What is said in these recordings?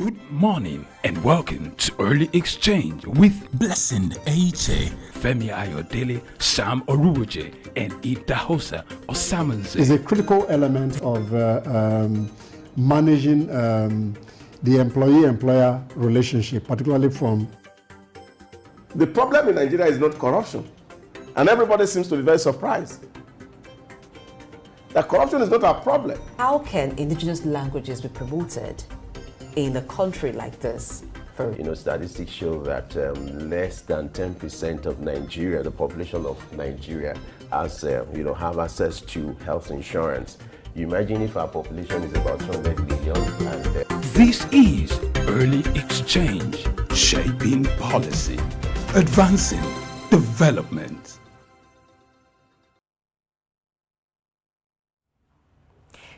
Good morning and welcome to Early Exchange with Blessing Aiche, Femi Ayodele, Sam Oruwoje, and Idahosa Osamanze. Is a critical element of managing the employee-employer relationship, particularly from... The problem in Nigeria is not corruption, and everybody seems to be very surprised that corruption is not a problem. How can indigenous languages be promoted in a country like this? Statistics show that less than 10% of Nigeria, the population of Nigeria, has have access to health insurance. You imagine if our population is about 200 million. This is Early Exchange, shaping policy, advancing development.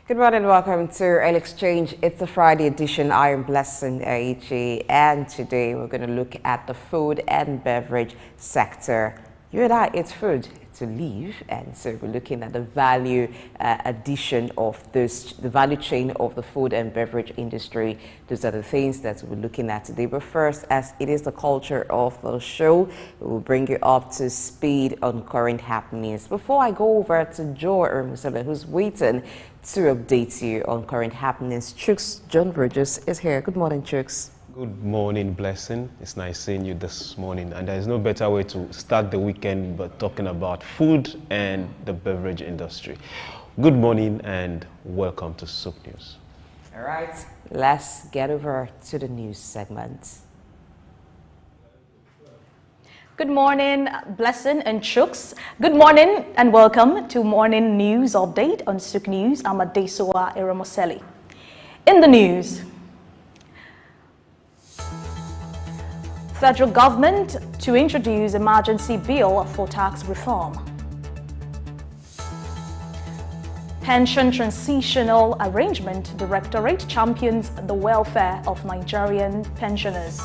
Good morning and welcome to Early Exchange. It's a Friday edition. I am Blessing Aiche, and today we're going to look at the food and beverage sector. You and I eat food to live, and so we're looking at the value addition of the value chain of the food and beverage industry. Those are the things that we're looking at today. But first, as it is the culture of the show, we will bring you up to speed on current happenings. Before I go over to Joe Ermusele, who's waiting to update you on current happenings, Chooks John Bridges is here. Good morning, Chooks. Good morning, Blessing. It's nice seeing you this morning. And there's no better way to start the weekend but talking about food and the beverage industry. Good morning and welcome to Soup News. All right, let's get over to the news segment. Good morning, Blessing and Chooks. Good morning and welcome to Morning News Update on Souk News. I'm Adesowa Eramoseli. In the news, federal government to introduce emergency bill for tax reform. Pension Transitional Arrangement Directorate champions the welfare of Nigerian pensioners.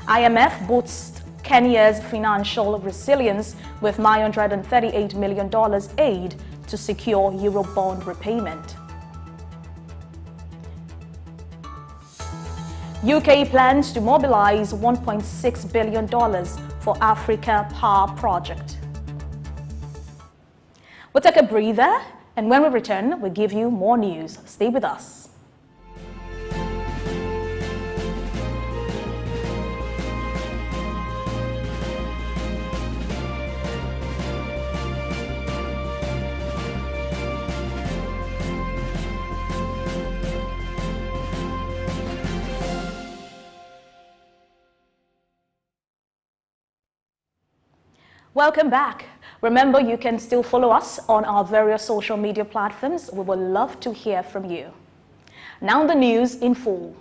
IMF boosts Kenya's financial resilience with $938 million aid to secure Eurobond repayment. UK plans to mobilize $1.6 billion for Africa Power Project. We'll take a breather, and when we return, we'll give you more news. Stay with us. Welcome back. Remember, you can still follow us on our various social media platforms. We would love to hear from you. Now the news in full.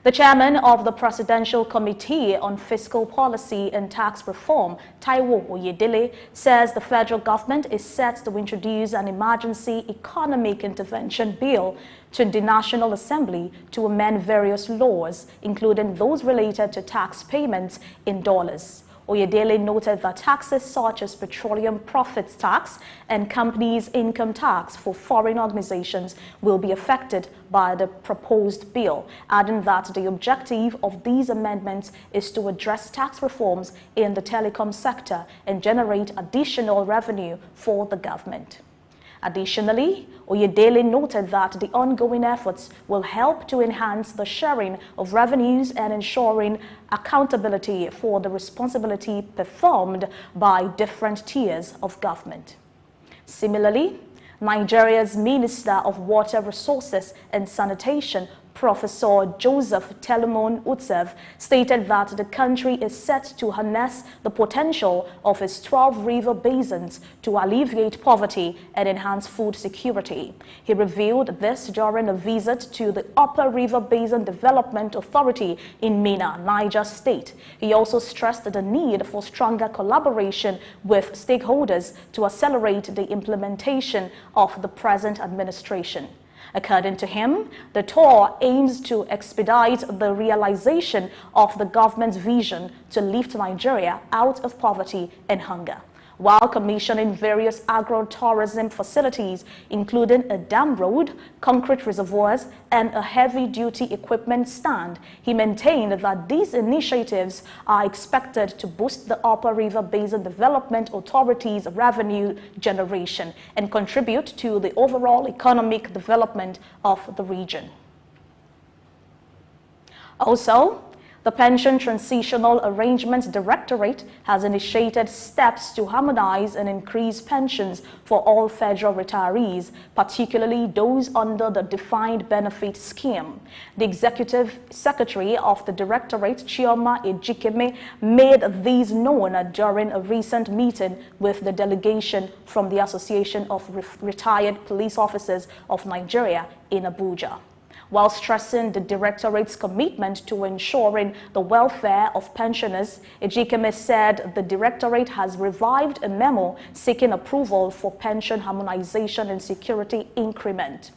The chairman of the Presidential Committee on Fiscal Policy and Tax Reform, Taiwo Oyedele, says the federal government is set to introduce an emergency economic intervention bill to the National Assembly to amend various laws, including those related to tax payments in dollars. Oyedele noted that taxes such as petroleum profits tax and companies' income tax for foreign organizations will be affected by the proposed bill, adding that the objective of these amendments is to address tax reforms in the telecom sector and generate additional revenue for the government. Additionally, Oyedele noted that the ongoing efforts will help to enhance the sharing of revenues and ensuring accountability for the responsibility performed by different tiers of government. Similarly, Nigeria's Minister of Water Resources and Sanitation, Professor Joseph Telemon Utsev, stated that the country is set to harness the potential of its 12 river basins to alleviate poverty and enhance food security. He revealed this during a visit to the Upper River Basin Development Authority in Minna, Niger State. He also stressed the need for stronger collaboration with stakeholders to accelerate the implementation of the present administration. According to him, the tour aims to expedite the realization of the government's vision to lift Nigeria out of poverty and hunger. while commissioning various agro-tourism facilities, including a dam road, concrete reservoirs, and a heavy-duty equipment stand. He maintained that these initiatives are expected to boost the Upper River Basin Development Authority's revenue generation and contribute to the overall economic development of the region. Also, the Pension Transitional Arrangements Directorate has initiated steps to harmonize and increase pensions for all federal retirees, particularly those under the Defined Benefit Scheme. The Executive Secretary of the Directorate, Chioma Ejikeme, made these known during a recent meeting with the delegation from the Association of Retired Police Officers of Nigeria in Abuja. While stressing the Directorate's commitment to ensuring the welfare of pensioners, Ejikeme said the Directorate has revived a memo seeking approval for pension harmonization and security increment.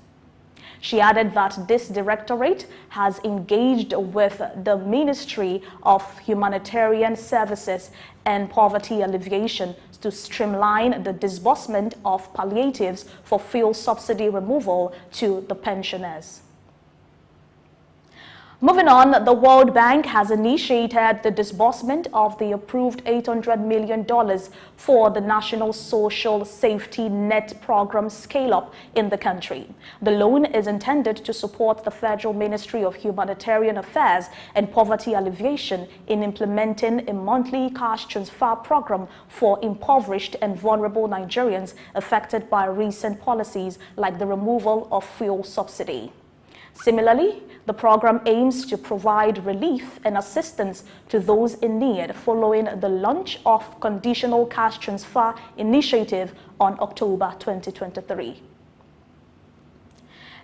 She added that this Directorate has engaged with the Ministry of Humanitarian Services and Poverty Alleviation to streamline the disbursement of palliatives for fuel subsidy removal to the pensioners. Moving on, the World Bank has initiated the disbursement of the approved $800 million for the National Social Safety Net Program scale-up in the country. The loan is intended to support the Federal Ministry of Humanitarian Affairs and Poverty Alleviation in implementing a monthly cash transfer program for impoverished and vulnerable Nigerians affected by recent policies like the removal of fuel subsidy. Similarly, the program aims to provide relief and assistance to those in need following the launch of Conditional Cash Transfer Initiative on October 2023.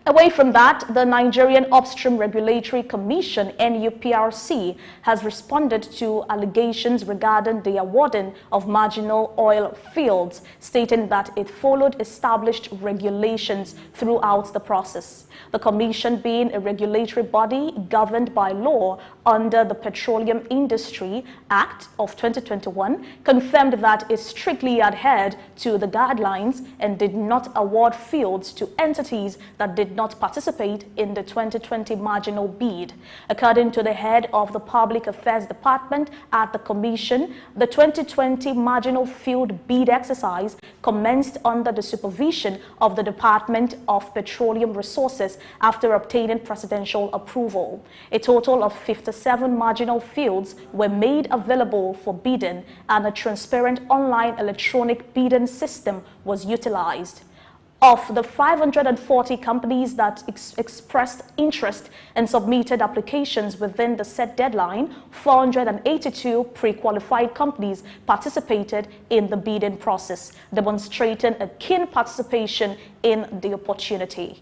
Away from that, the Nigerian Upstream Regulatory Commission, NUPRC, has responded to allegations regarding the awarding of marginal oil fields, stating that it followed established regulations throughout the process. The commission, being a regulatory body governed by law under the Petroleum Industry Act of 2021, confirmed that it strictly adhered to the guidelines and did not award fields to entities that did not participate in the 2020 marginal bid. According to the head of the Public Affairs Department at the Commission, the 2020 marginal field bid exercise commenced under the supervision of the Department of Petroleum Resources after obtaining presidential approval. A total of 57 marginal fields were made available for bidding, and a transparent online electronic bidding system was utilized. Of the 540 companies that expressed interest and submitted applications within the set deadline, 482 pre-qualified companies participated in the bidding process, demonstrating a keen participation in the opportunity.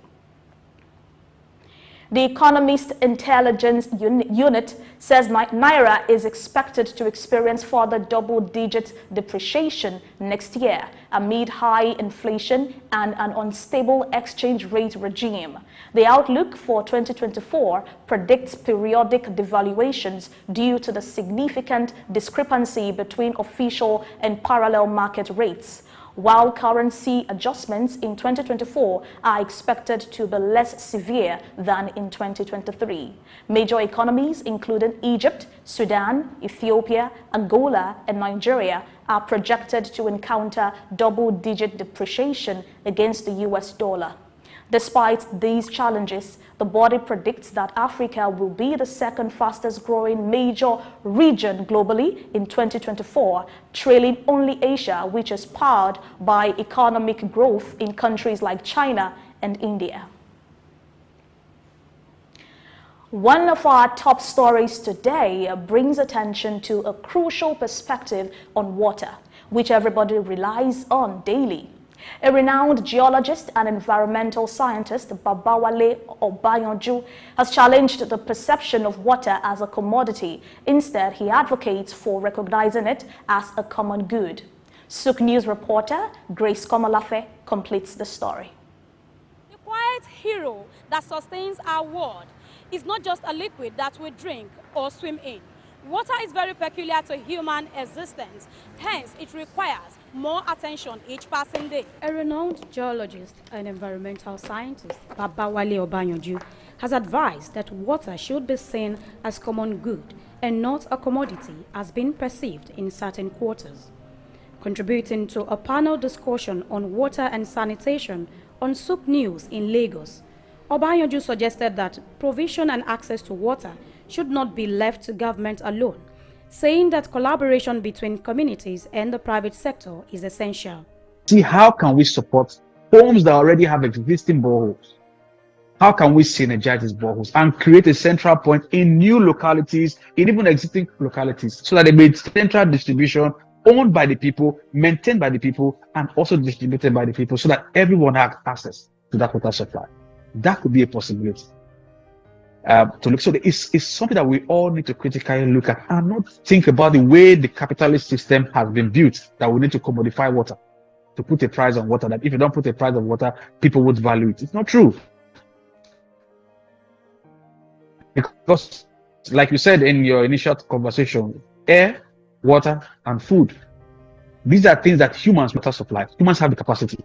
The Economist Intelligence Unit says Naira is expected to experience further double-digit depreciation next year amid high inflation and an unstable exchange rate regime. The outlook for 2024 predicts periodic devaluations due to the significant discrepancy between official and parallel market rates, while currency adjustments in 2024 are expected to be less severe than in 2023. Major economies, including Egypt, Sudan, Ethiopia, Angola, and Nigeria, are projected to encounter double-digit depreciation against the US dollar. Despite these challenges, the body predicts that Africa will be the second fastest growing major region globally in 2024, trailing only Asia, which is powered by economic growth in countries like China and India. One of our top stories today brings attention to a crucial perspective on water, which everybody relies on daily. A renowned geologist and environmental scientist, Babawale Obayonju, has challenged the perception of water as a commodity. Instead, he advocates for recognizing it as a common good. Sook News reporter Grace Komolafe completes the story. The quiet hero that sustains our world is not just a liquid that we drink or swim in. Water is very peculiar to human existence. Hence, it requires more attention each passing day. A renowned geologist and environmental scientist, Babawale Obanyoju, has advised that water should be seen as common good and not a commodity as being perceived in certain quarters. Contributing to a panel discussion on water and sanitation on Souk News in Lagos, Obanyoju suggested that provision and access to water should not be left to government alone, saying that collaboration between communities and the private sector is essential. See, how can we support homes that already have existing boreholes? How can we synergize these boreholes and create a central point in new localities, in even existing localities, so that they be central distribution owned by the people, maintained by the people, and also distributed by the people, so that everyone has access to that water supply? That could be a possibility. To look, so it's something that we all need to critically look at and not think about the way the capitalist system has been built, that we need to commodify water, to put a price on water, that if you don't put a price on water, people would value it. It's not true. Because, like you said in your initial conversation, air, water, and food, these are things that humans water supply. Humans have the capacity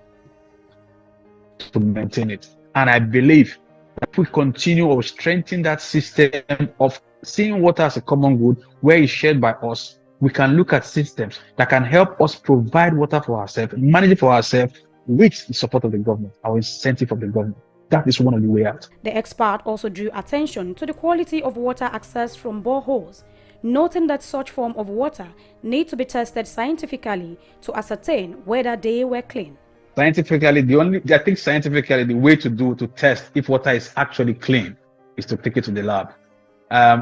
to maintain it. And I believe that if we continue or strengthen that system of seeing water as a common good, where it's shared by us, we can look at systems that can help us provide water for ourselves, manage it for ourselves with the support of the government, our incentive of the government. That is one of the way out. The expert also drew attention to the quality of water accessed from boreholes, noting that such form of water need to be tested scientifically to ascertain whether they were clean. Scientifically, I think scientifically, the way to test if water is actually clean is to take it to the lab.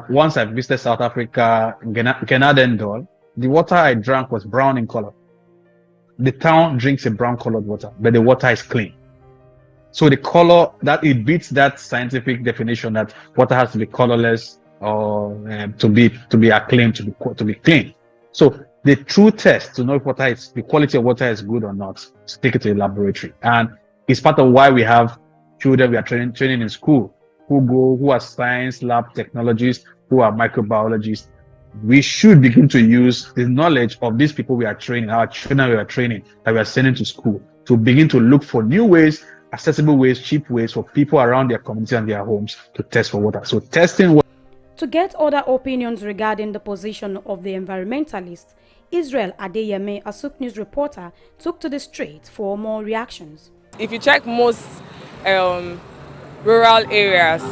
Once I visited South Africa, Genadendal, the water I drank was brown in color. The town drinks a brown colored water, but the water is clean. So the color, that it beats that scientific definition that water has to be colorless or to be acclaimed to be clean. So the true test to know if the quality of water is good or not, is take it to the laboratory. And it's part of why we have children we are training in school who are science lab technologists, who are microbiologists. We should begin to use the knowledge of these people we are training, our children we are training, that we are sending to school, to begin to look for new ways, accessible ways, cheap ways for people around their community and their homes to test for water. So testing. To get other opinions regarding the position of the environmentalists, Israel Adeyemi, a Souk News reporter, took to the street for more reactions. If you check most rural areas,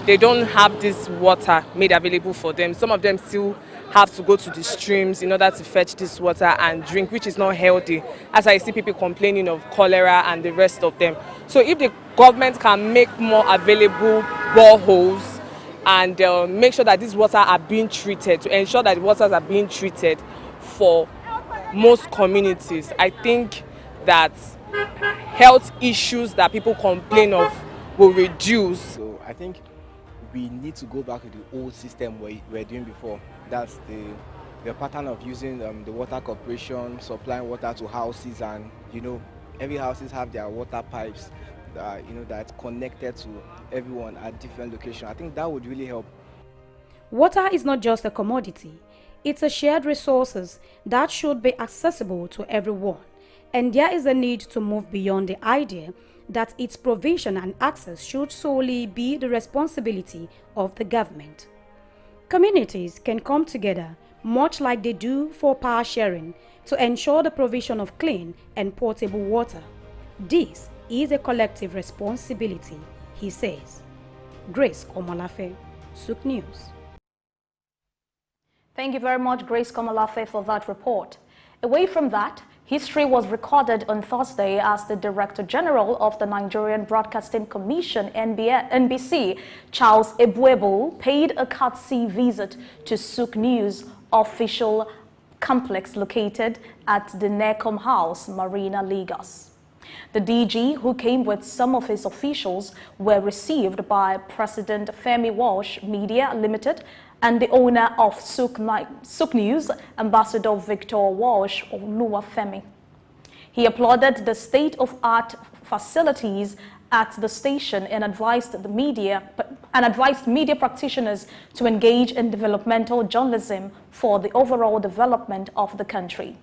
they don't have this water made available for them. Some of them still have to go to the streams in order to fetch this water and drink, which is not healthy, as I see people complaining of cholera and the rest of them. So if the government can make more available boreholes and make sure that these waters are being treated, to ensure that the waters are being treated for most communities, I think that health issues that people complain of will reduce. So I think we need to go back to the old system we were doing before. That's the pattern of using the water corporation, supplying water to houses, and every houses have their water pipes that that's connected to everyone at different locations. I think that would really help. Water is not just a commodity. It's a shared resource that should be accessible to everyone. And there is a need to move beyond the idea that its provision and access should solely be the responsibility of the government. Communities can come together, much like they do for power sharing, to ensure the provision of clean and potable water. This is a collective responsibility, he says. Grace Komalafe, Souk News. Thank you very much, Grace Komalafe, for that report. Away from that, history was recorded on Thursday as the Director General of the Nigerian Broadcasting Commission, NBC, Charles Ebuebo, paid a courtesy visit to Souk News official complex located at the Necom House, Marina, Lagos. The DG, who came with some of his officials, were received by President Femi Walsh Media Limited and the owner of Souk News, Ambassador Victor Walsh Oluwafemi. He applauded the state-of-art facilities at the station and advised media practitioners to engage in developmental journalism for the overall development of the country.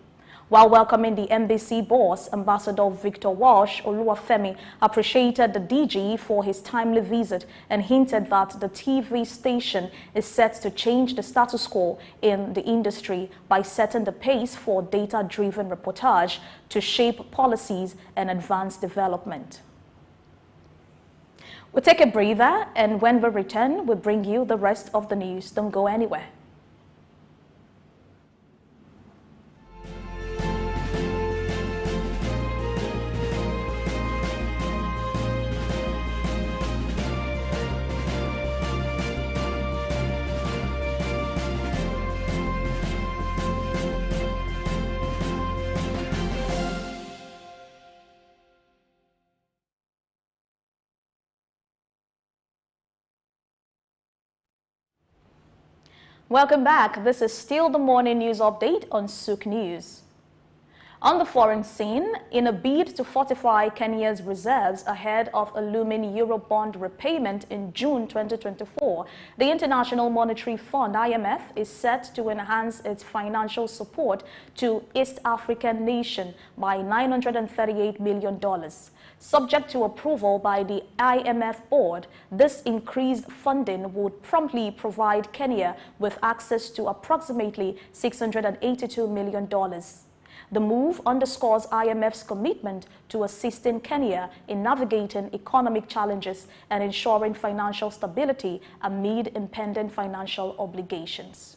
While welcoming the embassy boss, Ambassador Victor Walsh Oluwafemi appreciated the DG for his timely visit and hinted that the TV station is set to change the status quo in the industry by setting the pace for data-driven reportage to shape policies and advance development. We'll take a breather, and when we return, we'll bring you the rest of the news. Don't go anywhere. Welcome back. This is still the morning news update on Souk News. On the foreign scene, in a bid to fortify Kenya's reserves ahead of a looming Eurobond repayment in June 2024, the International Monetary Fund (IMF) is set to enhance its financial support to East African nation by $938 million. Subject to approval by the IMF board, this increased funding would promptly provide Kenya with access to approximately $682 million. The move underscores IMF's commitment to assisting Kenya in navigating economic challenges and ensuring financial stability amid impending financial obligations.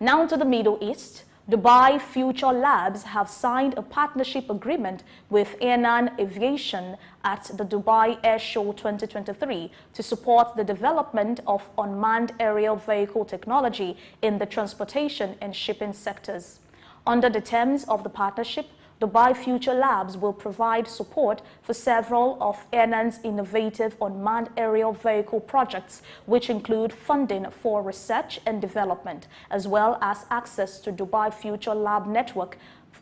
Now to the Middle East. Dubai Future Labs have signed a partnership agreement with Airnan Aviation at the Dubai Air Show 2023 to support the development of unmanned aerial vehicle technology in the transportation and shipping sectors. Under the terms of the partnership, Dubai Future Labs will provide support for several of Airnan's innovative unmanned aerial vehicle projects, which include funding for research and development, as well as access to Dubai Future Lab network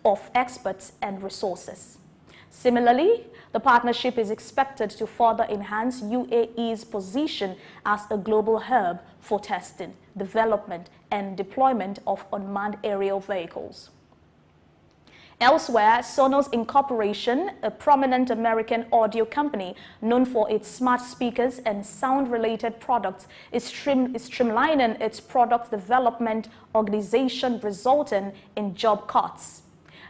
of experts and resources. Similarly, the partnership is expected to further enhance UAE's position as a global hub for testing, development, and deployment of unmanned aerial vehicles. Elsewhere, Sonos Incorporation, a prominent American audio company known for its smart speakers and sound-related products, is streamlining its product development organization, resulting in job cuts.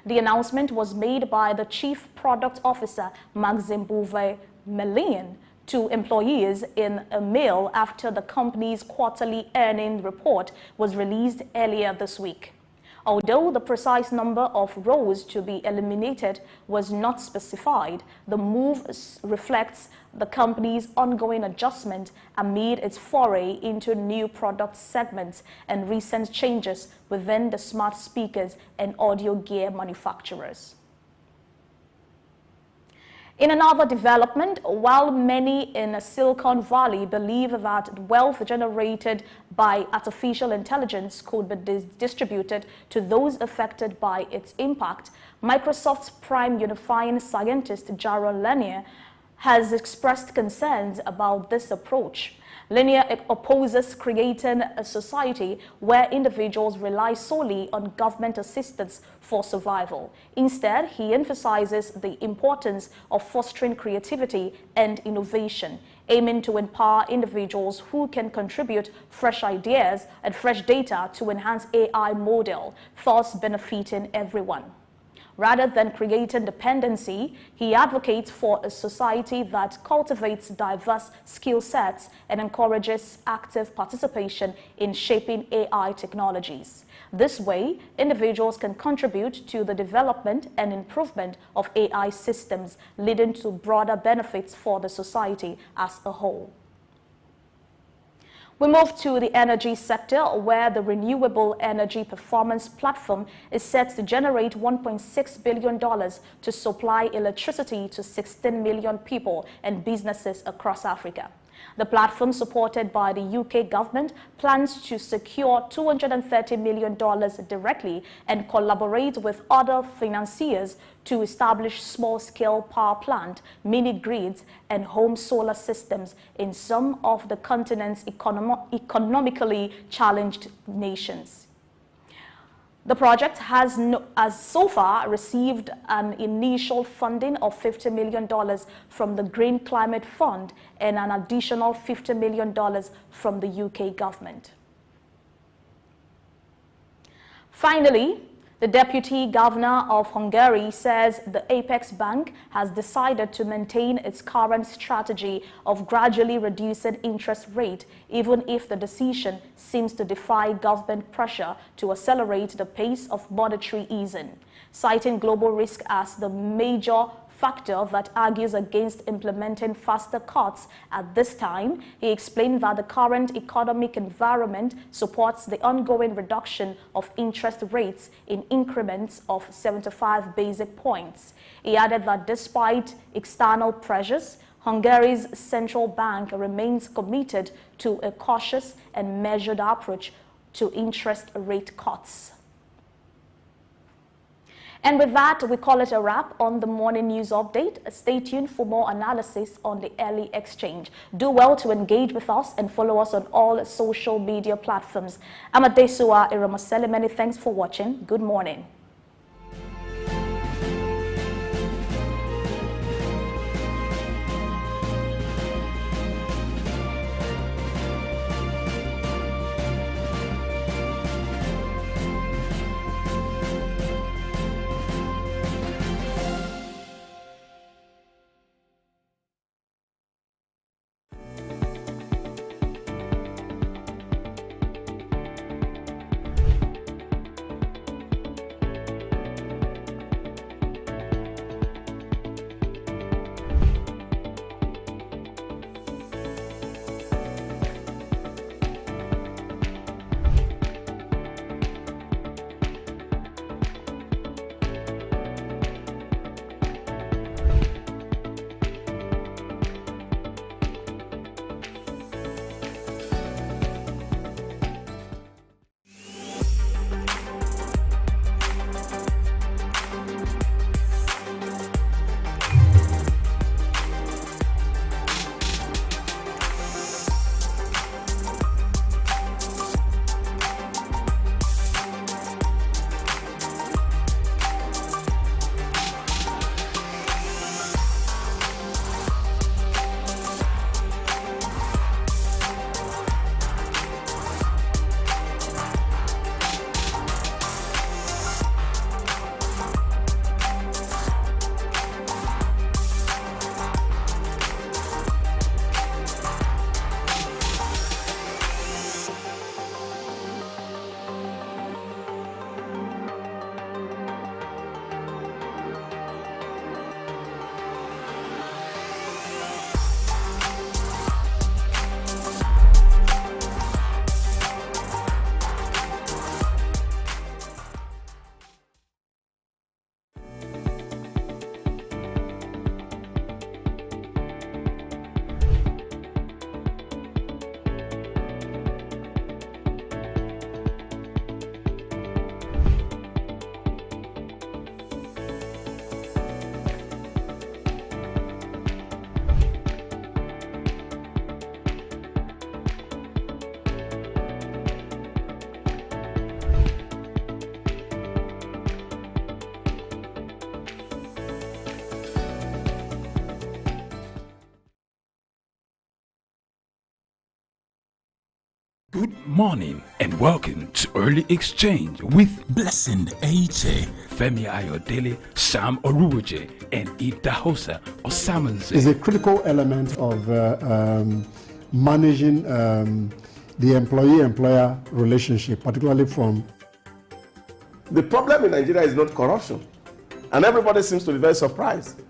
The announcement was made by the Chief Product Officer, Maxime Bouvet-Melin, to employees in a mail after the company's quarterly earnings report was released earlier this week. Although the precise number of roles to be eliminated was not specified, the move reflects the company's ongoing adjustment amid its foray into new product segments and recent changes within the smart speakers and audio gear manufacturers. In another development, while many in Silicon Valley believe that wealth generated by artificial intelligence could be distributed to those affected by its impact, Microsoft's prime unifying scientist Jaron Lanier has expressed concerns about this approach. Lanier opposes creating a society where individuals rely solely on government assistance for survival. Instead, he emphasizes the importance of fostering creativity and innovation, aiming to empower individuals who can contribute fresh ideas and fresh data to enhance AI model, thus benefiting everyone. Rather than creating dependency, he advocates for a society that cultivates diverse skill sets and encourages active participation in shaping AI technologies. This way, individuals can contribute to the development and improvement of AI systems, leading to broader benefits for the society as a whole. We move to the energy sector, where the Renewable Energy Performance Platform is set to generate $1.6 billion to supply electricity to 16 million people and businesses across Africa. The platform, supported by the UK government, plans to secure $230 million directly and collaborate with other financiers to establish small-scale power plant, mini-grids, and home solar systems in some of the continent's economically challenged nations. The project has so far received an initial funding of $50 million from the Green Climate Fund and an additional $50 million from the UK government. Finally, the Deputy Governor of Hungary says the Apex Bank has decided to maintain its current strategy of gradually reducing interest rate, even if the decision seems to defy government pressure to accelerate the pace of monetary easing. Citing global risk as the major factor that argues against implementing faster cuts at this time, he explained that the current economic environment supports the ongoing reduction of interest rates in increments of 75 basic points. He added that despite external pressures, Hungary's central bank remains committed to a cautious and measured approach to interest rate cuts. And with that, we call it a wrap on the morning news update. Stay tuned for more analysis on the early exchange. Do well to engage with us and follow us on all social media platforms. I'm Adesua Iramasele. Many thanks for watching. Good morning. Good morning and welcome to Early Exchange with Blessing Aiche, Femi Ayodele, Sam Oruoje, and Idahosa Osamanze. Is a critical element of managing the employee-employer relationship, particularly from... The problem in Nigeria is not corruption, and everybody seems to be very surprised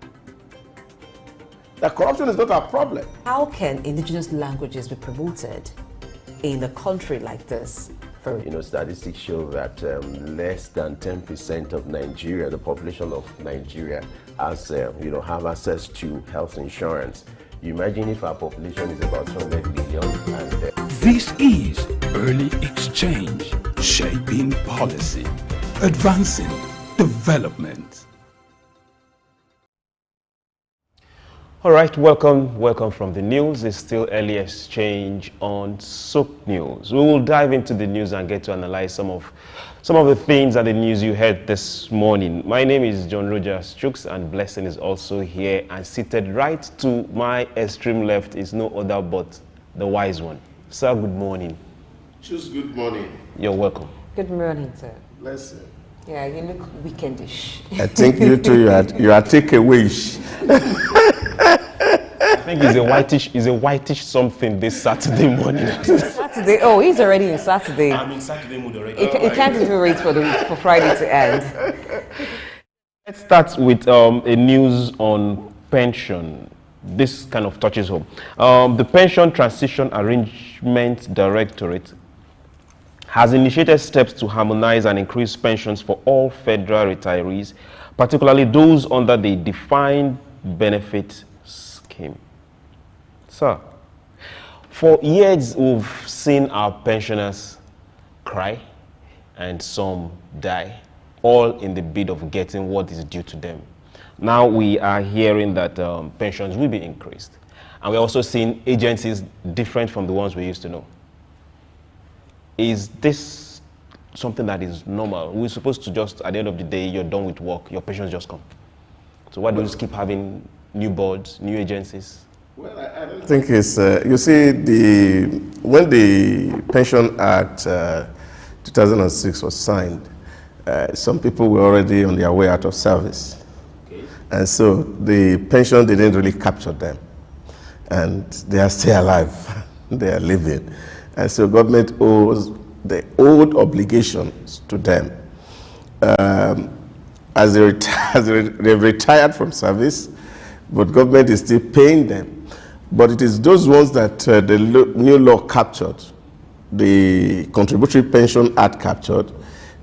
that corruption is not our problem. How can indigenous languages be promoted in a country like this? Statistics show that less than 10% of Nigeria, the population of Nigeria, has, have access to health insurance. You imagine if our population is about 200 million. And this is Early Exchange, shaping policy, advancing development. All right, welcome from the news. It's still early exchange on Soap News. We will dive into the news and get to analyze some of the things and the news you heard this morning. My name is John Rogers Chooks, and Blessing is also here, and seated right to my extreme left is no other but the wise one. Sir, good morning. Choose good morning. You're welcome. Good morning, sir. Blessing. Yeah, you look weekendish. I think you too, you are takeawayish. I think it's a whitish something this Saturday morning. Saturday? Oh, he's already in Saturday. I'm in Saturday mood already. He can't even wait for Friday to end. Let's start with a news on pension. This kind of touches home. The Pension Transition Arrangement Directorate has initiated steps to harmonize and increase pensions for all federal retirees, particularly those under the defined benefit scheme. Sir, for years we've seen our pensioners cry and some die, all in the bid of getting what is due to them. Now we are hearing that pensions will be increased, and we're also seeing agencies different from the ones we used to know. Is this something that is normal? We're supposed to just, at the end of the day, you're done with work, your pensions just come. So why do we just keep having new boards, new agencies? Well, I don't think it's, you see, when the Pension Act 2006 was signed, some people were already on their way out of service. Okay. And so the pension didn't really capture them. And they are still alive, they are living. And so government owes the old obligations to them. As they've retired from service, but government is still paying them. But it is those ones that the new law captured, the Contributory Pension Act captured,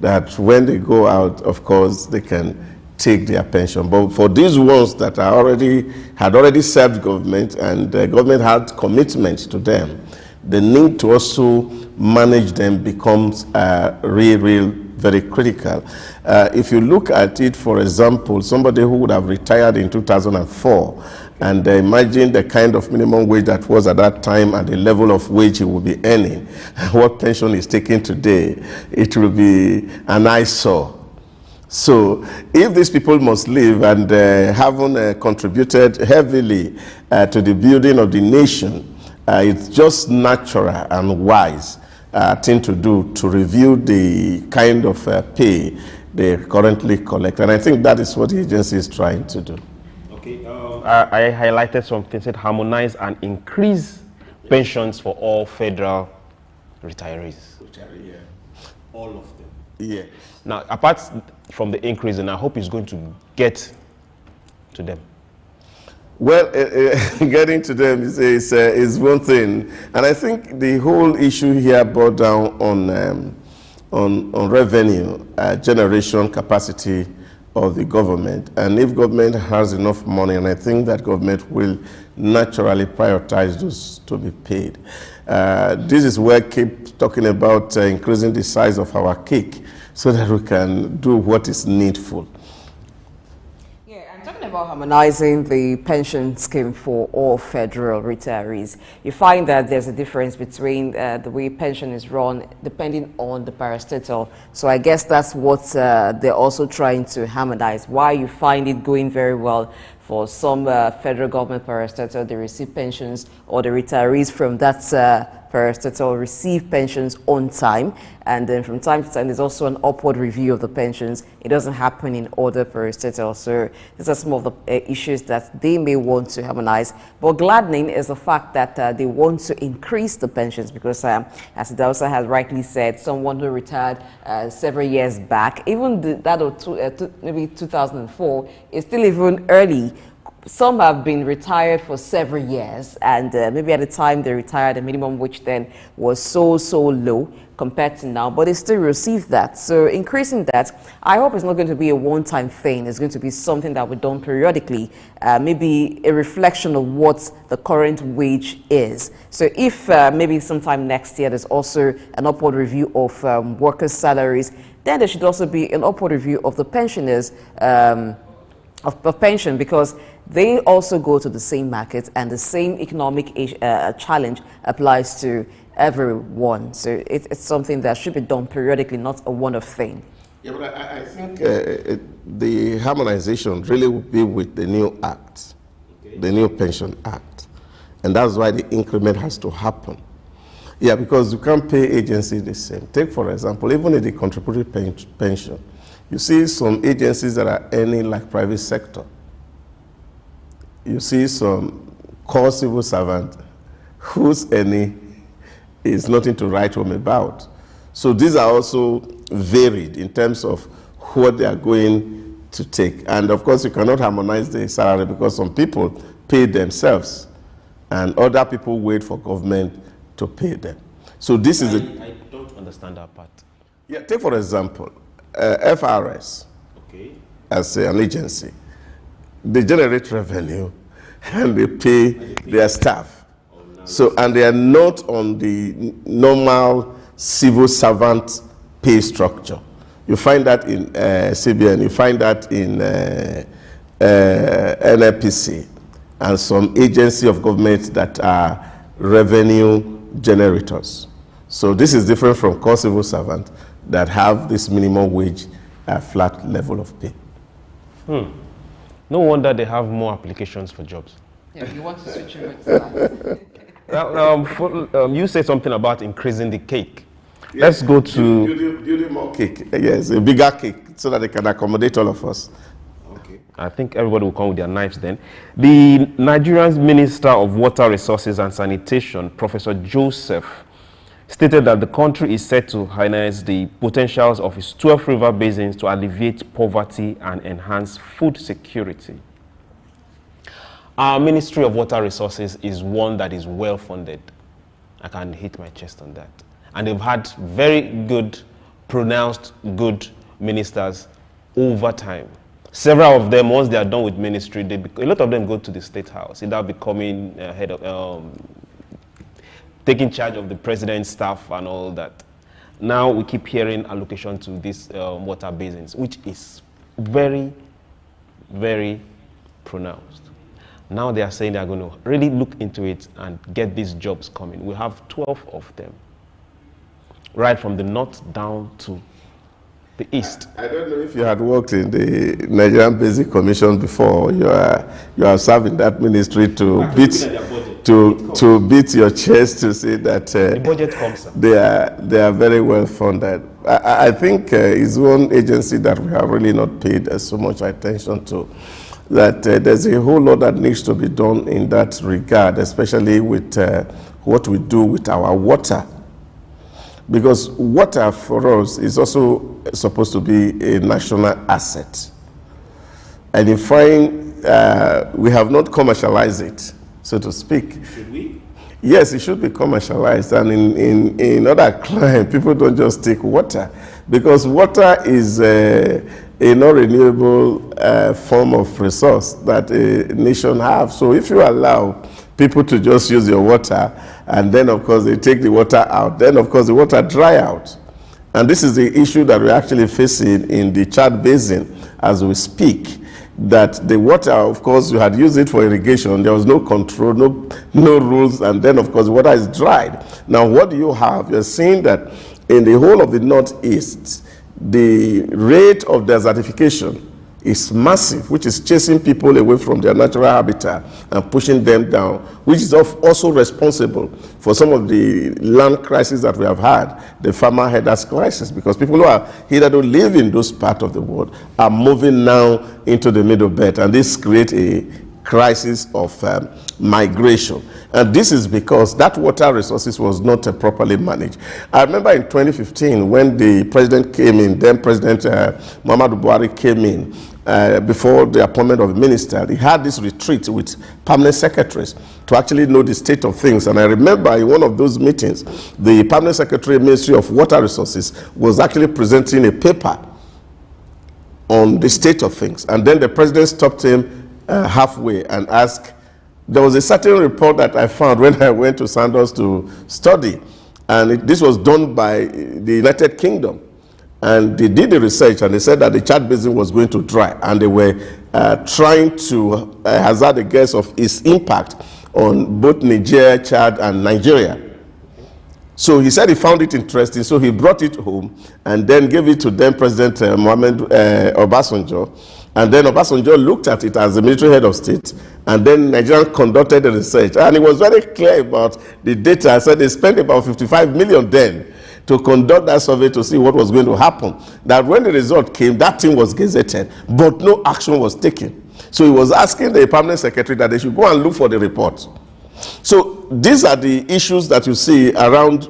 that when they go out, of course, they can take their pension. But for these ones that had already served government, and the government had commitment to them, the need to also manage them becomes real, very critical. If you look at it, for example, somebody who would have retired in 2004, and imagine the kind of minimum wage that was at that time and the level of wage he will be earning, what pension is taking today, it will be an eyesore. So if these people must live and haven't contributed heavily to the building of the nation, it's just natural and wise thing to do to review the kind of pay they currently collect. And I think that is what the agency is trying to do. Okay, I highlighted something, said harmonize and increase pensions for all federal retirees. Yeah. All of them. Yeah. Now, apart from the increase, and I hope it's going to get to them. Well, getting to them is one thing, and I think the whole issue here brought down on revenue generation capacity of the government, and if government has enough money, and I think that government will naturally prioritize those to be paid. This is where I keep talking about increasing the size of our cake so that we can do what is needful. About harmonizing the pension scheme for all federal retirees, you find that there's a difference between the way pension is run depending on the parastatal. So I guess that's what they're also trying to harmonize. Why you find it going very well for some federal government parastatal, they receive pensions, or the retirees from that parastatal receive pensions on time, and then from time to time there's also an upward review of the pensions. It doesn't happen in other parastatals. So these are some of the issues that they may want to harmonize. But gladdening is the fact that they want to increase the pensions, because as Dausa has rightly said, someone who retired several years back, even that of maybe 2004, is still even early. Some have been retired for several years, and maybe at the time they retired, the minimum wage then was so low compared to now, but they still receive that. So increasing that, I hope it's not going to be a one-time thing. It's going to be something that we're done periodically, maybe a reflection of what the current wage is. So if maybe sometime next year there's also an upward review of workers' salaries, then there should also be an upward review of the pensioners' of pension, because they also go to the same market, and the same economic challenge applies to everyone. So it's something that should be done periodically, not a one-off thing. Yeah, but I think the harmonization really will be with the new act, the new pension act. And that's why the increment has to happen. Yeah, because you can't pay agencies the same. Take, for example, even in the contributory pension, you see some agencies that are earning like private sector. You see some core civil servant whose earning is nothing to write home about. So these are also varied in terms of what they are going to take. And of course, you cannot harmonize the salary because some people pay themselves and other people wait for government to pay them. So this is I don't understand that part. Yeah, take for example, FRS, okay, as an agency. They generate revenue and they pay their staff. So, and they are not on the normal civil servant pay structure. You find that in CBN, you find that in NLPC, and some agency of government that are revenue generators. So this is different from core civil servants that have this minimum wage flat level of pay. No wonder they have more applications for jobs. Yeah, you want to switch over to that. You said something about increasing the cake. Yes. Let's go to... Building more cake. Yes, a bigger cake so that they can accommodate all of us. Okay. I think everybody will come with their knives then. The Nigerian Minister of Water Resources and Sanitation, Professor Joseph, stated that the country is set to harness the potentials of its 12 river basins to alleviate poverty and enhance food security. Our Ministry of Water Resources is one that is well funded. I can hit my chest on that. And they've had very good, pronounced good ministers over time. Several of them, once they are done with ministry, a lot of them go to the State House, either becoming head of, taking charge of the president's staff and all that. Now we keep hearing allocation to these water basins, which is very, very pronounced. Now they are saying they are going to really look into it and get these jobs coming. We have 12 of them, right from the north down to the east. I don't know if you had worked in the Nigerian Basic Commission before. You are serving that ministry to beat your chest to say that the budget comes. They are very well funded. I think it's one agency that we have really not paid so much attention to. That there's a whole lot that needs to be done in that regard, especially with what we do with our water. Because water for us is also supposed to be a national asset. And in find we have not commercialized it, so to speak. Should we? Yes, it should be commercialized. And in other climes, people don't just take water. Because water is a non-renewable form of resource that a nation has. So if you allow people to just use your water, and then of course they take the water out, then of course the water dry out. And this is the issue that we're actually facing in the Chad Basin as we speak. That the water, of course, you had used it for irrigation, there was no control, no rules, and then of course the water is dried. Now what do you have? You're seeing that in the whole of the Northeast, the rate of desertification is massive, which is chasing people away from their natural habitat and pushing them down, which is also responsible for some of the land crises that we have had, the farmer headers crisis, because people who are here to live in those parts of the world are moving now into the middle belt, and this creates a crisis of migration. And this is because that water resources was not properly managed. I remember in 2015 when the president came in, then President Muhammadu Buhari came in, before the appointment of the minister, he had this retreat with permanent secretaries to actually know the state of things. And I remember in one of those meetings, the permanent secretary, Ministry of Water Resources, was actually presenting a paper on the state of things. And then the president stopped him halfway and asked, there was a certain report that I found when I went to Sandals to study, and this was done by the United Kingdom. And they did the research, and they said that the Chad Basin was going to dry, and they were trying to hazard a guess of its impact on both Niger, Chad, and Nigeria. So he said he found it interesting, so he brought it home and then gave it to then President Mohamed Obasanjo. And then Obasanjo looked at it as the military head of state, and then Nigeria conducted the research. And it was very clear about the data. I said they spent about 55 million then to conduct that survey to see what was going to happen. That when the result came, that thing was gazetted, but no action was taken. So he was asking the permanent secretary that they should go and look for the report. So these are the issues that you see around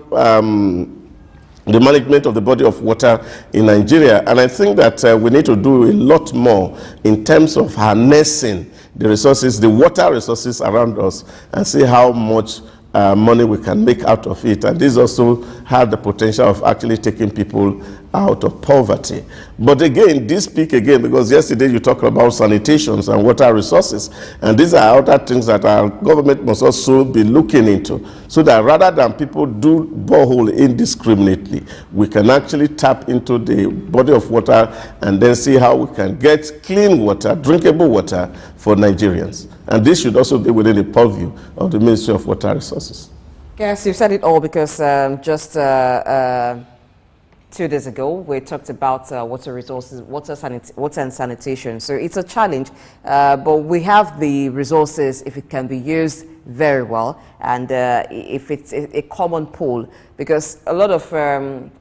the management of the body of water in Nigeria. And I think that we need to do a lot more in terms of harnessing the resources, the water resources around us, and see how much money we can make out of it. And this also had the potential of actually taking people out of poverty. But again, this speak again, because yesterday you talked about sanitations and water resources, and these are other things that our government must also be looking into, so that rather than people do borehole indiscriminately, we can actually tap into the body of water and then see how we can get clean water, drinkable water for Nigerians. And this should also be within the purview of the Ministry of Water Resources. Yes, you said it all, because just 2 days ago, we talked about water resources, water and sanitation. So it's a challenge, but we have the resources if it can be used very well, and if it's a common pool, because a lot of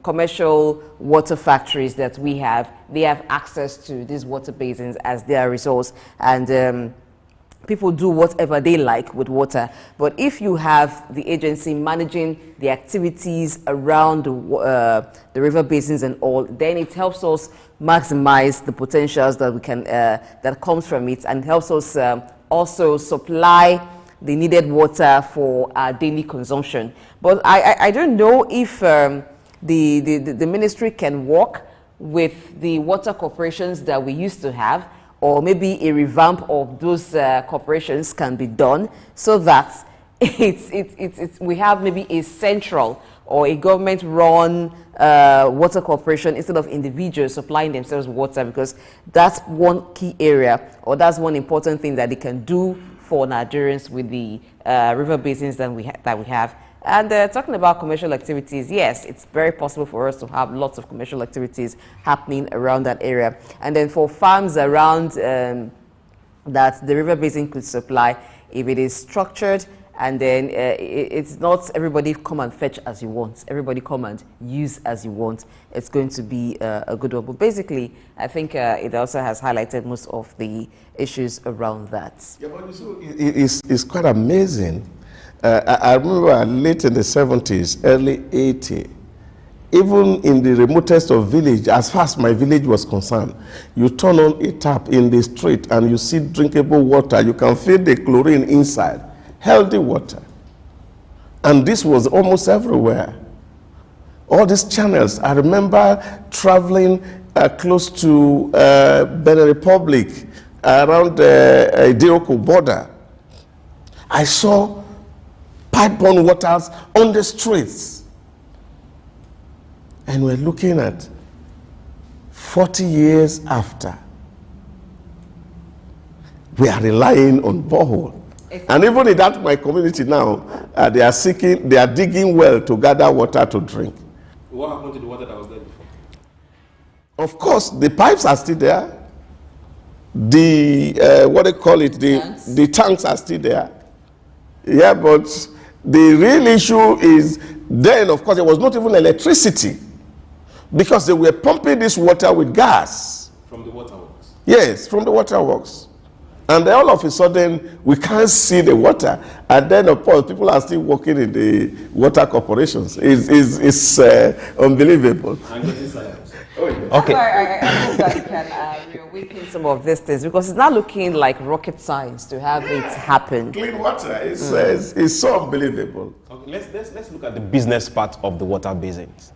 commercial water factories that we have, they have access to these water basins as their resource, and people do whatever they like with water. But if you have the agency managing the activities around the river basins and all, then it helps us maximize the potentials that we can that comes from it, and helps us also supply the needed water for our daily consumption. But I don't know if the ministry can work with the water corporations that we used to have, or maybe a revamp of those corporations can be done, so that we have maybe a central or a government-run water corporation instead of individuals supplying themselves water, because that's one key area, or that's one important thing that they can do for Nigerians with the river basins that we have. And talking about commercial activities, yes, it's very possible for us to have lots of commercial activities happening around that area. And then for farms around that the river basin could supply, if it is structured, and then it's not everybody come and fetch as you want, everybody come and use as you want, it's going to be a good one. But basically, I think it also has highlighted most of the issues around that. Yeah, but so it's quite amazing. I remember late in the 70s, early 80s, even in the remotest of village, as far as my village was concerned, you turn on a tap in the street and you see drinkable water. You can feel the chlorine inside, healthy water. And this was almost everywhere. All these channels. I remember traveling close to Benin Republic, around the Idiroko border. I saw pipe-borne waters on the streets. And we're looking at 40 years after. We are relying on borehole. And even in that my community now, they are digging well to gather water to drink. What happened to the water that was there before? Of course, the pipes are still there. The what they call it, the tanks are still there. Yeah, but the real issue is then, of course, there was not even electricity, because they were pumping this water with gas. From the waterworks? Yes, from the waterworks. And then all of a sudden, we can't see the water. And then, of course, people are still working in the water corporations. It's unbelievable. Okay. I hope that you can reawaken some of these things, because it's not looking like rocket science to have it happen. Clean water is so unbelievable. Okay, let's look at the business part of the water basins.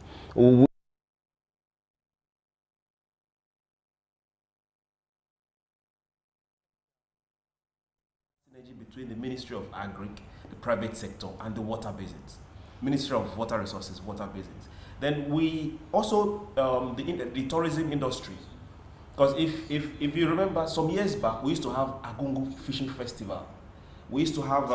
Between the Ministry of Agric, the private sector, and the water basins. Ministry of Water Resources, water basins. Then we also, the tourism industry. Because if you remember, some years back, we used to have Agungu Fishing Festival. We used to have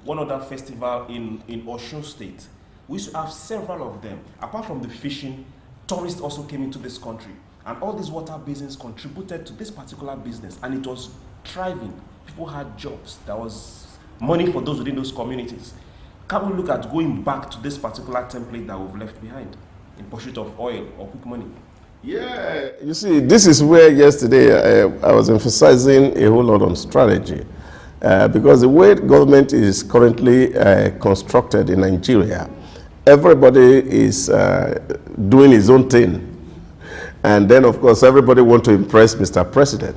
one other festival in Osun State. We used to have several of them. Apart from the fishing, tourists also came into this country. And all these water basins contributed to this particular business. And it was thriving. People had jobs. There was money for those within those communities. Can we look at going back to this particular template that we've left behind in pursuit of oil or quick money? Yeah, you see, this is where yesterday I was emphasizing a whole lot on strategy. Because the way government is currently constructed in Nigeria, everybody is doing his own thing. And then, of course, everybody wants to impress Mr. President.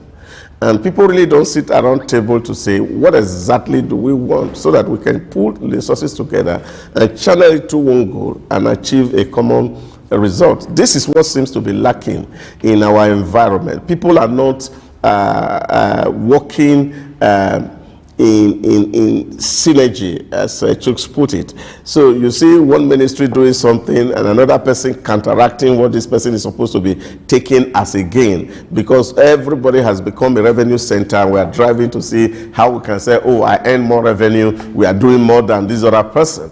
And people really don't sit around table to say, what exactly do we want, so that we can pull resources together and channel it to one goal and achieve a common result. This is what seems to be lacking in our environment. People are not working in synergy, as Chooks put it. So you see one ministry doing something and another person counteracting what this person is supposed to be taking as a gain, because everybody has become a revenue center. We are driving to see how we can say, oh, I earn more revenue, we are doing more than this other person.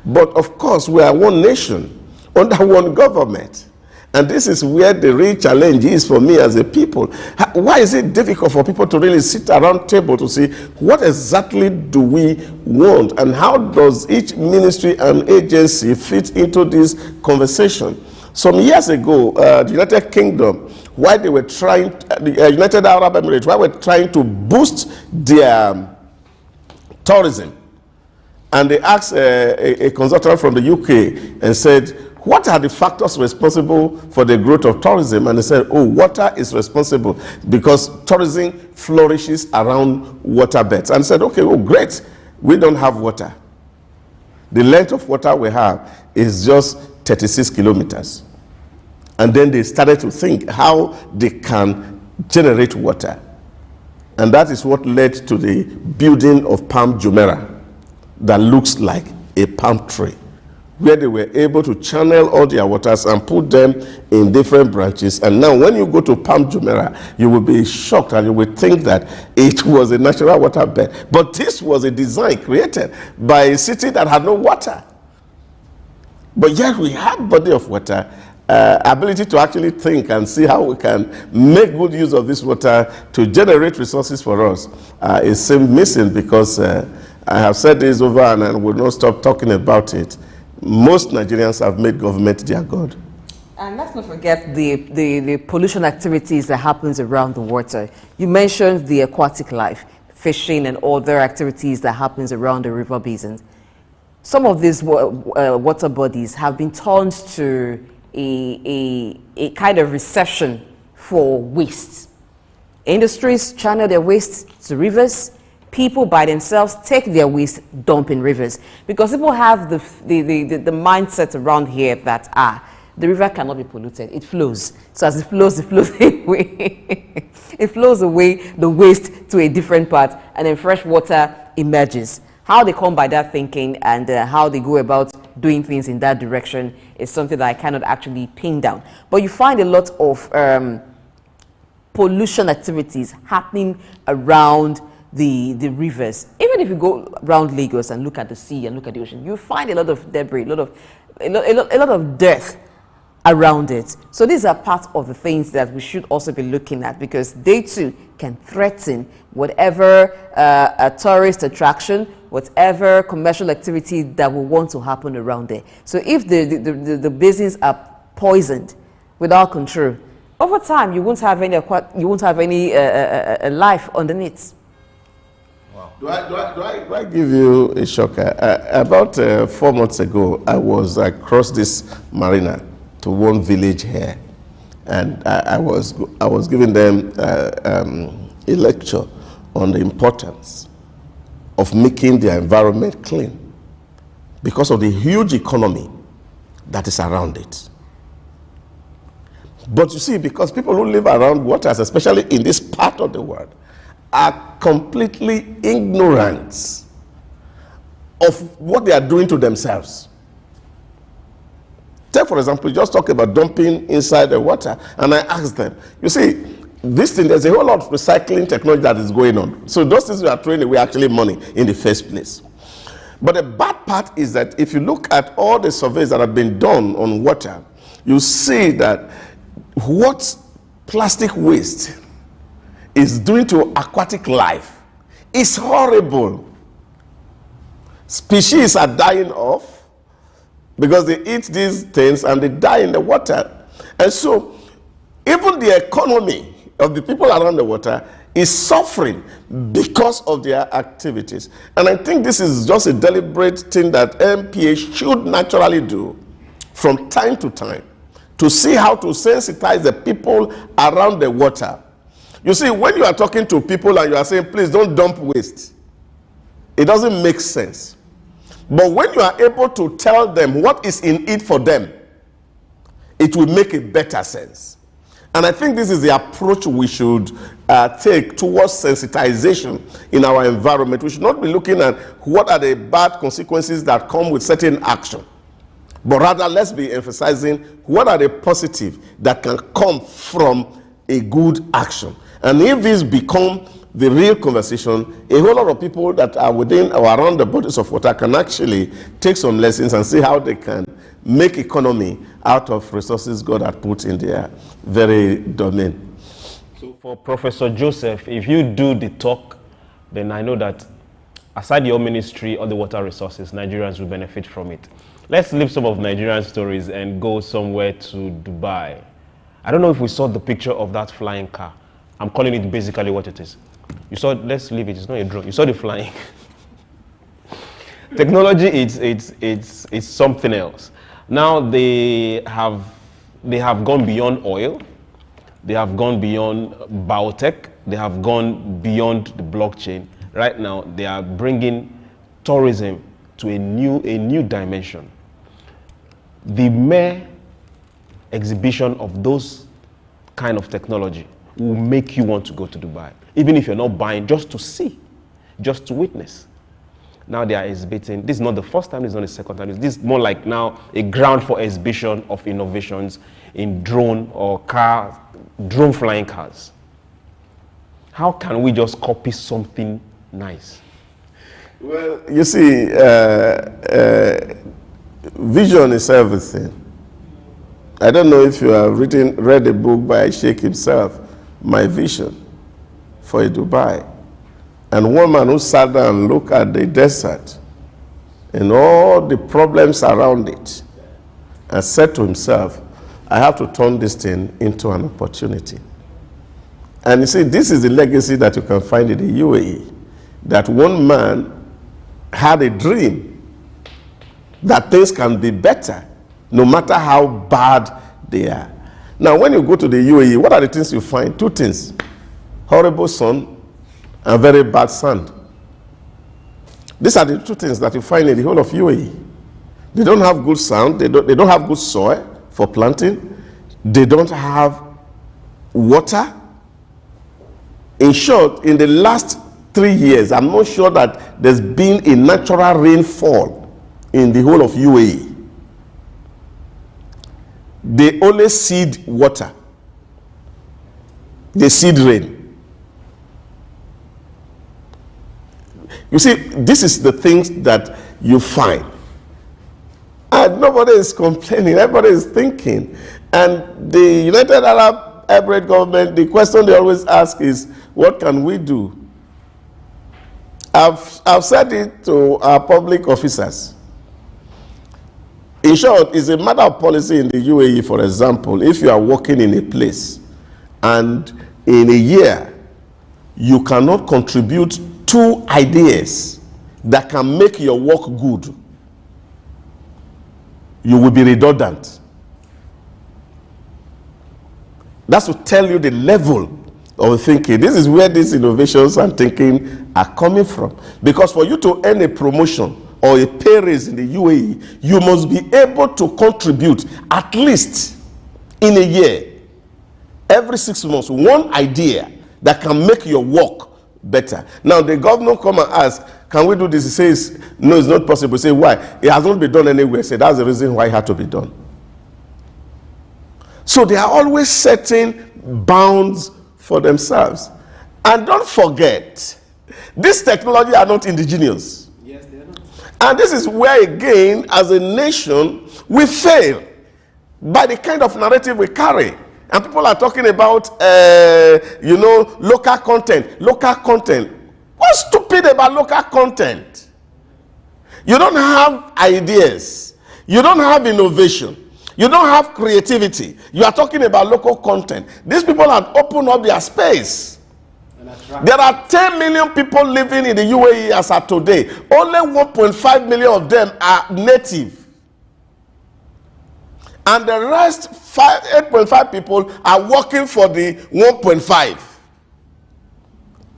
But of course, we are one nation under one government. And this is where the real challenge is for me as a people. Why is it difficult for people to really sit around table to see what exactly do we want, and how does each ministry and agency fit into this conversation? Some years ago, the United Kingdom, while they were trying, the United Arab Emirates, while they were trying to boost their tourism, and they asked a consultant from the UK and said, what are the factors responsible for the growth of tourism? And they said, oh, water is responsible because tourism flourishes around waterbeds. And said, okay, oh, great, we don't have water. The length of water we have is just 36 kilometers. And then they started to think how they can generate water. And that is what led to the building of Palm Jumeirah that looks like a palm tree, where they were able to channel all their waters and put them in different branches. And now when you go to Palm Jumeirah, you will be shocked and you will think that it was a natural waterbed. But this was a design created by a city that had no water. But yet we have body of water, ability to actually think and see how we can make good use of this water to generate resources for us. It seems missing, because I have said this over and I will not stop talking about it. Most Nigerians have made government their God. And let's not forget the pollution activities that happens around the water. You mentioned the aquatic life, fishing and other activities that happens around the river basins. Some of these water bodies have been turned to a kind of reception for waste. Industries channel their waste to rivers. People by themselves take their waste, dump in rivers, because people have the mindset around here that the river cannot be polluted. It flows. So as it flows away. It flows away the waste to a different part, and then fresh water emerges. How they come by that thinking and how they go about doing things in that direction is something that I cannot actually pin down. But you find a lot of pollution activities happening around the rivers. Even if you go around Lagos and look at the sea and look at the ocean, you find a lot of debris, a lot of dirt around it. So these are part of the things that we should also be looking at, because they too can threaten whatever a tourist attraction, whatever commercial activity that will want to happen around there. So if the basins are poisoned without control, over time you won't have any life underneath. Do I give you a shocker? About 4 months ago, I was across this marina to one village here, and I was giving them a lecture on the importance of making their environment clean because of the huge economy that is around it. But you see, because people who live around waters, especially in this part of the world, are completely ignorant of what they are doing to themselves. Take, for example, just talk about dumping inside the water, and I asked them, you see, this thing, there's a whole lot of recycling technology that is going on. So those things we are throwing away actually money in the first place. But the bad part is that if you look at all the surveys that have been done on water, you see that what plastic waste is doing to aquatic life is horrible. Species are dying off because they eat these things and they die in the water. And so even the economy of the people around the water is suffering because of their activities. And I think this is just a deliberate thing that MPH should naturally do from time to time to see how to sensitize the people around the water. You see, when you are talking to people and you are saying, please don't dump waste, it doesn't make sense. But when you are able to tell them what is in it for them, it will make a better sense. And I think this is the approach we should take towards sensitization in our environment. We should not be looking at what are the bad consequences that come with certain action, but rather let's be emphasizing what are the positive that can come from a good action. And if this become the real conversation, a whole lot of people that are within or around the bodies of water can actually take some lessons and see how they can make economy out of resources God had put in their very domain. So for Professor Joseph, if you do the talk, then I know that aside your ministry or the water resources, Nigerians will benefit from it. Let's leave some of Nigerian stories and go somewhere to Dubai. I don't know if we saw the picture of that flying car. I'm calling it basically what it is. You saw, let's leave it, it's not a drone. You saw the flying. Technology, it's something else. Now they have gone beyond oil, they have gone beyond biotech, they have gone beyond the blockchain. Right now, they are bringing tourism to a new dimension. The mere exhibition of those kind of technology will make you want to go to Dubai, even if you're not buying, just to see, just to witness. Now they are exhibiting. This is not the first time, this is not the second time. This is more like now a ground for exhibition of innovations in drone flying cars. How can we just copy something nice? Well, you see, vision is everything. I don't know if you have read a book by Sheikh himself, My Vision for Dubai. And one man who sat down and looked at the desert and all the problems around it and said to himself, I have to turn this thing into an opportunity. And you see, this is the legacy that you can find in the UAE, that one man had a dream that things can be better no matter how bad they are. Now, when you go to the UAE, what are the things you find? Two things: horrible sun and very bad sand. These are the two things that you find in the whole of UAE. They don't have good sand, they don't have good soil for planting, they don't have water. In short, in the last 3 years, I'm not sure that there's been a natural rainfall in the whole of UAE. They only seed water. They seed rain. You see, this is the things that you find. And nobody is complaining, everybody is thinking. And the United Arab Emirates government, the question they always ask is, what can we do? I've said it to our public officers. In short, it's a matter of policy in the UAE, for example. If you are working in a place and in a year you cannot contribute 2 ideas that can make your work good, you will be redundant. That's to tell you the level of thinking. This is where these innovations and thinking are coming from. Because for you to earn a promotion or a pay raise in the UAE, you must be able to contribute at least in a year, every 6 months, 1 idea that can make your work better. Now the governor come and ask, can we do this? He says, no, it's not possible. Say, why? It has not been done anywhere. Say, that's the reason why it had to be done. So they are always setting bounds for themselves. And don't forget, this technology are not indigenous. Yes, they are not. And this is where, again, as a nation, we fail by the kind of narrative we carry. And people are talking about, local content. Local content. What's stupid about local content? You don't have ideas. You don't have innovation. You don't have creativity. You are talking about local content. These people have opened up their space. There are 10 million people living in the UAE as of today. Only 1.5 million of them are native. And the rest, 8.5 people, are working for the 1.5.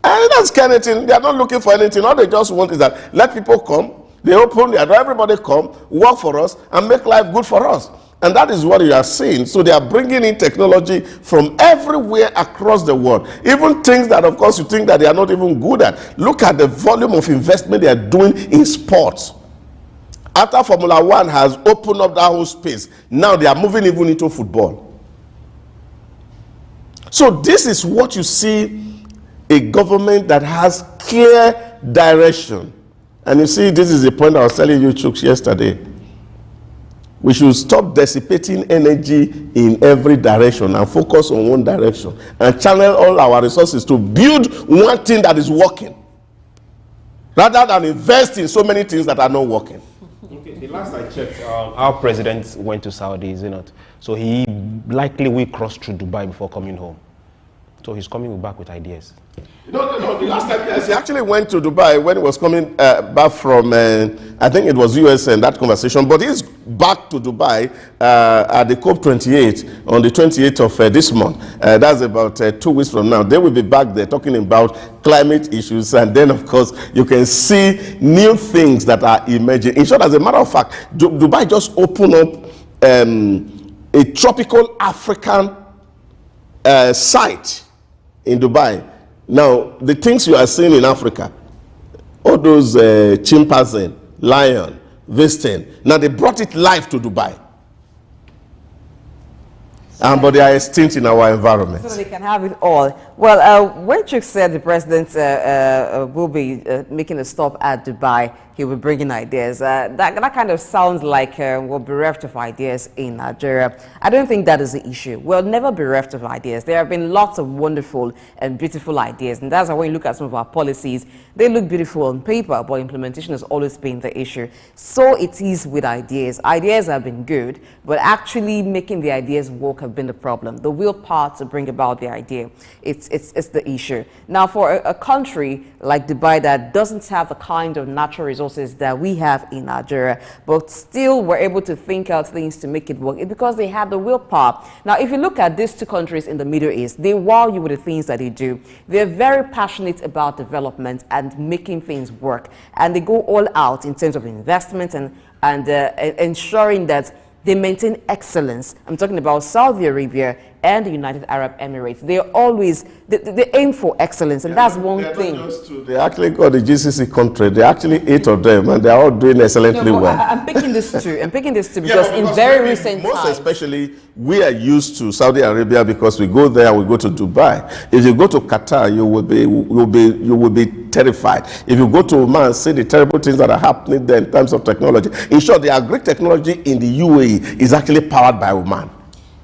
And that's kind of thing. They are not looking for anything. All they just want is that let people come. They open, they allow everybody come, work for us, and make life good for us. And that is what you are seeing. So they are bringing in technology from everywhere across the world. Even things that, of course, you think that they are not even good at. Look at the volume of investment they are doing in sports. After Formula One has opened up that whole space, now they are moving even into football. So this is what you see, a government that has clear direction. And you see, this is the point I was telling you, Chooks, yesterday. We should stop dissipating energy in every direction and focus on one direction and channel all our resources to build one thing that is working, rather than invest in so many things that are not working. Okay, the last I checked, our president went to Saudi, is it not? So he likely will cross through Dubai before coming home. So he's coming back with ideas. No. The last time, yes, he actually went to Dubai when he was coming back from, I think it was US and that conversation. But he's back to Dubai at the COP28 on the 28th of this month. That's about 2 weeks from now. They will be back there talking about climate issues. And then, of course, you can see new things that are emerging. In short, as a matter of fact, Dubai just opened up a tropical African site in Dubai. Now, the things you are seeing in Africa, all those chimpanzee, lion, Western, now they brought it live to Dubai. But they are extinct in our environment. So they can have it all. Well, when Chooks said the president will be making a stop at Dubai, he will bring in ideas. That kind of sounds like we're bereft of ideas in Nigeria. I don't think that is the issue. We'll never be bereft of ideas. There have been lots of wonderful and beautiful ideas. And that's why when you look at some of our policies, they look beautiful on paper, but implementation has always been the issue. So it is with ideas. Ideas have been good, but actually making the ideas work have been the problem. The willpower to bring about the idea, it's the issue. Now, for a country like Dubai that doesn't have the kind of natural resources that we have in Nigeria, but still were able to think out things to make it work, it's because they had the willpower. Now, if you look at these two countries in the Middle East, they wow you with the things that they do. They're very passionate about development and making things work, and they go all out in terms of investment and ensuring that they maintain excellence. I'm talking about Saudi Arabia and the United Arab Emirates. They always, they aim for excellence, and that's one thing. They actually got the GCC country. They actually 8 of them, and they're all doing excellently well. I'm picking this too. I'm picking this too because in very recent times, most especially, we are used to Saudi Arabia because we go there, we go to Dubai. If you go to Qatar, you will be terrified. If you go to Oman, see the terrible things that are happening there in terms of technology. In short, the agri-technology in the UAE is actually powered by Oman.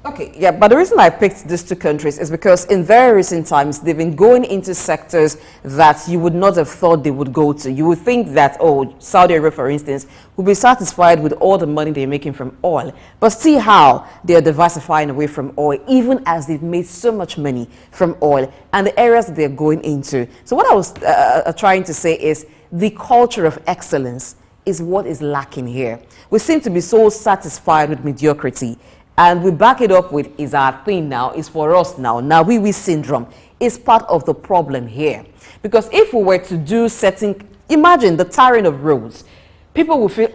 Okay, yeah, but the reason I picked these two countries is because in very recent times, they've been going into sectors that you would not have thought they would go to. You would think that, oh, Saudi Arabia, for instance, would be satisfied with all the money they're making from oil. But see how they're diversifying away from oil, even as they've made so much money from oil and the areas that they're going into. So what I was trying to say is the culture of excellence is what is lacking here. We seem to be so satisfied with mediocrity. And we back it up with, is our thing now, is for us now. Now, we syndrome is part of the problem here. Because if we were to do certain, imagine the tarring of roads, people will feel,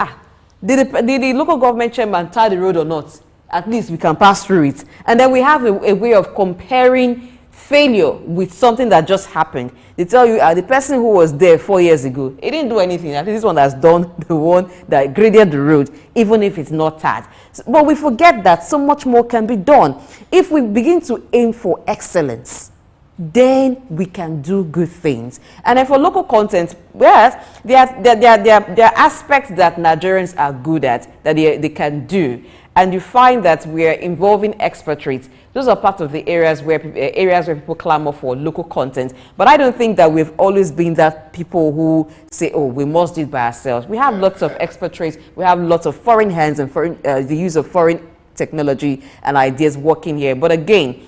did the local government chairman tar the road or not? At least we can pass through it. And then we have a way of comparing failure with something that just happened. They tell you the person who was there 4 years ago, he didn't do anything. At least this one has done the one that graded the road, even if it's not tarred. But we forget that so much more can be done. If we begin to aim for excellence, then we can do good things. And then for local content, yes, there are aspects that Nigerians are good at, that they can do. And you find that we are involving expatriates. Those are part of the areas where people clamor for local content. But I don't think that we've always been that people who say, oh, we must do it by ourselves. We have lots of expatriates. We have lots of foreign hands and the use of foreign technology and ideas working here. But again,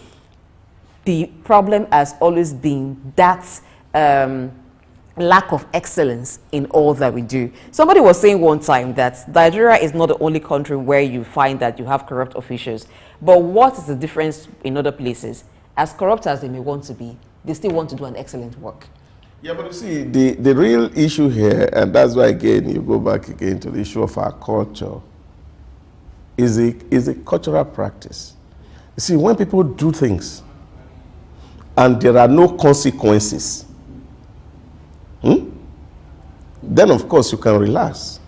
the problem has always been that lack of excellence in all that we do. Somebody was saying one time that Nigeria is not the only country where you find that you have corrupt officials. But what is the difference in other places? As corrupt as they may want to be, they still want to do an excellent work. Yeah, but you see, the real issue here, and that's why again you go back again to the issue of our culture, is a cultural practice. You see, when people do things and there are no consequences, then of course you can relax.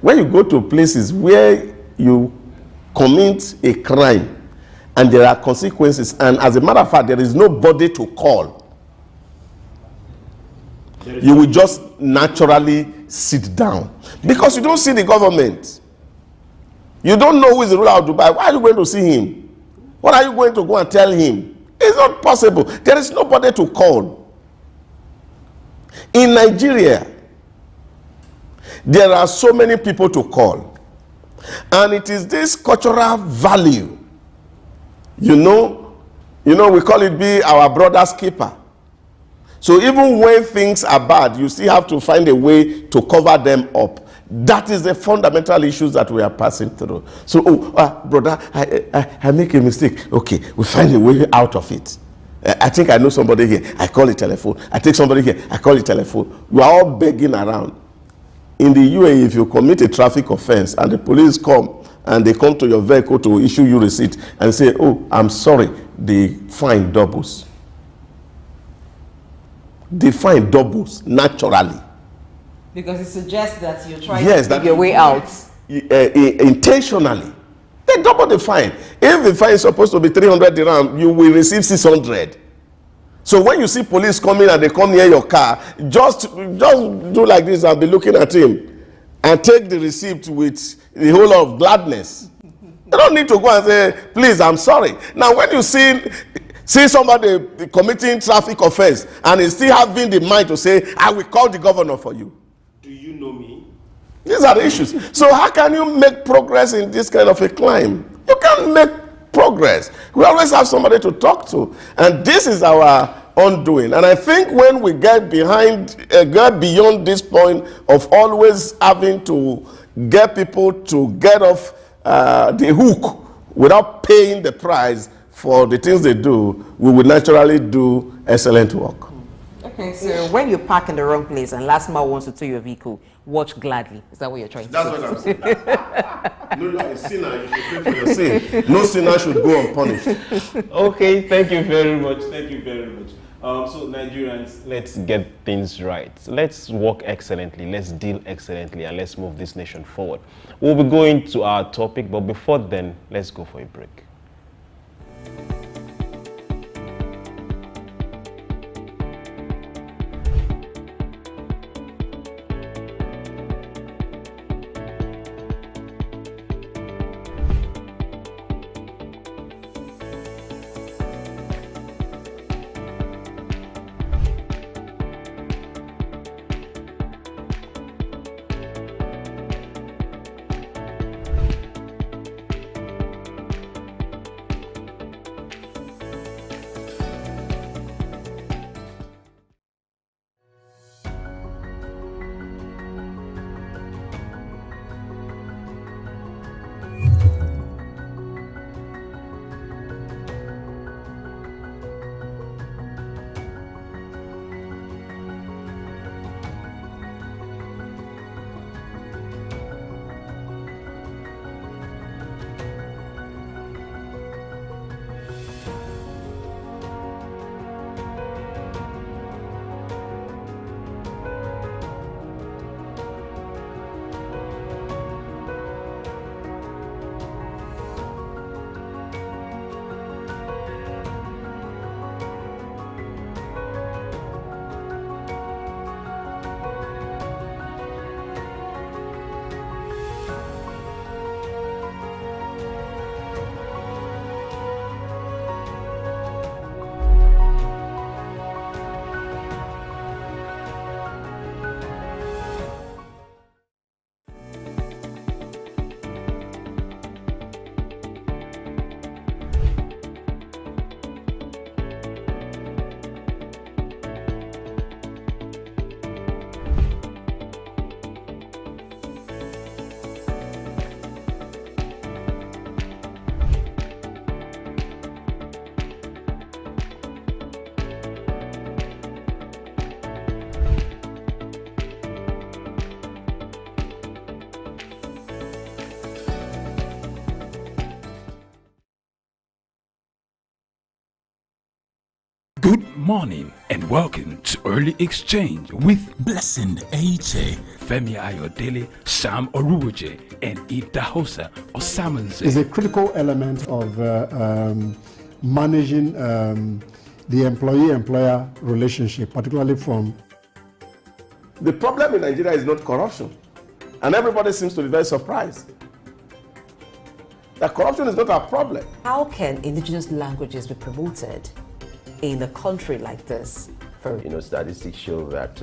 When you go to places where you commit a crime and there are consequences, and as a matter of fact there is nobody to call, you will just naturally sit down because you don't see the government. You don't know who is the ruler of Dubai. Why are you going to see him? What are you going to go and tell him? It's not possible. There is nobody to call. In Nigeria, there are so many people to call. And it is this cultural value. You know, we call it be our brother's keeper. So even when things are bad, you still have to find a way to cover them up. That is the fundamental issues that we are passing through. So, brother, I make a mistake. Okay, we find a way out of it. I think I know somebody here. I call it telephone. I take somebody here. I call it telephone. We are all begging around. In the UAE, if you commit a traffic offense and the police come and they come to your vehicle to issue you receipt and say, oh, I'm sorry, the fine doubles. The fine doubles naturally. Because it suggests that you're trying to dig your way out. Intentionally. They double the fine. If the fine is supposed to be 300 dirham, you will receive 600. So when you see police coming and they come near your car, just do like this and be looking at him and take the receipt with the whole of gladness. You don't need to go and say, please, I'm sorry. Now when you see somebody committing traffic offense and is still having the mind to say, I will call the governor for you. Do you know me? These are the issues. So how can you make progress in this kind of a climb? You can't make progress. We always have somebody to talk to. And this is our undoing. And I think when we get beyond this point of always having to get people to get off the hook without paying the price for the things they do, we will naturally do excellent work. Okay, so when you park in the wrong place and last mile wants to tow your vehicle, watch gladly. Is that what you're trying to say? That's what I'm saying. No, a sinner, you should pay for your sin. No sinner should go unpunished. Okay, thank you very much. Thank you very much. So Nigerians, let's get things right. Let's work excellently, let's deal excellently, and let's move this nation forward. We'll be going to our topic, but before then, let's go for a break. Good morning and welcome to Early Exchange with Blessing Ache, Femi Ayodele, Sam Oruwoje, and Idahosa Osamanze. Is a critical element of managing the employee-employer relationship, particularly from... The problem in Nigeria is not corruption. And everybody seems to be very surprised that corruption is not a problem. How can indigenous languages be promoted in a country like this? Statistics show that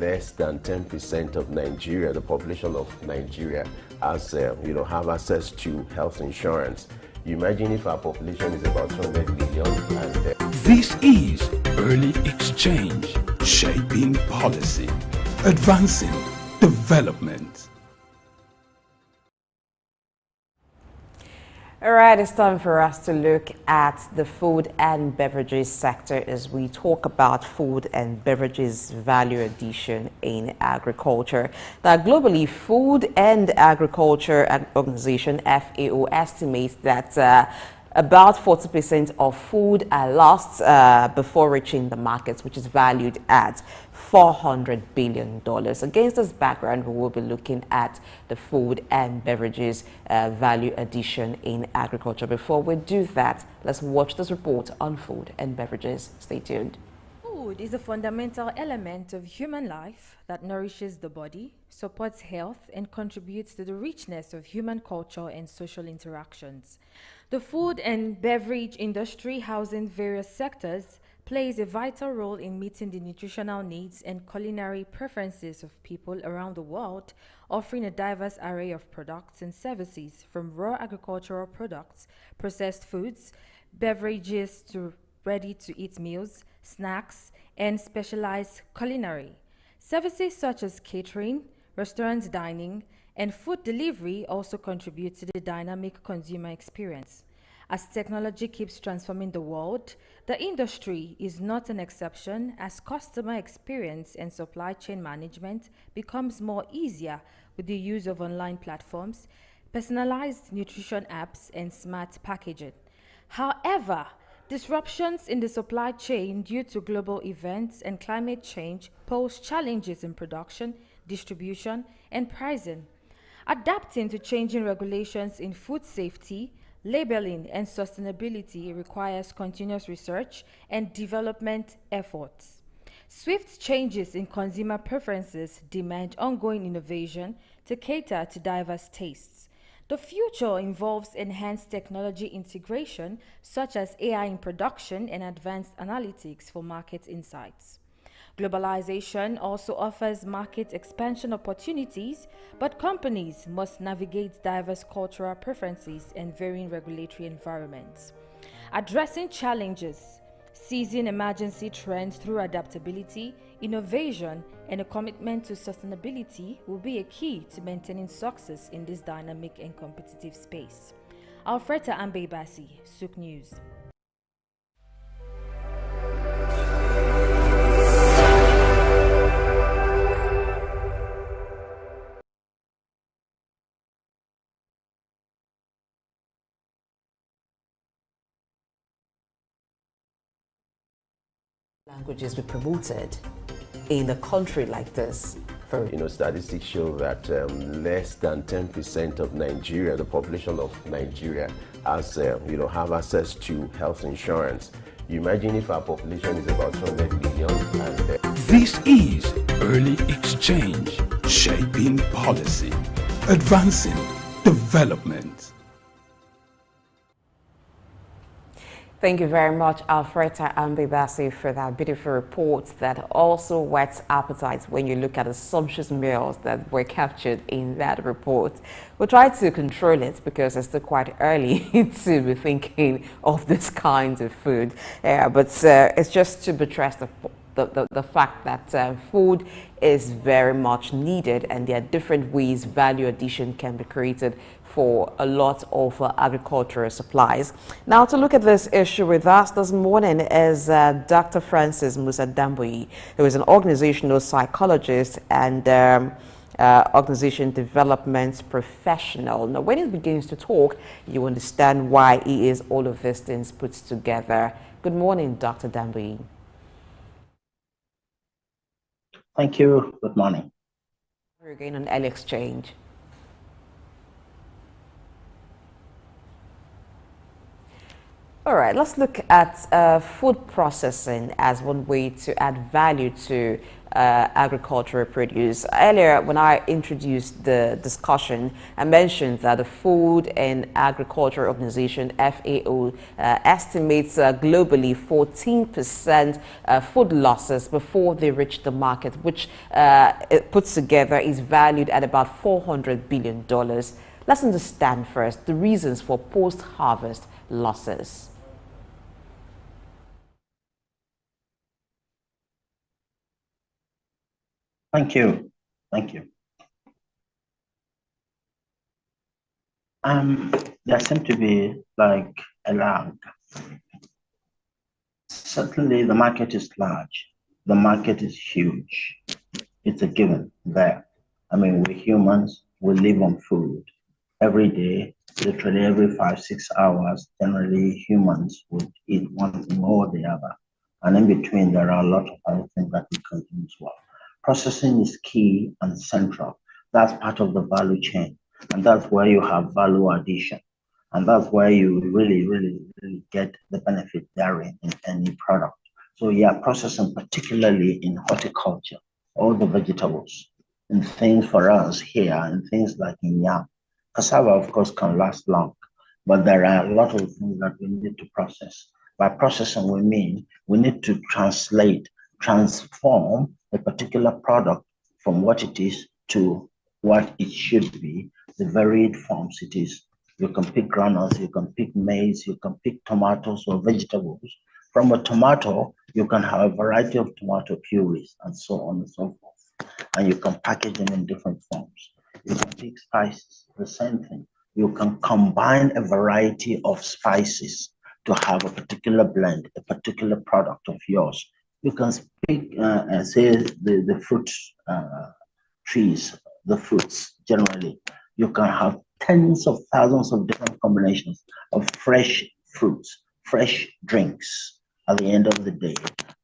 less than 10% of Nigeria, the population of Nigeria, has, have access to health insurance. You imagine if our population is about 200 million and... This is Early Exchange, shaping policy, advancing development. All right, it's time for us to look at the food and beverages sector as we talk about food and beverages value addition in agriculture. Now, globally, Food and Agriculture Organization, FAO, estimates that about 40% of food are lost before reaching the markets, which is valued at $400 billion. Against this background, we will be looking at the food and beverages value addition in agriculture. Before we do that, let's watch this report on food and beverages. Stay tuned. Food is a fundamental element of human life that nourishes the body, supports health, and contributes to the richness of human culture and social interactions. The food and beverage industry, housing various sectors, plays a vital role in meeting the nutritional needs and culinary preferences of people around the world, offering a diverse array of products and services from raw agricultural products, processed foods, beverages to ready-to-eat meals, snacks, and specialized culinary. Services such as catering, restaurant dining, and food delivery also contribute to the dynamic consumer experience. As technology keeps transforming the world, the industry is not an exception as customer experience and supply chain management becomes more easier with the use of online platforms, personalized nutrition apps, and smart packaging. However, disruptions in the supply chain due to global events and climate change pose challenges in production, distribution, and pricing. Adapting to changing regulations in food safety, labeling, and sustainability requires continuous research and development efforts. Swift changes in consumer preferences demand ongoing innovation to cater to diverse tastes. The future involves enhanced technology integration, such as AI in production and advanced analytics for market insights. Globalization also offers market expansion opportunities, but companies must navigate diverse cultural preferences and varying regulatory environments. Addressing challenges, seizing emergency trends through adaptability, innovation, and a commitment to sustainability will be a key to maintaining success in this dynamic and competitive space. Alfreda Ambebasi, Souk News. Languages be promoted in a country like this? Statistics show that less than 10% of Nigeria, the population of Nigeria, has, have access to health insurance. You imagine if our population is about 200 million and... This is Early Exchange, shaping policy, advancing development. Thank you very much, Alfreda Ambebasi, for that beautiful report that also whets appetites when you look at the sumptuous meals that were captured in that report. We'll try to control it because it's still quite early to be thinking of this kind of food. But it's just to buttress the fact that food is very much needed, and there are different ways value addition can be created for a lot of agricultural supplies. Now, to look at this issue with us this morning is Dr. Francis Musa Damboyi, who is an organizational psychologist and organization development professional. Now, when he begins to talk, you understand why he is all of these things put together. Good morning, Dr. Damboyi. Thank you. Good morning. We're again on Early Exchange. All right, let's look at food processing as one way to add value to agricultural produce. Earlier, when I introduced the discussion, I mentioned that the Food and Agriculture Organization, FAO, estimates globally 14% food losses before they reach the market, which it puts together is valued at about $400 billion. Let's understand first the reasons for post-harvest losses. Thank you. Thank you. There seems to be like a lag. Certainly, the market is large. The market is huge. It's a given there. I mean, we're humans. We live on food every day. Literally every 5-6 hours. Generally, humans would eat one thing or the other, and in between, there are a lot of other things that we consume as well. Processing is key and central. That's part of the value chain, and that's where you have value addition. And that's where you really get the benefit therein in any product. So yeah, processing, particularly in horticulture, all the vegetables and things for us here, and things like in yam. Cassava, of course, can last long, but there are a lot of things that we need to process. By processing, we mean we need to transform a particular product from what it is to what it should be, the varied forms it is. You can pick granules, you can pick maize, you can pick tomatoes or vegetables. From a tomato, you can have a variety of tomato purees and so on and so forth. And you can package them in different forms. You can pick spices, the same thing. You can combine a variety of spices to have a particular blend, a particular product of yours. You can pick, say, the fruit trees, the fruits generally. You can have tens of thousands of different combinations of fresh fruits, fresh drinks at the end of the day.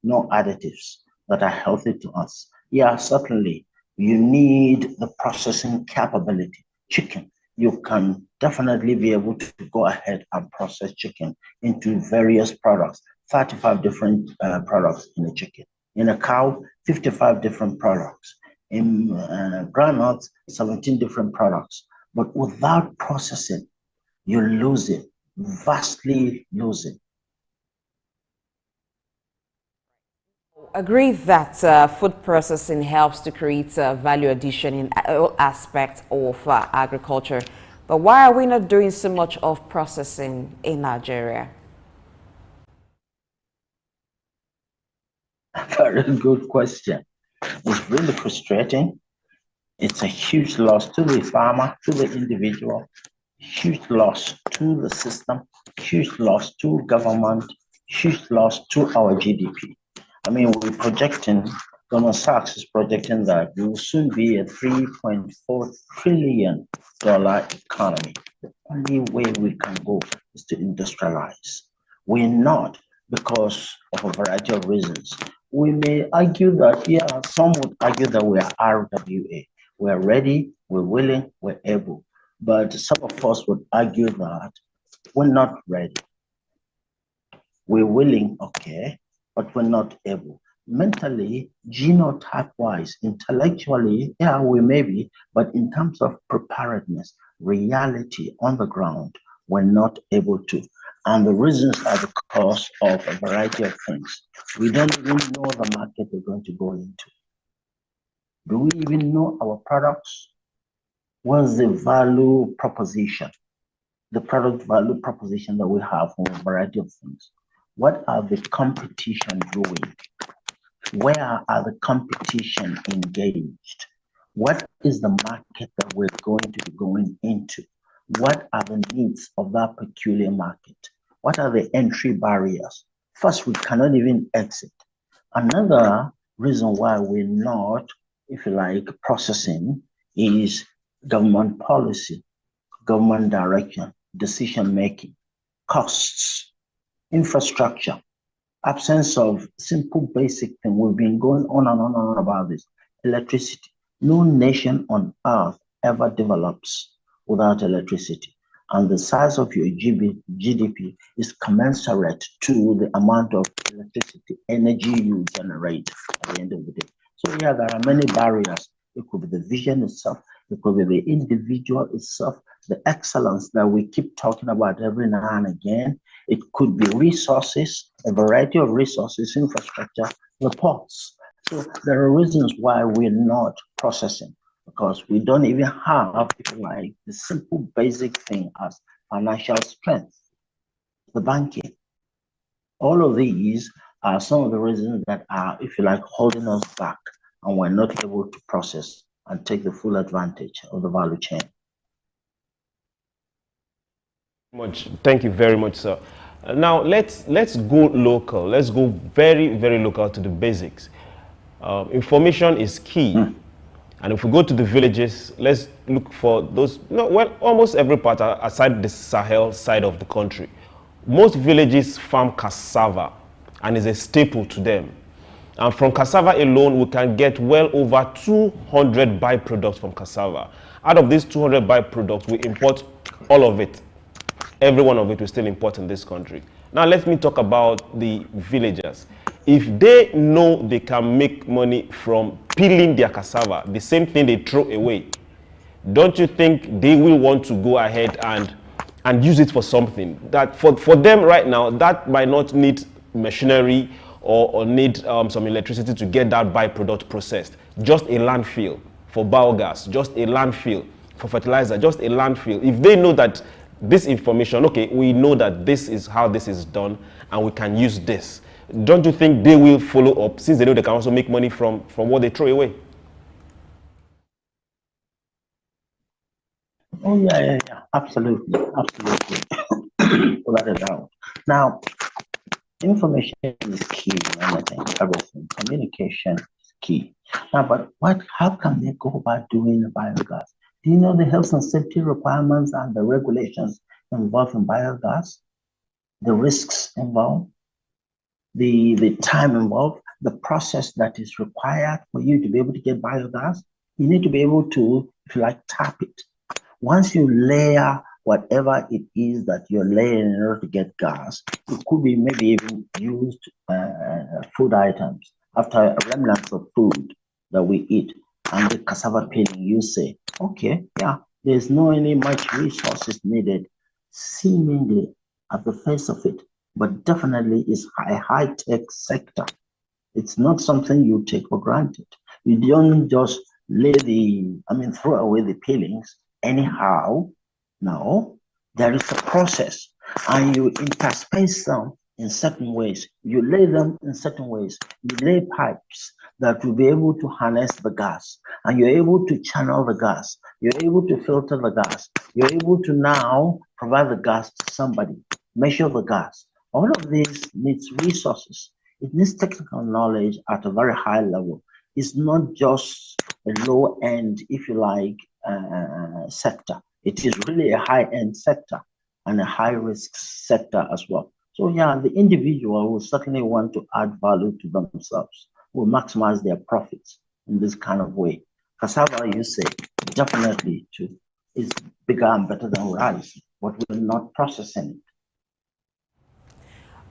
No additives that are healthy to us. Yeah, certainly you need the processing capability. Chicken, you can definitely be able to go ahead and process chicken into various products, 35 different products in a chicken. In a cow, 55 different products. In granules, 17 different products. But without processing, you lose it, vastly lose it. Agree that food processing helps to create value addition in all aspects of agriculture. But why are we not doing so much of processing in Nigeria? Very good question. It's really frustrating. It's a huge loss to the farmer, to the individual, huge loss to the system, huge loss to government, huge loss to our GDP. I mean, we're projecting, Goldman Sachs is projecting that we will soon be a $3.4 trillion economy. The only way we can go is to industrialize. We're not, because of a variety of reasons. We may argue that, yeah, some would argue that we are RWA. We're ready, we're willing, we're able. But some of us would argue that we're not ready. We're willing, okay, but we're not able. Mentally, genotype-wise, intellectually, yeah, we may be, but in terms of preparedness, reality on the ground, we're not able to. And the reasons are because of a variety of things. We don't even know the market we're going to go into. Do we even know our products? What's the value proposition? The product value proposition that we have from a variety of things. What are the competition doing? Where are the competition engaged? What is the market that we're going to be going into? What are the needs of that peculiar market? What are the entry barriers? First, we cannot even exit. Another reason why we're not, if you like, processing is government policy, government direction, decision making, costs, infrastructure, absence of simple basic thing. We've been going on and on and on about this. electricity. No nation on earth ever develops without electricity. And the size of your GDP is commensurate to the amount of electricity energy you generate at the end of the day. So yeah, there are many barriers. It could be the vision itself, it could be the individual itself, the excellence that we keep talking about every now and again. It could be resources, a variety of resources, infrastructure, the ports. So there are reasons why we're not processing, because we don't even have, if you like, the simple basic thing as financial strength, the banking. All of these are some of the reasons that are, if you like, holding us back, and we're not able to process and take the full advantage of the value chain. Thank you very much, sir. Now let's go local. Let's go very, very local to the basics. Information is key. And if we go to the villages, let's look for those, well, almost every part aside the Sahel side of the country. Most villages farm cassava and is a staple to them. And from cassava alone, we can get well over 200 byproducts from cassava. Out of these 200 byproducts, we import all of it. Every one of it we still import in this country. Now let me talk about the villagers. If they know they can make money from peeling their cassava, the same thing they throw away, don't you think they will want to go ahead and use it for something? That for them right now, that might not need machinery or need some electricity to get that byproduct processed. Just a landfill for biogas, just a landfill for fertilizer, just a landfill. If they know that this information, okay, we know that this is how this is done and we can use this, don't you think they will follow up, since they know they can also make money from what they throw away? Oh yeah, absolutely, without a doubt. Now, information is key in anything, everything. Communication is key. Now, but how can they go about doing the biogas? Do you know the health and safety requirements and the regulations involved in biogas? The risks involved, the time involved, the process that is required for you to be able to get biogas? You need to be able to, if you like, tap it. Once you layer whatever it is that you're layering in order to get gas, it could be maybe even used food items after remnants of food that we eat, and the cassava peeling, you say, okay, yeah, there's no any much resources needed, seemingly at the face of it, but definitely it's a high-tech sector. It's not something you take for granted. You don't just throw away the peelings anyhow. No, there is a process, and you interspace them in certain ways. You lay them in certain ways. You lay pipes that will be able to harness the gas, and you're able to channel the gas. You're able to filter the gas. You're able to now provide the gas to somebody, measure the gas. All of this needs resources. It needs technical knowledge at a very high level. It's not just a low end, if you like, sector. It is really a high-end sector and a high-risk sector as well. So yeah, the individual will certainly want to add value to themselves, will maximize their profits in this kind of way. Cassava, you say, definitely too, is bigger and better than rice, but we're not processing it.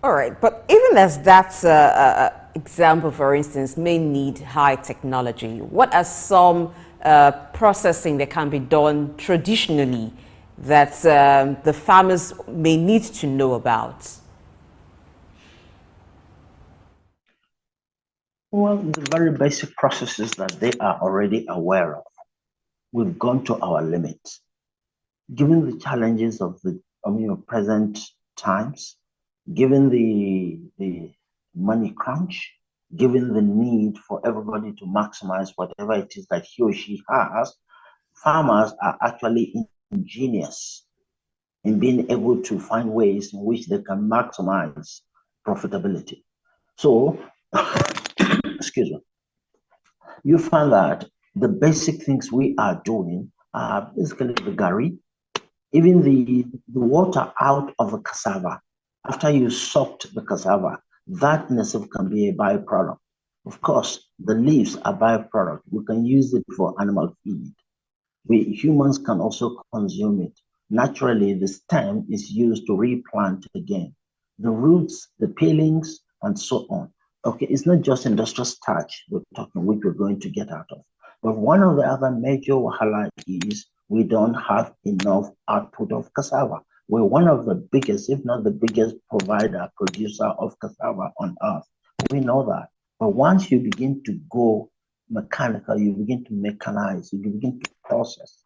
All right, but even as that example, for instance, may need high technology, what are some processing that can be done traditionally that the farmers may need to know about? Well, the very basic processes that they are already aware of. We've gone to our limits. Given the challenges of the present times, given the money crunch, given the need for everybody to maximize whatever it is that he or she has, farmers are actually ingenious in being able to find ways in which they can maximize profitability. So, excuse me, you find that the basic things we are doing are basically the gari, even the water out of the cassava. After you soaked the cassava, that in itself can be a byproduct. Of course, the leaves are byproduct. We can use it for animal feed. We humans can also consume it. Naturally, the stem is used to replant again. The roots, the peelings, and so on. Okay, it's not just industrial starch we're talking, which we're going to get out of. But one of the other major wahala is we don't have enough output of cassava. We're one of the biggest, if not the biggest producer of cassava on earth. We know that. But once you begin to go mechanical, you begin to mechanize, you begin to process,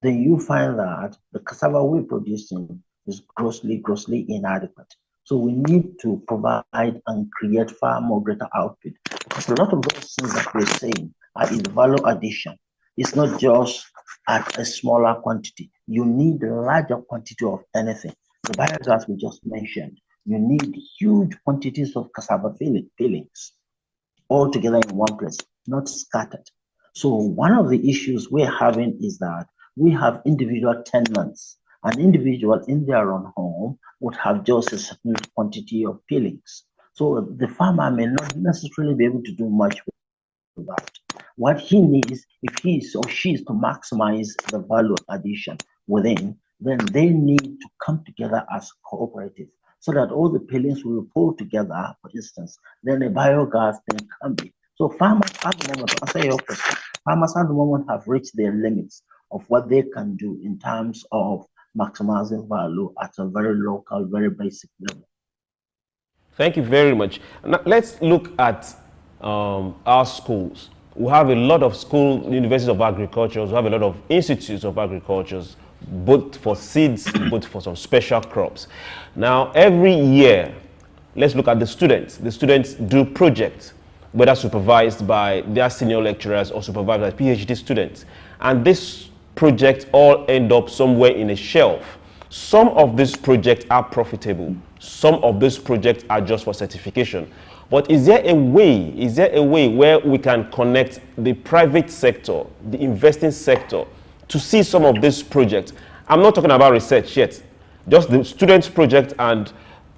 then you find that the cassava we're producing is grossly inadequate. So we need to provide and create far more greater output. Because a lot of those things that we're saying are in value addition. It's not just at a smaller quantity. You need a larger quantity of anything. The biogas we just mentioned, you need huge quantities of cassava peelings all together in one place, not scattered. So one of the issues we're having is that we have individual tenants. An individual in their own home would have just a certain quantity of peelings. So the farmer may not necessarily be able to do much with that. What he needs, if he is or she is to maximize the value addition within, then they need to come together as cooperatives so that all the peelings will be pulled together, for instance, then a biogas then can be. So farmers at the moment, to answer your question, farmers at the moment have reached their limits of what they can do in terms of maximizing value at a very local, very basic level. Thank you very much. Now, let's look at our schools. We have a lot of universities of agriculture, we have a lot of institutes of agriculture, both for seeds, both for some special crops. Now, every year, let's look at the students. The students do projects, whether supervised by their senior lecturers or supervised by PhD students. And this projects all end up somewhere in a shelf. Some of these projects are profitable. Some of these projects are just for certification. But is there a way where we can connect the private sector, the investing sector, to see some of these projects? I'm not talking about research yet, just the students' project. And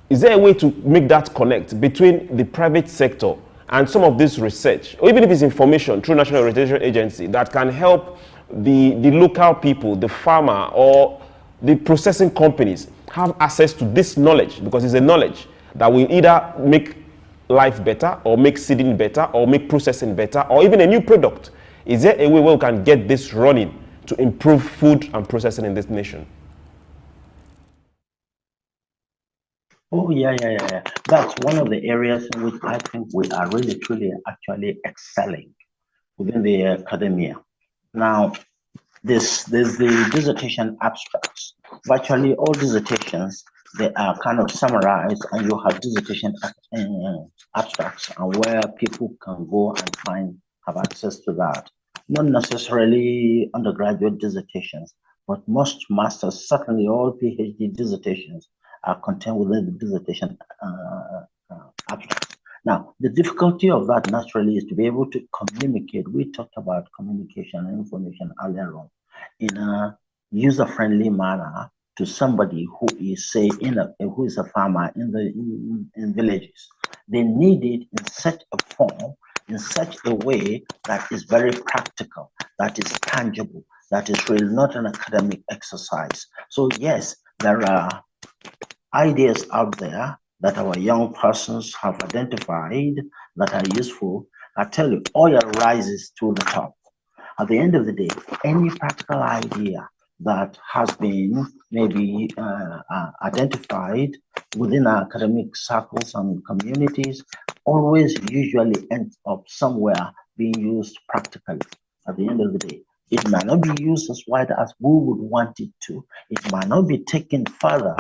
is there a way to make that connect between the private sector and some of this research, or even if it's information through National Orientation Agency, that can help the local people, the farmer, or the processing companies have access to this knowledge? Because it's a knowledge that will either make life better, or make seeding better, or make processing better, or even a new product. Is there a way where we can get this running to improve food and processing in this nation? Oh, yeah. That's one of the areas in which I think we are really, truly, actually excelling within the academia. Now, there's the dissertation abstracts. Virtually all dissertations, they are kind of summarized, and you have dissertation abstracts, and where people can go and have access to that. Not necessarily undergraduate dissertations, but most masters, certainly all PhD dissertations, are contained within the dissertation abstracts. Now, the difficulty of that naturally is to be able to communicate. We talked about communication and information earlier on in a user-friendly manner to somebody who is, say, who is a farmer in villages. They need it in such a form, in such a way that is very practical, that is tangible, that is really not an academic exercise. So yes, there are ideas out there that our young persons have identified that are useful. I tell you, oil rises to the top. At the end of the day, any practical idea that has been maybe identified within our academic circles and communities always usually ends up somewhere being used practically. At the end of the day, it might not be used as wide as we would want it to. It might not be taken further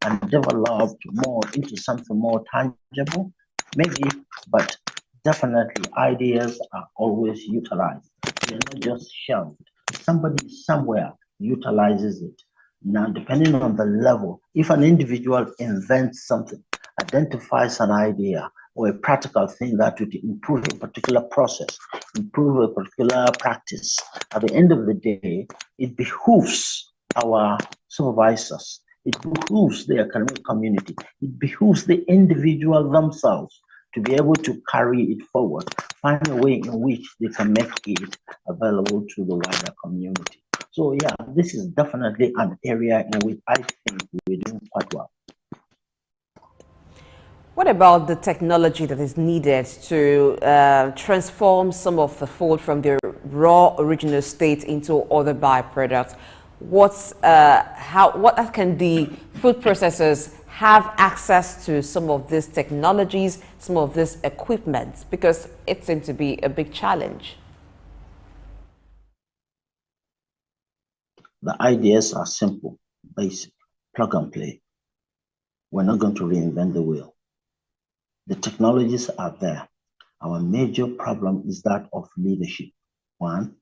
and developed more into something more tangible, maybe, but definitely ideas are always utilized. They're not just shelved. Somebody somewhere utilizes it. Now, depending on the level, if an individual invents something, identifies an idea or a practical thing that would improve a particular process, improve a particular practice, at the end of the day, it behooves our supervisors, it behooves the academic community, it behooves the individual themselves to be able to carry it forward find a way in which they can make it available to the wider community. So yeah, this is definitely an area in which I think we're doing quite well. What about the technology that is needed to transform some of the food from the raw original state into other byproducts? What can the food processors have access to some of these technologies, some of this equipment? Because it seems to be a big challenge. The ideas are simple, basic, plug and play. We're not going to reinvent the wheel. The technologies are there. Our major problem is that of leadership. 1,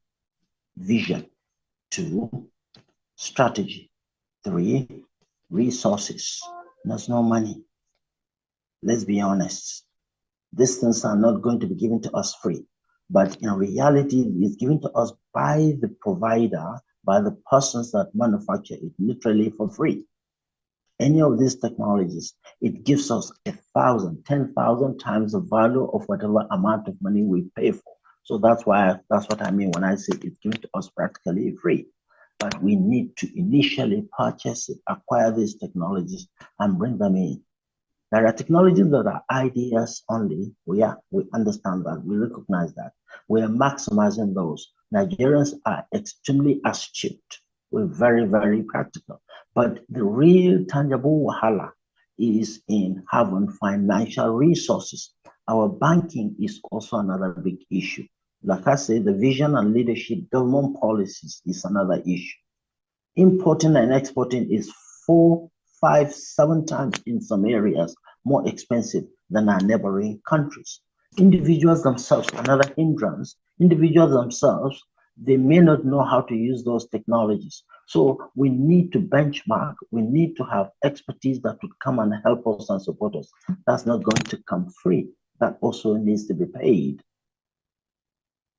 vision. 2, strategy. 3, resources. There's no money. Let's be honest. These things are not going to be given to us free, but in reality, it's given to us by the provider, by the persons that manufacture it, literally for free. Any of these technologies, it gives us 1,000, 10,000 times the value of whatever amount of money we pay for. So that's what I mean when I say it's given to us practically free. But we need to initially purchase it, acquire these technologies, and bring them in. There are technologies that are ideas only. We understand that. We recognize that. We are maximizing those. Nigerians are extremely astute. We're very, very practical. But the real tangible wahala is in having financial resources. Our banking is also another big issue. Like I said, the vision and leadership, government policies is another issue. Importing and exporting is 4, 5, 7 times in some areas more expensive than our neighboring countries. Individuals themselves, another hindrance, individuals themselves, they may not know how to use those technologies. So we need to benchmark, we need to have expertise that would come and help us and support us. That's not going to come free. That also needs to be paid.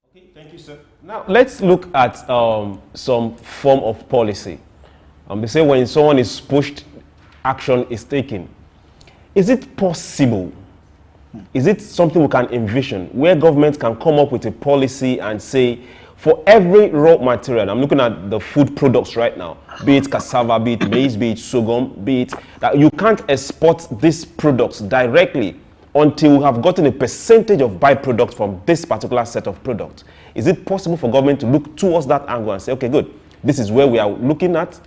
Okay, thank you, sir. Now, let's look at some form of policy. They say when someone is pushed, action is taken. Is it possible? Is it something we can envision where government can come up with a policy and say, for every raw material, I'm looking at the food products right now, be it cassava, be it maize, be it sorghum, be it that you can't export these products directly until we have gotten a percentage of byproducts from this particular set of products. Is it possible for government to look towards that angle and say, okay, good, this is where we are looking at,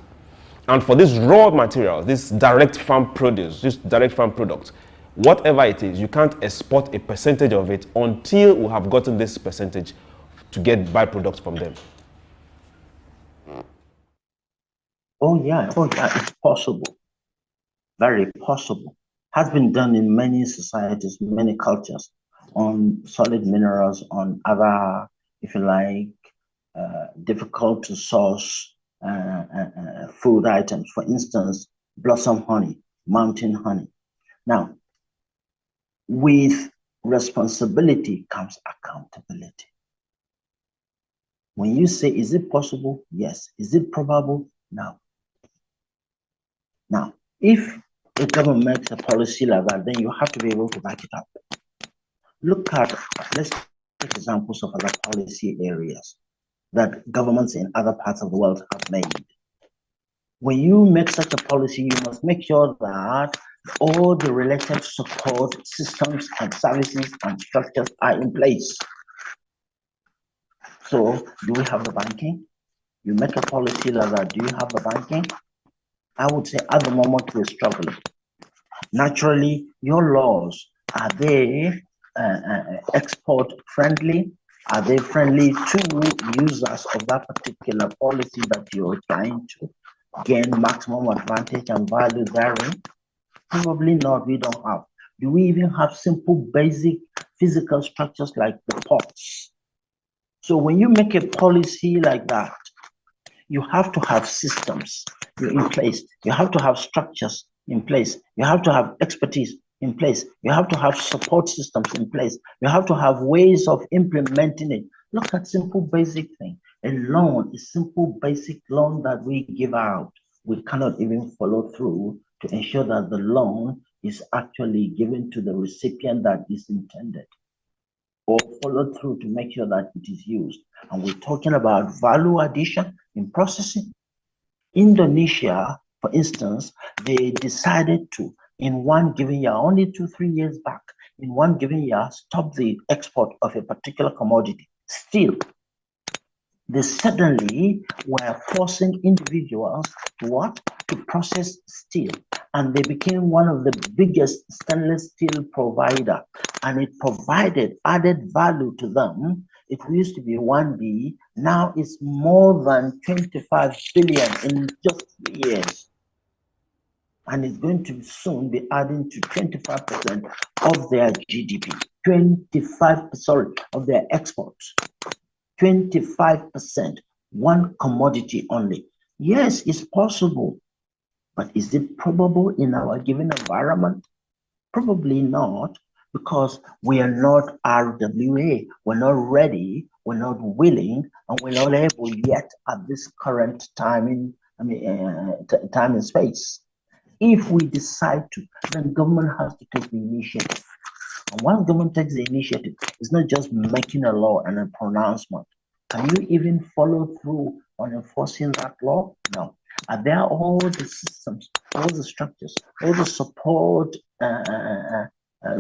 and for this raw material, this direct farm produce, this direct farm product, whatever it is, you can't export a percentage of it until we have gotten this percentage to get byproducts from them? Oh yeah, it's possible. Very possible. Has been done in many societies, many cultures, on solid minerals, on other, if you like, difficult to source food items. For instance, blossom honey, mountain honey. Now, with responsibility comes accountability. When you say, is it possible? Yes. Is it probable? No. Now, if a government makes a policy like that, then you have to be able to back it up. Let's take examples of other policy areas that governments in other parts of the world have made. When you make such a policy, you must make sure that all the related support systems and services and structures are in place. So, do we have the banking? You make a policy like that, do you have the banking? I would say at the moment we're struggling. Naturally, your laws, are they export friendly? Are they friendly to users of that particular policy that you're trying to gain maximum advantage and value therein? Probably not, we don't have. Do we even have simple basic physical structures like the ports? So when you make a policy like that, you have to have systems in place. You have to have structures in place. You have to have expertise in place. You have to have support systems in place. You have to have ways of implementing it. Look at simple basic thing. A loan, a simple basic loan that we give out, we cannot even follow through to ensure that the loan is actually given to the recipient that is intended. or followed through to make sure that it is used. And we're talking about value addition in processing. Indonesia, for instance, they decided to, in one given year, only 2-3 years back, in one given year, stop the export of a particular commodity. Still, they suddenly were forcing individuals to what? To process steel. And they became one of the biggest stainless steel provider. And it provided added value to them. It used to be 1B, now it's more than 25 billion in just 3 years. And it's going to soon be adding to 25% of their GDP. 25% of their exports. 25%, one commodity only. Yes, it's possible, but is it probable in our given environment? Probably not, because we are not RWA, we're not ready, we're not willing, and we're not able yet at this current time time and space. If we decide to, then government has to take the initiative. And once government takes the initiative, it's not just making a law and a pronouncement. Can you even follow through on enforcing that law? No. Are there all the systems, all the structures, all the support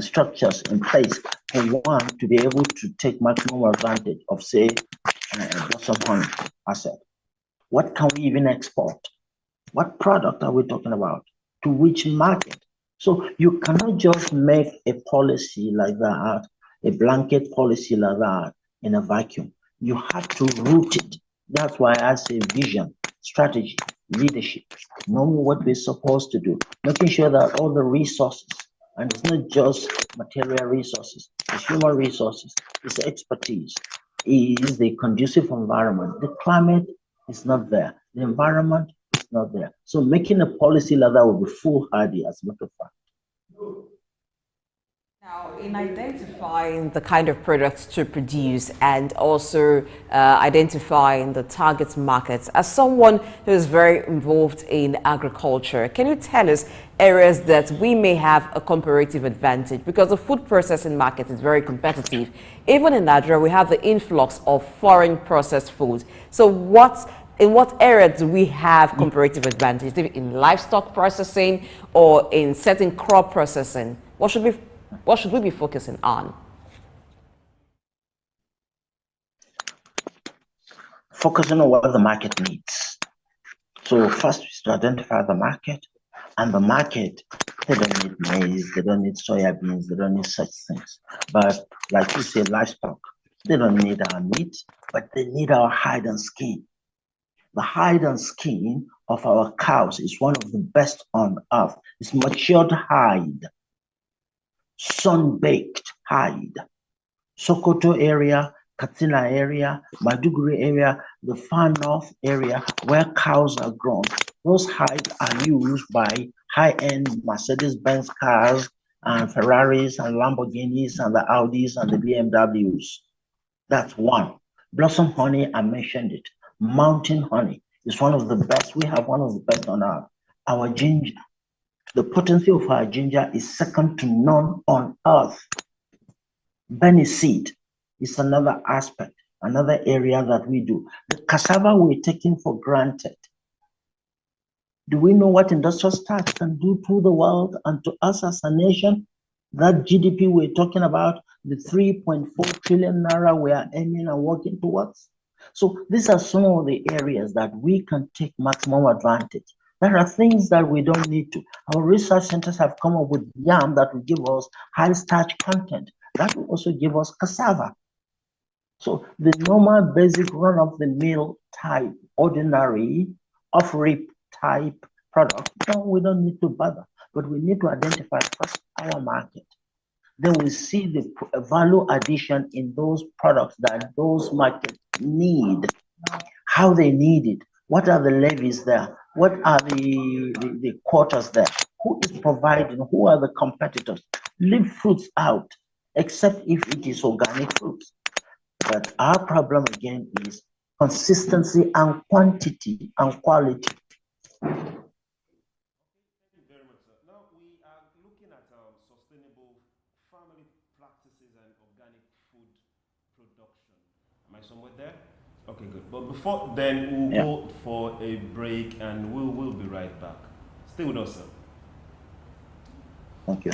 structures in place for one to be able to take maximum advantage of, say, Blossom Honey asset? What can we even export? What product are we talking about? To which market? So you cannot just make a policy like that, a blanket policy like that in a vacuum. You have to root it. That's why I say vision, strategy, leadership, knowing what we're supposed to do, making sure that all the resources, and it's not just material resources, it's human resources, it's expertise, is the conducive environment. The climate is not there. The environment is not there. So making a policy like that will be foolhardy, as a matter of fact. Now, in identifying the kind of products to produce and also identifying the target markets, as someone who is very involved in agriculture, can you tell us areas that we may have a comparative advantage? Because the food processing market is very competitive. Even in Nigeria, we have the influx of foreign processed foods. So in what area do we have comparative advantage? Is it in livestock processing or in certain crop processing? What should we be focusing on? Focusing on what the market needs. So first is to identify the market, and the market, they don't need maize, they don't need soya beans, they don't need such things. But like you say, livestock, they don't need our meat, but they need our hide and skin. The hide and skin of our cows is one of the best on earth. It's matured hide, sun-baked hide. Sokoto area, Katsina area, Maiduguri area, the far north area where cows are grown. Those hides are used by high-end Mercedes-Benz cars and Ferraris and Lamborghinis and the Audis and the BMWs. That's one. Blossom honey, I mentioned it. Mountain honey is one of the best. We have one of the best on earth. Our ginger, the potency of our ginger is second to none on earth. Benny seed is another aspect, another area that we do. The cassava we're taking for granted. Do we know what industrial starch can do to the world and to us as a nation? That GDP we're talking about, the 3.4 trillion naira we are aiming and working towards. So these are some of the areas that we can take maximum advantage. There are things that we don't need to. Our research centers have come up with yam that will give us high starch content. That will also give us cassava. So the normal basic run-of-the-mill type, ordinary off-rip type product, no, we don't need to bother. But we need to identify first our market. Then we see the value addition in those products that those markets need, how they need it, what are the levies there, what are the quotas there, who is providing, who are the competitors. Leave fruits out, except if it is organic fruits. But our problem again is consistency and quantity and quality. Now we are looking at sustainable family practices and organic food production. Am I somewhere there? Okay, good. But before then, we'll go for a break and we'll be right back. Stay with us, sir. Thank you.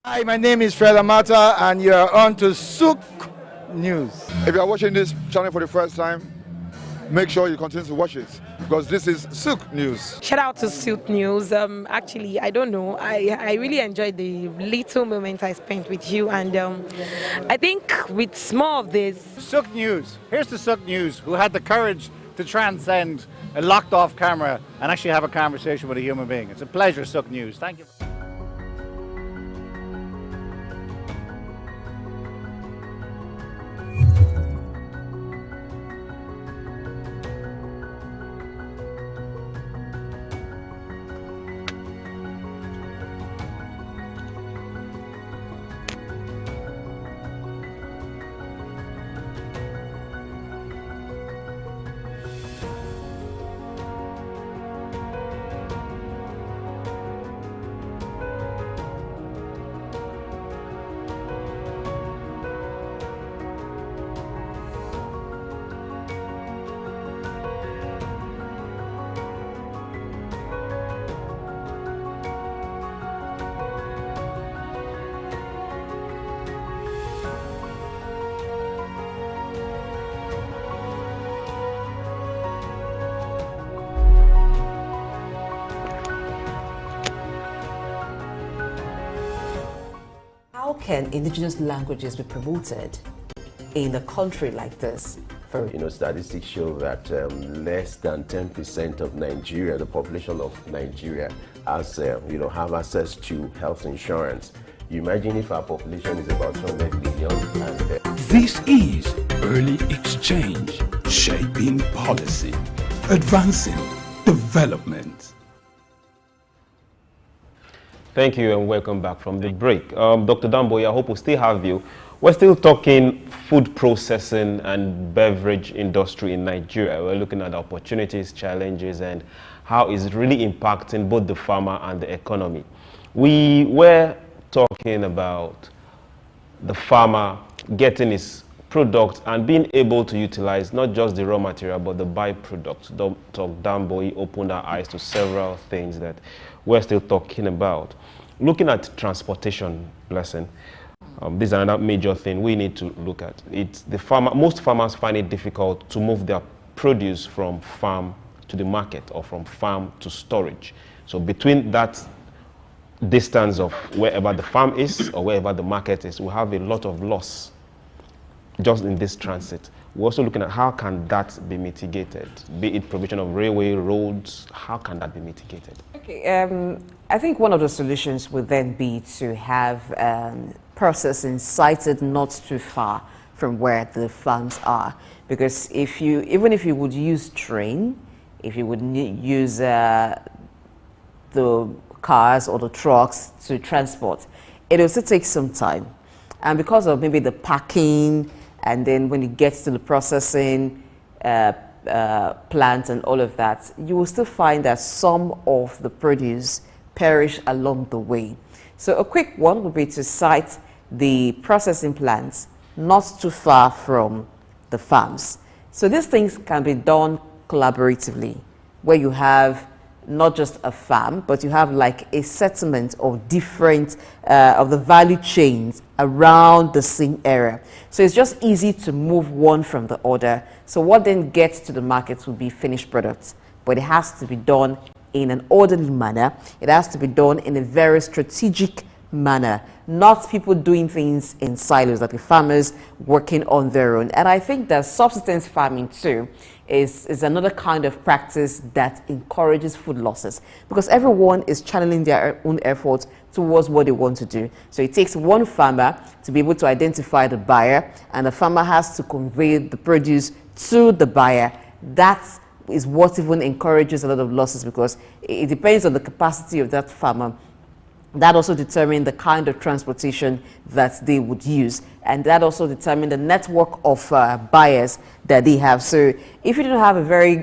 Hi, my name is Fred Amata, and you are on to Souk News. If you are watching this channel for the first time, make sure you continue to watch it because this is Souk News. Shout out to Souk News. Actually, I don't know. I really enjoyed the little moment I spent with you, and I think with more of this. Souk News. Here's the Souk News who had the courage to transcend a locked off camera and actually have a conversation with a human being. It's a pleasure, Souk News. Thank you. How can indigenous languages be promoted in a country like this? Statistics show that less than 10% of Nigeria, the population of Nigeria, has have access to health insurance. You imagine if our population is about 200 million. This is Early Exchange, shaping policy, advancing development. Thank you and welcome back from the break. Dr. Damboy, I hope we still have you. We're still talking food processing and beverage industry in Nigeria. We're looking at opportunities, challenges, and how it's really impacting both the farmer and the economy. We were talking about the farmer getting his product and being able to utilize not just the raw material but the byproduct. Dr. Damboy opened our eyes to several things that we're still talking about. Looking at transportation, Blessing, this is another major thing we need to look at. Most farmers find it difficult to move their produce from farm to the market or from farm to storage. So between that distance of wherever the farm is or wherever the market is, we have a lot of loss just in this transit. We're also looking at how can that be mitigated, be it provision of railway, roads, how can that be mitigated? Okay, I think one of the solutions would then be to have processing sited not too far from where the farms are. Because even if you would use train, if you would use the cars or the trucks to transport, it will still take some time. And because of maybe the packing, and then when it gets to the processing plant and all of that, you will still find that some of the produce perish along the way. So a quick one would be to site the processing plants not too far from the farms. So these things can be done collaboratively, where you have not just a farm, but you have like a settlement of different of the value chains around the same area. So it's just easy to move one from the other. So what then gets to the market will be finished products, but it has to be done in an orderly manner. It has to be done in a very strategic manner, not people doing things in silos, like the farmers working on their own. And I think that subsistence farming too is another kind of practice that encourages food losses, because everyone is channeling their own efforts towards what they want to do. So it takes one farmer to be able to identify the buyer, and the farmer has to convey the produce to the buyer. That is what even encourages a lot of losses, because it depends on the capacity of that farmer. That also determines the kind of transportation that they would use, and that also determines the network of buyers that they have. So if you don't have a very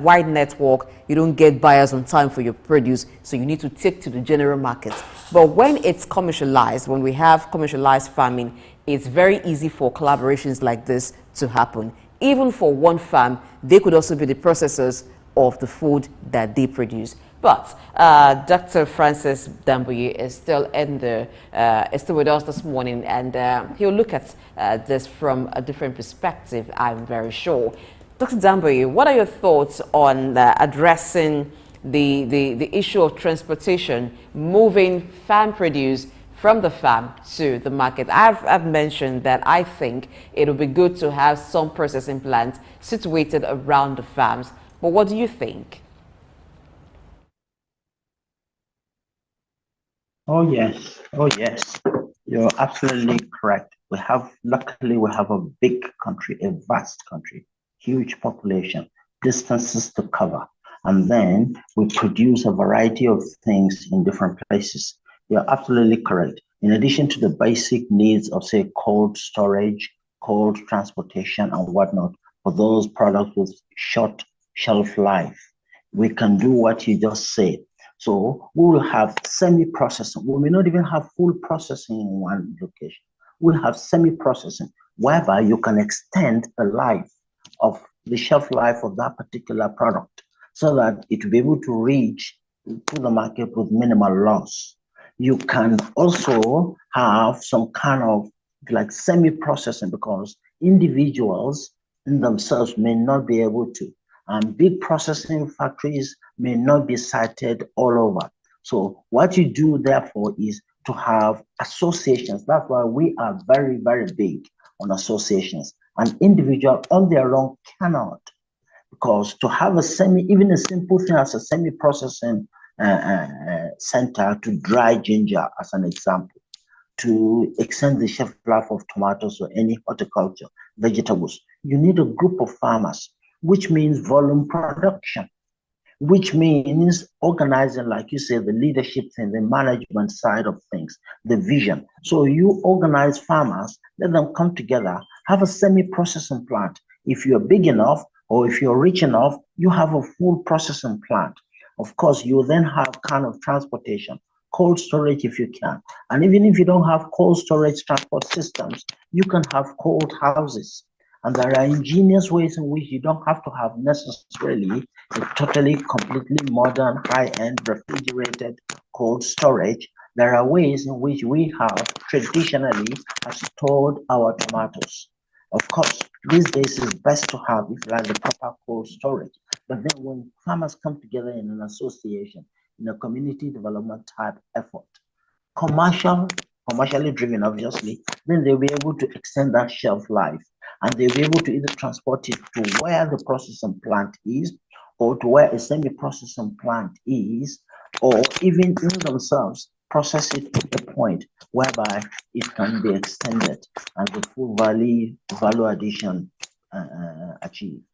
wide network, you don't get buyers on time for your produce, so you need to take to the general market. But when it's commercialized, when we have commercialized farming, it's very easy for collaborations like this to happen. Even for one farm, they could also be the processors of the food that they produce. But Dr. Francis Damboye is still with us this morning, and he'll look at this from a different perspective, I'm very sure. Dr. Damboye, what are your thoughts on addressing the issue of transportation, moving farm produce from the farm to the market? I've mentioned that I think it would be good to have some processing plants situated around the farms. But what do you think? Oh yes, oh yes, you're absolutely correct. Luckily, we have a big country, a vast country, huge population, distances to cover, and then we produce a variety of things in different places. You're absolutely correct. In addition to the basic needs of, say, cold storage, cold transportation, and whatnot, for those products with short shelf life, we can do what you just said. So we will have semi-processing. We may not even have full processing in one location. We'll have semi-processing, whereby you can extend the life of the shelf life of that particular product so that it will be able to reach to the market with minimal loss. You can also have some kind of like semi-processing, because individuals in themselves may not be able to. And big processing factories may not be sited all over. So what you do, therefore, is to have associations. That's why we are very, very big on associations. An individual on their own cannot, because to have even a simple thing as a semi-processing center to dry ginger, as an example, to extend the shelf life of tomatoes or any horticulture, vegetables, you need a group of farmers, which means volume production, which means organizing, like you said, the leadership and the management side of things, the vision. So you organize farmers, let them come together, have a semi-processing plant. If you're big enough or if you're rich enough, you have a full processing plant. Of course, you then have kind of transportation, cold storage if you can. And even if you don't have cold storage transport systems, You can have cold houses. And there are ingenious ways in which you don't have to have necessarily a totally, completely modern, high-end refrigerated cold storage. There are ways in which we have traditionally stored our tomatoes. Of course, these days it's best to have, if you like, the proper cold storage. But then when farmers come together in an association, in a community development type effort, commercially driven, obviously, then they'll be able to extend that shelf life, and they'll be able to either transport it to where the processing plant is, or to where a semi-processing plant is, or even in themselves process it to the point whereby it can be extended and the full value addition achieved.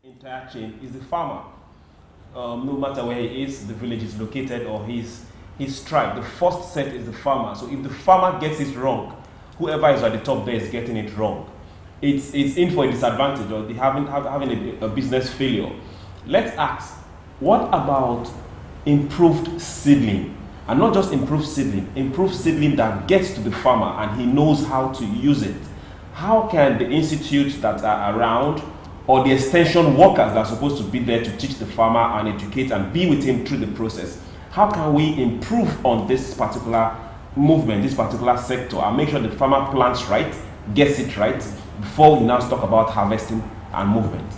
Entire chain is the farmer. No matter where he is, the village is located, or his tribe. The first set is the farmer. So if the farmer gets it wrong, whoever is at the top there is getting it wrong. It's in for a disadvantage, or they having a business failure. Let's ask, what about improved seedling? And not just improved seedling that gets to the farmer and he knows how to use it. How can the institutes that are around, or the extension workers that are supposed to be there to teach the farmer and educate and be with him through the process, how can we improve on this particular movement, this particular sector, and make sure the farmer plants right, gets it right, before we now talk about harvesting and movement?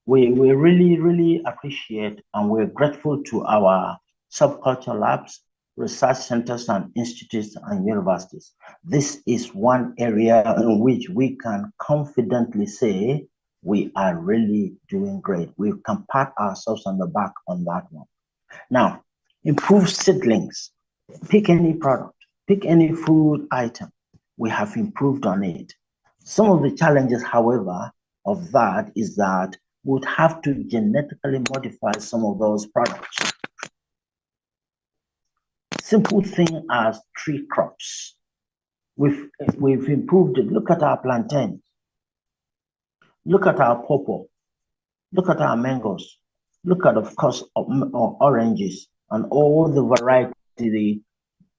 We really appreciate, and we're grateful to our subculture labs, research centers and institutes and universities. This is one area in which we can confidently say we are really doing great. We can pat ourselves on the back on that one. Now, improve seedlings. Pick any product, pick any food item. We have improved on it. Some of the challenges, however, of that is that we would have to genetically modify some of those products. Simple thing as tree crops. We've improved it. Look at our plantains. Look at our pawpaw. Look at our mangoes. Look at, of course, oranges and all the variety, the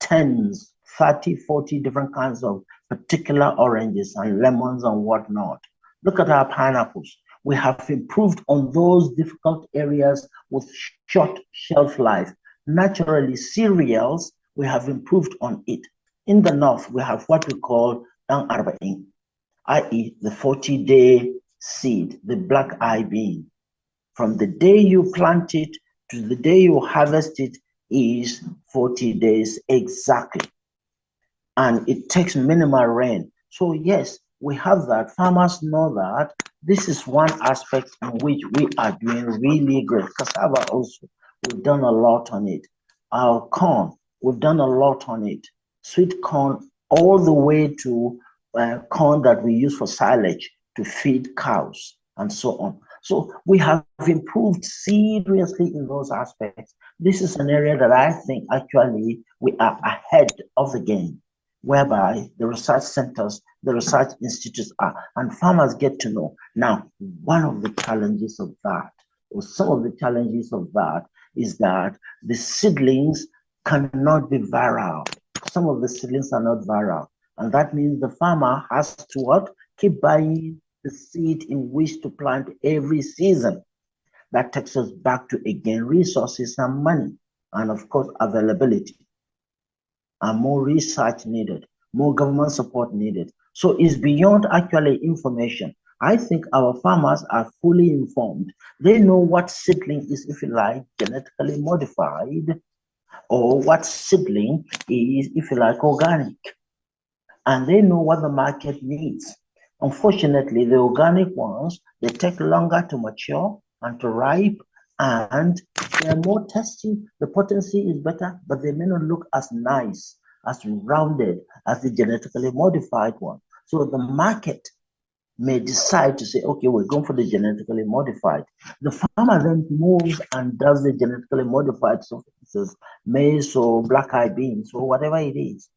10s, 30, 40 different kinds of particular oranges and lemons and whatnot. Look at our pineapples. We have improved on those difficult areas with short shelf life. Naturally, cereals, we have improved on it. In the north, we have what we call Dang Arba'in, i.e. the 40-day seed, the black eye bean. From the day you plant it to the day you harvest it is 40 days exactly. And it takes minimal rain. So yes, we have that. Farmers know that. This is one aspect in which we are doing really great. Cassava also, we've done a lot on it. Our corn, we've done a lot on it. Sweet corn, all the way to corn that we use for silage to feed cows and so on. So we have improved seriously in those aspects. This is an area that I think actually we are ahead of the game, whereby the research centers, the research institutes are, and farmers get to know. Now, one of the challenges of that, or some of the challenges of that, is that the seedlings cannot be viral. Some of the seedlings are not viral. And that means the farmer has to what? Keep buying the seed in which to plant every season. That takes us back to, again, resources and money, and of course, availability. And more research needed, more government support needed. So it's beyond actually information. I think our farmers are fully informed. They know what seedling is, if you like, genetically modified, or what seedling is, if you like, organic. And they know what the market needs. Unfortunately, the organic ones, they take longer to mature and to ripe, and they're more tasty. The potency is better, but they may not look as nice, as rounded as the genetically modified one. So the market may decide to say, okay, we're going for the genetically modified. The farmer then moves and does the genetically modified, so for instance, maize or black-eyed beans or whatever it is.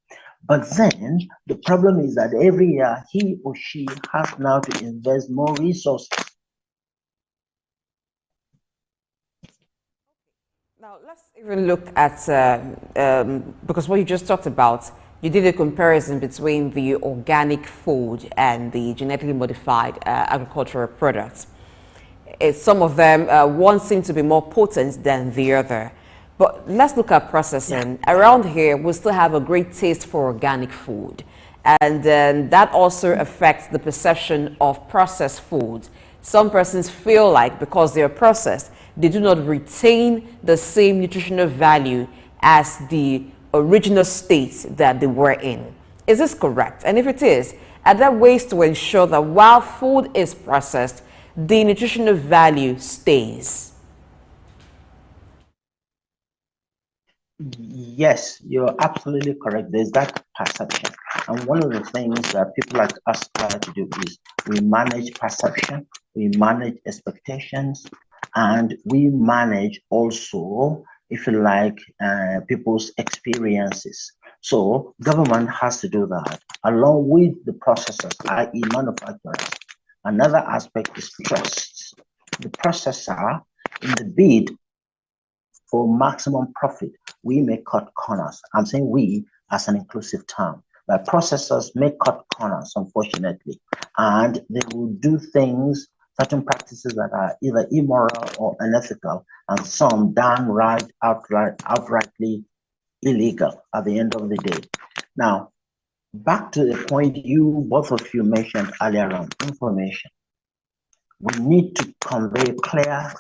But then the problem is that every year he or she has now to invest more resources. Now, let's even look at, because what you just talked about, you did a comparison between the organic food and the genetically modified agricultural products. Some of them, one seems to be more potent than the other. But let's look at processing. Yeah. Around here, we still have a great taste for organic food. And that also affects the perception of processed food. Some persons feel like because they are processed, they do not retain the same nutritional value as the original state that they were in. Is this correct? And if it is, are there ways to ensure that while food is processed, the nutritional value stays? Yes, you're absolutely correct. There's that perception. And one of the things that people like us try to do is we manage perception, we manage expectations, and we manage also, if you like, people's experiences. So government has to do that along with the processors, i.e. manufacturers. Another aspect is trust. The processor, in the bid for maximum profit, we may cut corners. I'm saying we as an inclusive term. But processors may cut corners, unfortunately, and they will do things, certain practices that are either immoral or unethical, and some downright, outrightly illegal at the end of the day. Now, back to the point both of you mentioned earlier on, information. We need to convey clear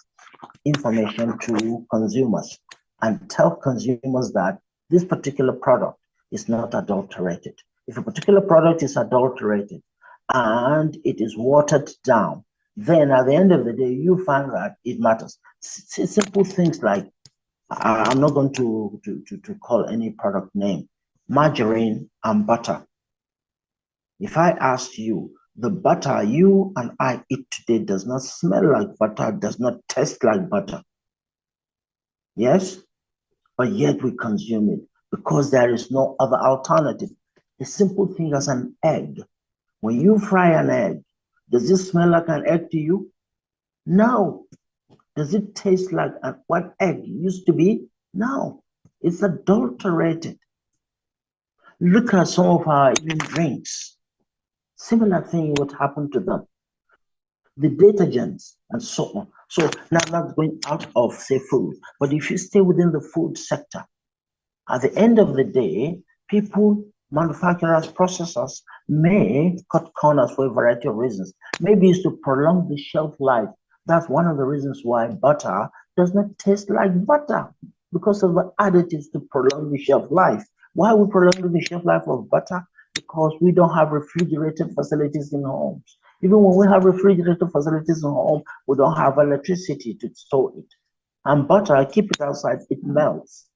information to consumers and tell consumers that this particular product is not adulterated. If a particular product is adulterated and it is watered down, then at the end of the day, you find that it matters. Simple things like, I'm not going to call any product name, margarine and butter. If I asked you, the butter you and I eat today does not smell like butter, does not taste like butter. Yes? But yet we consume it because there is no other alternative. A simple thing as an egg. When you fry an egg, does it smell like an egg to you? No. Does it taste like what egg used to be? No. It's adulterated. Look at some of our even drinks. Similar thing would happen to them. The detergents and so on. So now not going out of, say, food, but if you stay within the food sector, at the end of the day, people, manufacturers, processors may cut corners for a variety of reasons. Maybe it's to prolong the shelf life. That's one of the reasons why butter does not taste like butter, because of the additives to prolong the shelf life. Why are we prolonging the shelf life of butter? Because we don't have refrigerated facilities in homes. Even when we have refrigerated facilities in home, we don't have electricity to store it. And butter, keep it outside, it melts.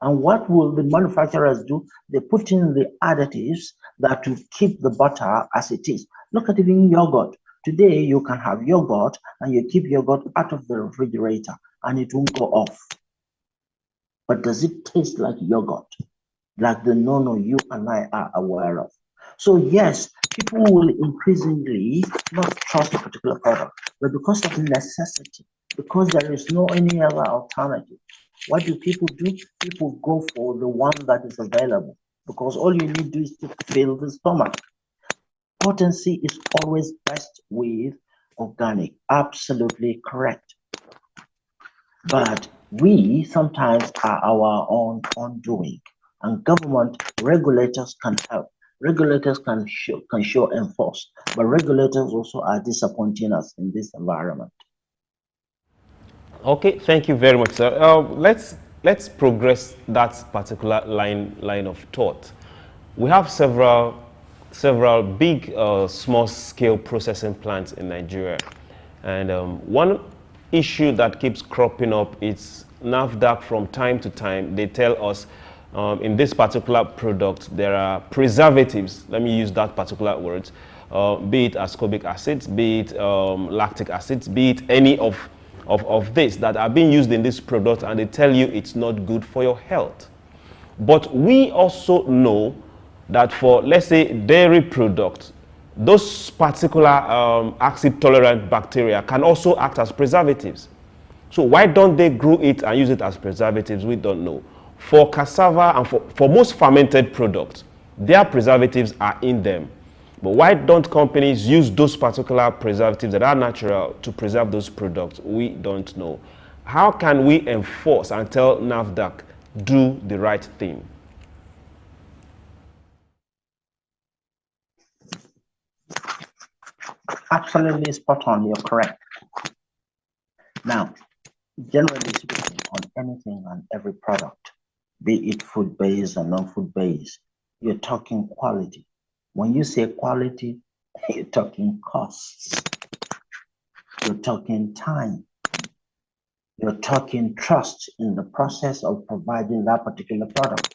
And what will the manufacturers do? They put in the additives that will keep the butter as it is. Look at even yogurt. Today, you can have yogurt and you keep yogurt out of the refrigerator and it won't go off. But does it taste like yogurt? Like the no you and I are aware of. So yes, people will increasingly not trust a particular product, but because of necessity, because there is no any other alternative, what do? People go for the one that is available, because all you need to do is to fill the stomach. Potency is always best with organic, absolutely correct. But we sometimes are our own undoing. And government regulators can help. Regulators can show enforce, but regulators also are disappointing us in this environment. Okay, thank you very much, sir. Let's progress that particular line of thought. We have several big small-scale processing plants in Nigeria, and one issue that keeps cropping up is NAFDAC. From time to time, they tell us in this particular product there are preservatives, let me use that particular word, be it ascorbic acids, be it lactic acids, be it any of this that are being used in this product, and they tell you it's not good for your health. But we also know that for, let's say, dairy products, those particular acid-tolerant bacteria can also act as preservatives. So why don't they grow it and use it as preservatives? We don't know. For cassava and for most fermented products, their preservatives are in them. But why don't companies use those particular preservatives that are natural to preserve those products? We don't know. How can we enforce and tell NAFDAC, do the right thing? Absolutely spot on, you're correct. Now, generally speaking, on anything and every product, be it food-based or non-food-based, you're talking quality. When you say quality, you're talking costs. You're talking time. You're talking trust in the process of providing that particular product.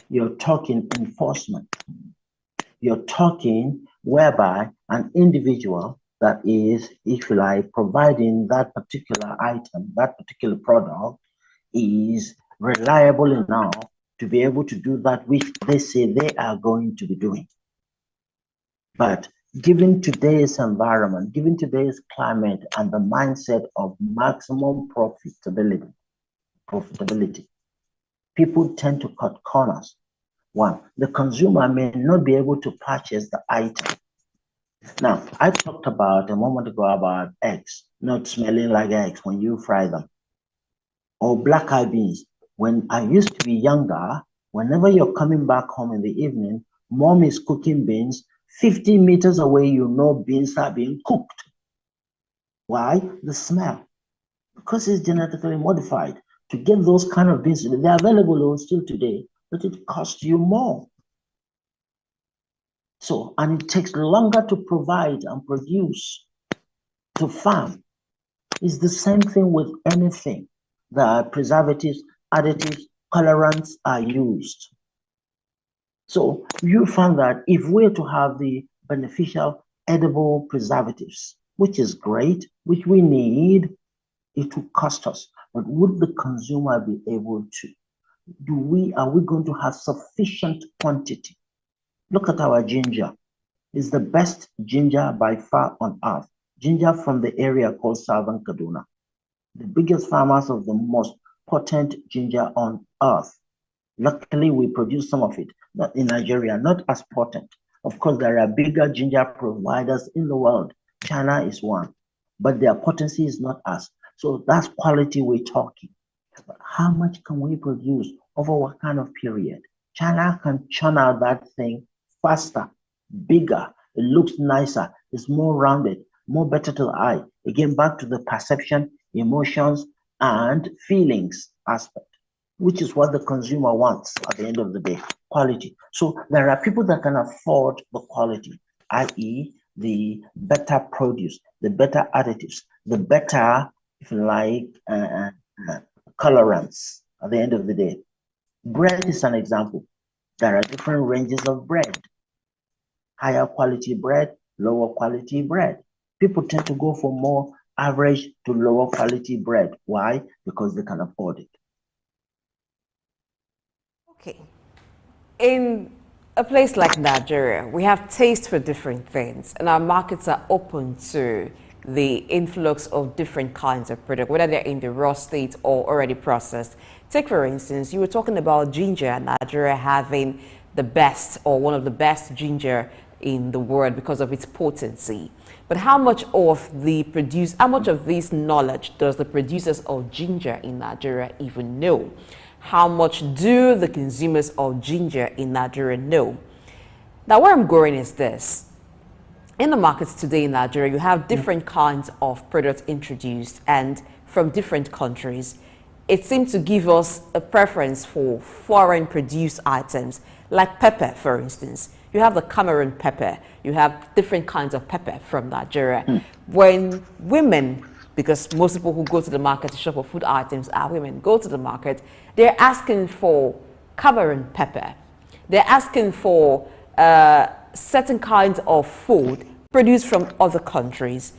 You're talking enforcement. You're talking whereby an individual that is, if you like, providing that particular item, that particular product, is reliable enough to be able to do that which they say they are going to be doing. But given today's environment, given today's climate and the mindset of maximum profitability, people tend to cut corners. One, the consumer may not be able to purchase the item. Now, I talked about a moment ago about eggs not smelling like eggs when you fry them, or black eyed beans. When I used to be younger, whenever you're coming back home in the evening, mom is cooking beans, 50 meters away, you know beans are being cooked. Why? The smell. Because it's genetically modified. To get those kind of beans, they're available still today, but it costs you more. So, and it takes longer to provide and produce, to farm. It's the same thing with anything. The preservatives, additives, colorants are used. So you find that if we're to have the beneficial edible preservatives, which is great, which we need, it will cost us. But would the consumer be able to? Are we going to have sufficient quantity? Look at our ginger. It's the best ginger by far on earth. Ginger from the area called Southern Kaduna. The biggest farmers of the most potent ginger on earth. Luckily, we produce some of it, not in Nigeria, not as potent. Of course, there are bigger ginger providers in the world. China is one, but their potency is not us. So that's quality we're talking. But how much can we produce over what kind of period? China can churn out that thing faster, bigger, it looks nicer, it's more rounded, more better to the eye. Again, back to the perception, emotions, and feelings aspect, which is what the consumer wants at the end of the day, quality. So there are people that can afford the quality, i.e. the better produce, the better additives, the better, if you like, colorants at the end of the day. Bread is an example. There are different ranges of bread. Higher quality bread, lower quality bread. People tend to go for more average to lower quality bread. Why? Because they can afford it. Okay. In a place like Nigeria, we have taste for different things, and our markets are open to the influx of different kinds of product, whether they're in the raw state or already processed. Take, for instance, you were talking about ginger, and Nigeria having the best or one of the best ginger in the world because of its potency. But how much of this knowledge does the producers of ginger in Nigeria even know? How much do the consumers of ginger in Nigeria know? Now, where I'm going is this. In the markets today in Nigeria, you have different kinds of products introduced, and from different countries. It seems to give us a preference for foreign produced items, like pepper, for instance. You have the Cameroon pepper. You have different kinds of pepper from Nigeria. When women, because most people who go to the market to shop for food items are women, go to the market, they're asking for Cameroon pepper. They're asking for certain kinds of food produced from other countries.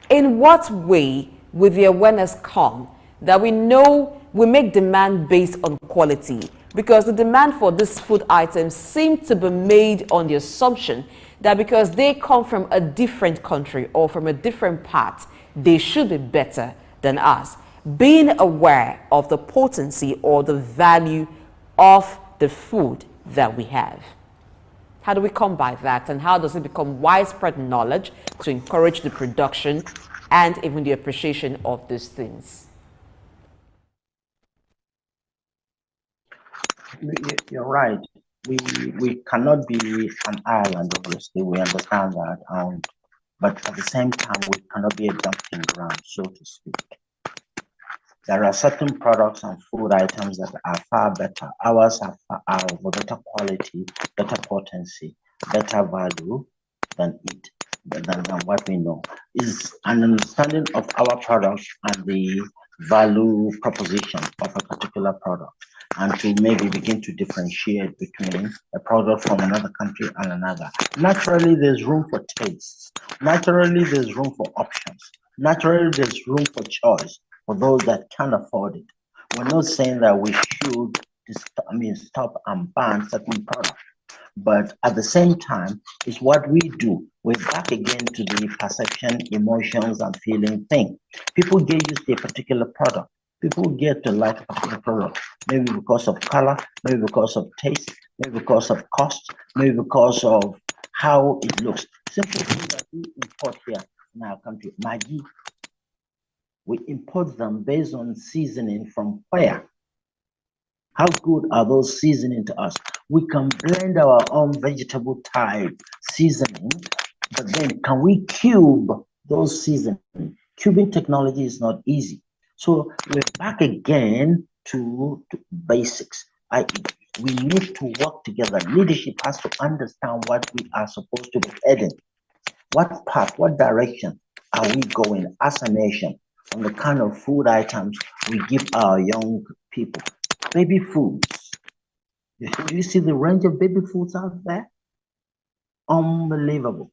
In what way will the awareness come that we know we make demand based on quality, because the demand for these food items seems to be made on the assumption that because they come from a different country or from a different part, they should be better than us. Being aware of the potency or the value of the food that we have. How do we combat that, and how does it become widespread knowledge to encourage the production and even the appreciation of these things? You're right. We cannot be an island, obviously. We understand that. But at the same time, we cannot be a dumping ground, so to speak. There are certain products and food items that are far better. Ours are of better quality, better potency, better value than what we know. Is an understanding of our products and the value proposition of a particular product, and to maybe begin to differentiate between a product from another country and another. Naturally, there's room for tastes. Naturally, there's room for options. Naturally, there's room for choice for those that can afford it. We're not saying that we should stop and ban certain products. But at the same time, it's what we do. We're back again to the perception, emotions, and feeling thing. People get used to a particular product. People get to like a particular product, maybe because of color, maybe because of taste, maybe because of cost, maybe because of how it looks. Simple things that we import here in our country, Maggi, we import them based on seasoning from where? How good are those seasoning to us? We can blend our own vegetable type seasoning, but then can we cube those seasoning? Cubing technology is not easy. So we're back again to basics. We need to work together. Leadership has to understand what we are supposed to be heading. What path, what direction are we going as a nation on the kind of food items we give our young people? Baby foods. Do you see the range of baby foods out there? Unbelievable.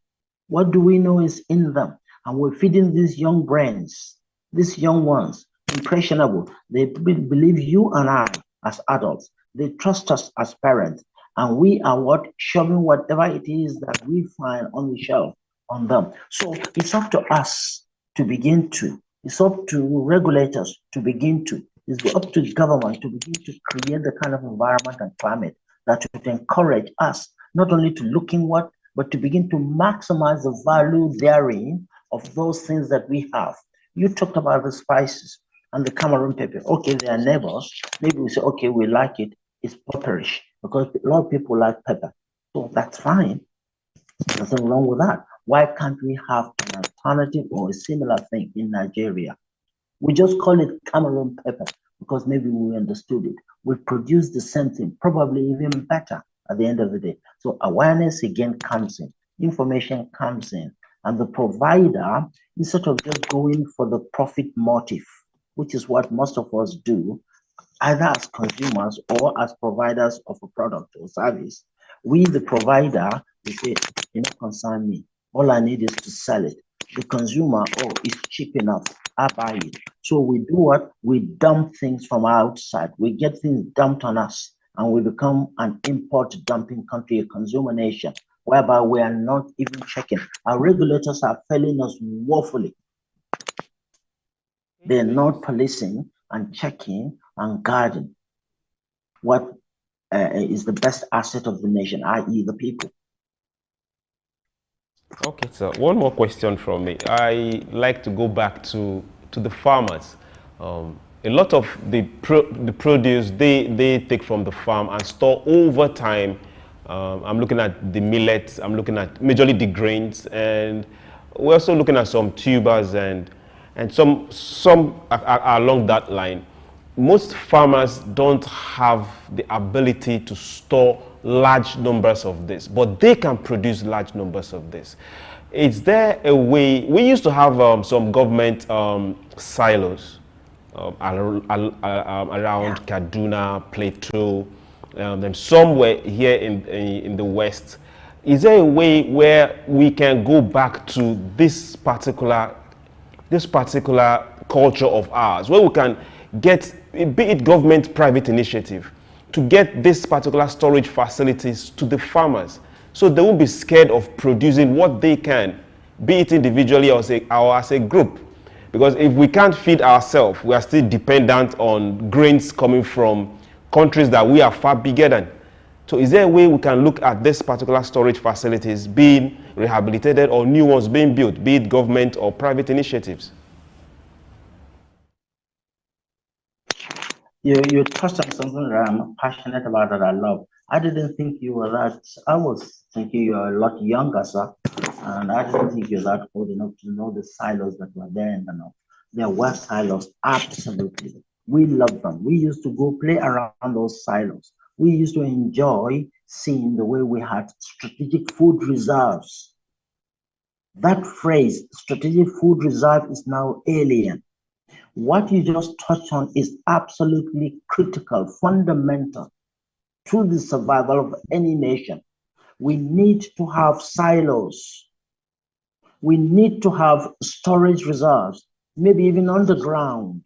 What do we know is in them? And we're feeding these young brains, these young ones, impressionable. They believe you and I as adults. They trust us as parents. And we are shoving whatever it is that we find on the shelf on them. So it's up to us to begin to. It's up to regulators to begin to. It's up to government to begin to create the kind of environment and climate that would encourage us not only to look inward, but to begin to maximize the value therein of those things that we have. You talked about the spices and the Cameroon pepper. Okay, they are neighbors. Maybe we say, okay, we like it. It's pepperish because a lot of people like pepper. So that's fine. There's nothing wrong with that. Why can't we have an alternative or a similar thing in Nigeria? We just call it Cameroon pepper because maybe we understood it. We produce the same thing, probably even better at the end of the day. So awareness again comes in, information comes in, and the provider, instead of just going for the profit motive, which is what most of us do, either as consumers or as providers of a product or service, we, the provider, we say, it don't concern me. All I need is to sell it. The consumer, oh, it's cheap enough, I buy it. So we do what? We dump things from outside. We get things dumped on us, and we become an import dumping country, a consumer nation, whereby we are not even checking. Our regulators are failing us woefully. They're not policing and checking and guarding what is the best asset of the nation, i.e. the people. Okay, so one more question from me. I like to go back to the farmers. A lot of the produce they take from the farm and store over time. I'm looking at the millets, I'm looking at majorly the grains, and we're also looking at some tubers and some are along that line. Most farmers don't have the ability to store large numbers of this, but they can produce large numbers of this. Is there a way? We used to have some government silos around Kaduna, Plateau, and somewhere here in the West. Is there a way where we can go back to this particular culture of ours, where we can get, be it government, private initiative, to get these particular storage facilities to the farmers, so they won't be scared of producing what they can, be it individually or as a group. Because if we can't feed ourselves, we are still dependent on grains coming from countries that we are far bigger than. So is there a way we can look at this particular storage facilities being rehabilitated or new ones being built, be it government or private initiatives? You touched on something that I'm passionate about, that I love. I didn't think you were that. I was thinking you were a lot younger, sir. And I didn't think you're that old enough to know the silos that were there in the north. There were silos, absolutely. We loved them. We used to go play around those silos. We used to enjoy seeing the way we had strategic food reserves. That phrase, strategic food reserve, is now alien. What you just touched on is absolutely critical, fundamental to the survival of any nation. We need to have silos. We need to have storage reserves, maybe even underground.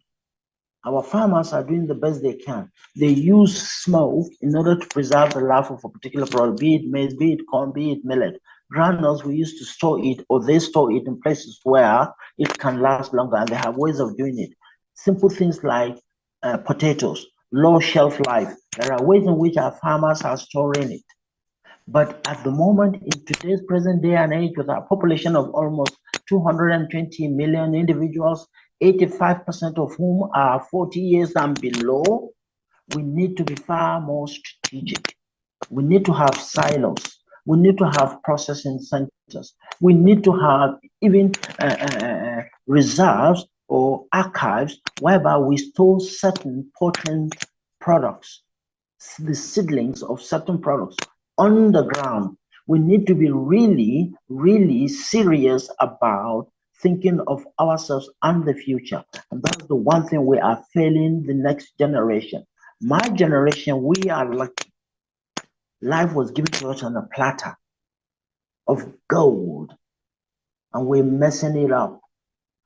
Our farmers are doing the best they can. They use smoke in order to preserve the life of a particular product, be it maize, be it corn, be it millet. Granules, we used to store it, or they store it in places where it can last longer, and they have ways of doing it. Simple things like potatoes, low shelf life. There are ways in which our farmers are storing it. But at the moment, in today's present day and age, with our population of almost 220 million individuals, 85% of whom are 40 years and below, we need to be far more strategic. We need to have silos. We need to have processing centers. We need to have even reserves or archives whereby we store certain potent products, the seedlings of certain products on the ground. We need to be really, really serious about thinking of ourselves and the future. And that's the one thing we are failing the next generation. My generation, we are lucky. Life was given to us on a platter of gold, and we're messing it up.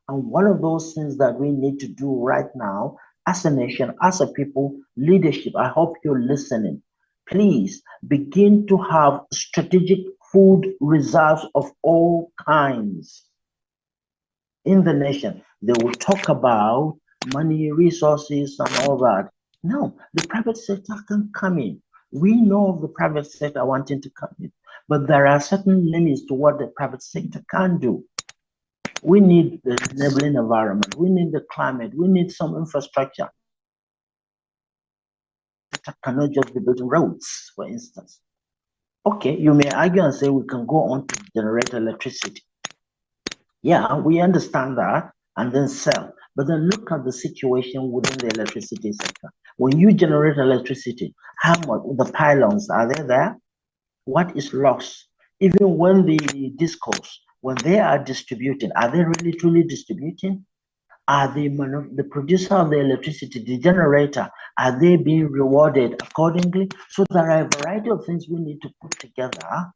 And one of those things that we need to do right now, as a nation, as a people, leadership, I hope you're listening. Please begin to have strategic food reserves of all kinds in the nation. They will talk about money, resources, and all that. No, the private sector can come in. We know of the private sector wanting to come in, but there are certain limits to what the private sector can do. We need the enabling environment. We need the climate. We need some infrastructure. That cannot just be building roads, for instance. Okay, you may argue and say we can go on to generate electricity. Yeah, we understand that, and then sell. But then look at the situation within the electricity sector. When you generate electricity, how much, the pylons, are they there? What is lost? Even when the discos, when they are distributing, are they really truly distributing? Are the producer of the electricity, the generator, are they being rewarded accordingly? So there are a variety of things we need to put together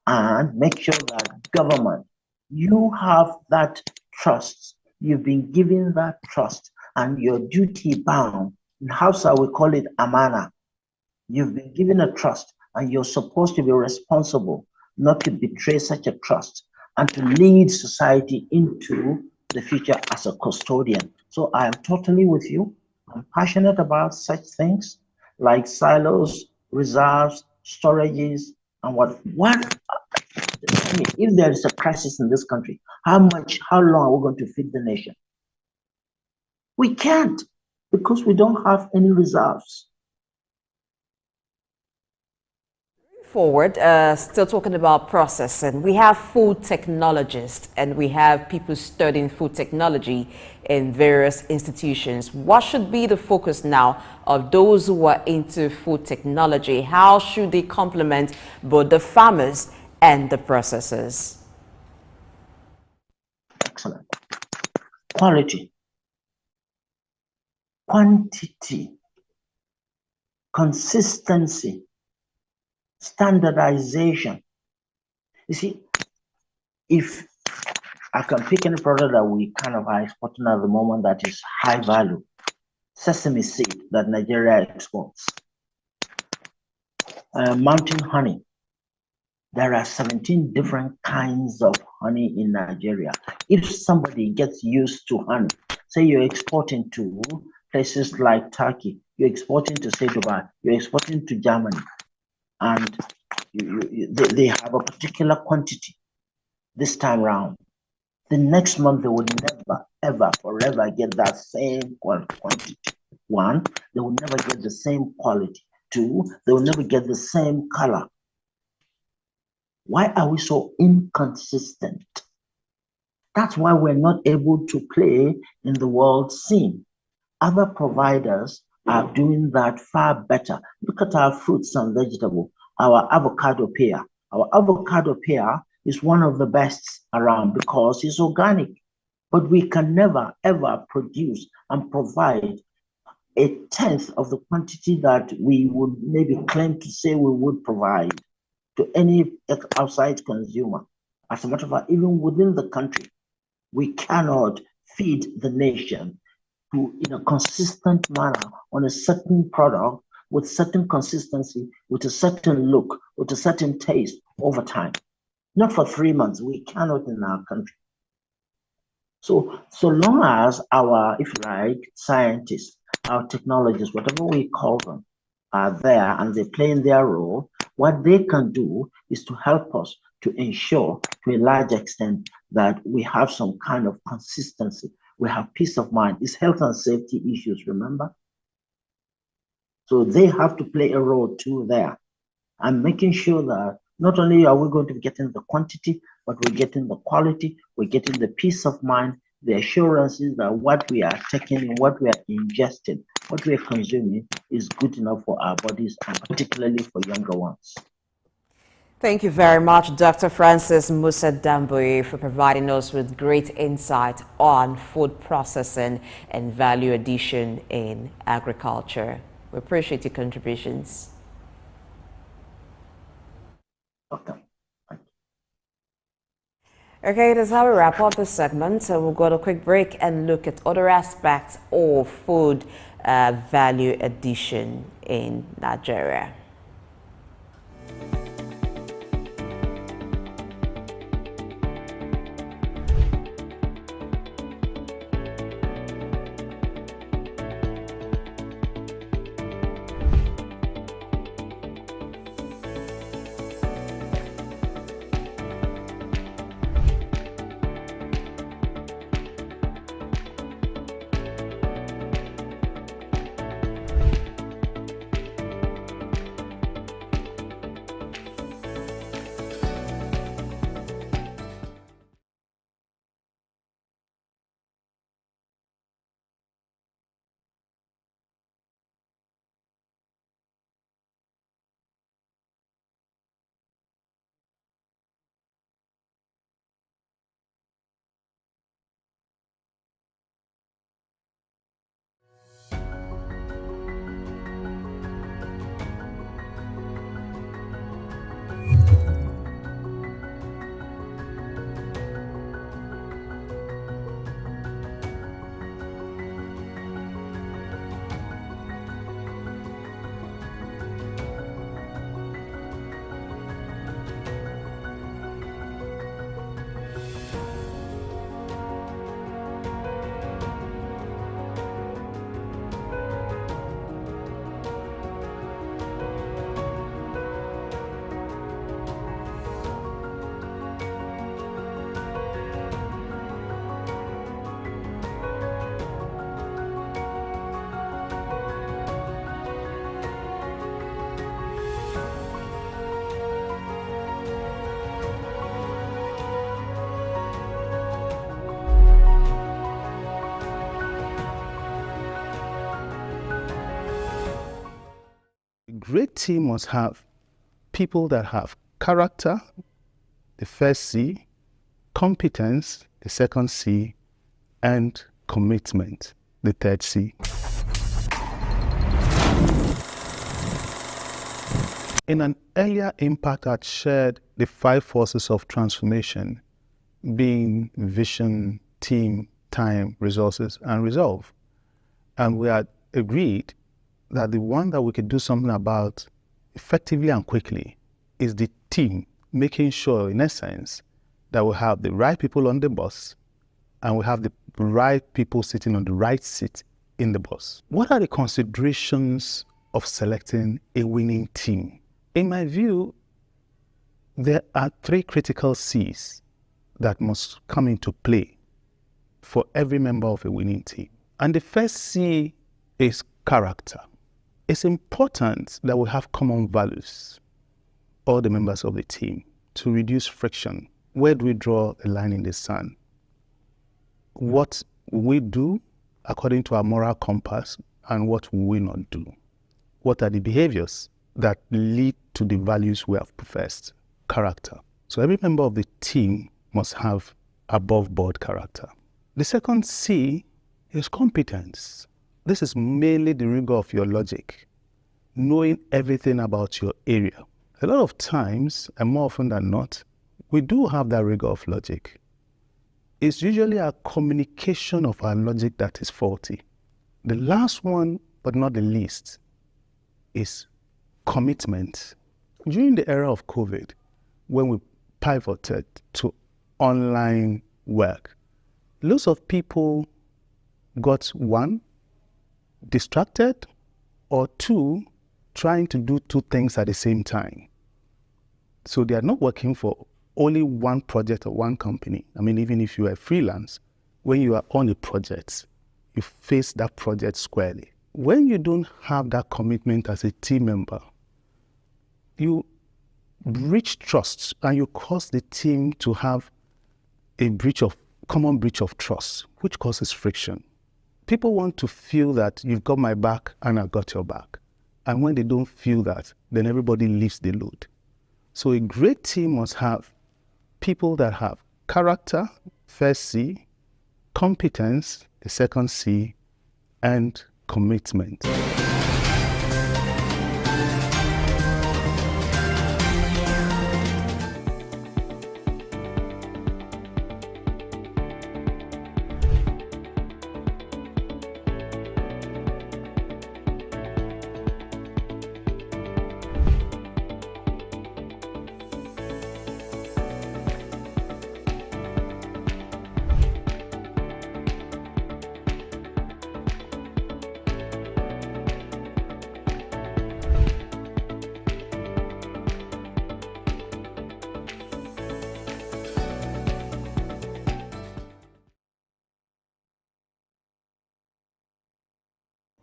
and make sure that government, you have that trust. You've been given that trust, and you're duty bound. In Hausa, we call it amana. You've been given a trust, and you're supposed to be responsible not to betray such a trust and to lead society into the future as a custodian. So I am totally with you. I'm passionate about such things like silos, reserves, storages, and what I mean, if there is a crisis in this country, how long are we going to feed the nation? We can't, because we don't have any reserves. Forward, still talking about processing, we have food technologists and we have people studying food technology in various institutions. What should be the focus now of those who are into food technology? How should they complement both the farmers and the processors? Excellent. Quality, quantity, consistency, standardization. You see, if I can pick any product that we kind of are exporting at the moment that is high value, sesame seed that Nigeria exports. mountain honey. There are 17 different kinds of honey in Nigeria. If somebody gets used to honey, say you're exporting to places like Turkey, you're exporting to, say, Dubai, you're exporting to Germany, and they have a particular quantity this time round. The next month, they will never, ever, forever get that same quantity. One, they will never get the same quality. Two, they will never get the same color. Why are we so inconsistent? That's why we're not able to play in the world scene. Other providers are doing that far better. Look at our fruits and vegetables, our avocado pear. Our avocado pear is one of the best around because it's organic. But we can never, ever produce and provide a tenth of the quantity that we would maybe claim to say we would provide to any outside consumer. As a matter of fact, even within the country, we cannot feed the nation in a consistent manner on a certain product with certain consistency, with a certain look, with a certain taste over time. Not for 3 months. We cannot in our country. So long as our, if you like, scientists, our technologists, whatever we call them, are there and they play in their role, what they can do is to help us to ensure to a large extent that we have some kind of consistency. We have peace of mind. It's health and safety issues, remember? So they have to play a role too there. And making sure that not only are we going to be getting the quantity, but we're getting the quality, we're getting the peace of mind, the assurances that what we are taking and what we are ingesting, what we are consuming is good enough for our bodies, and particularly for younger ones. Thank you very much, Dr. Francis Musa Damboe, for providing us with great insight on food processing and value addition in agriculture. We appreciate your contributions. Okay, that's how we wrap up this segment. So we'll go to a quick break and look at other aspects of food value addition in Nigeria. A great team must have people that have character, the first C, competence, the second C, and commitment, the third C. In an earlier impact, I shared the 5 forces of transformation, being vision, team, time, resources, and resolve. And we had agreed that the one that we could do something about effectively and quickly is the team making sure, in essence, that we have the right people on the bus and we have the right people sitting on the right seat in the bus. What are the considerations of selecting a winning team? In my view, there are 3 critical C's that must come into play for every member of a winning team. And the first C is character. It's important that we have common values, all the members of the team, to reduce friction. Where do we draw a line in the sand? What we do according to our moral compass and what will we not do? What are the behaviors that lead to the values we have professed? Character. So every member of the team must have above board character. The second C is competence. This is mainly the rigor of your logic, knowing everything about your area. A lot of times, and more often than not, we do have that rigor of logic. It's usually our communication of our logic that is faulty. The last one, but not the least, is commitment. During the era of COVID, when we pivoted to online work, lots of people got 1, distracted, or 2, trying to do 2 things at the same time. So they are not working for only one project or one company. I mean, even if you are freelance, when you are on a project, you face that project squarely. When you don't have that commitment as a team member, you breach trust and you cause the team to have a common breach of trust, which causes friction. People want to feel that you've got my back and I've got your back. And when they don't feel that, then everybody leaves the load. So a great team must have people that have character, first C, competence, the second C, and commitment.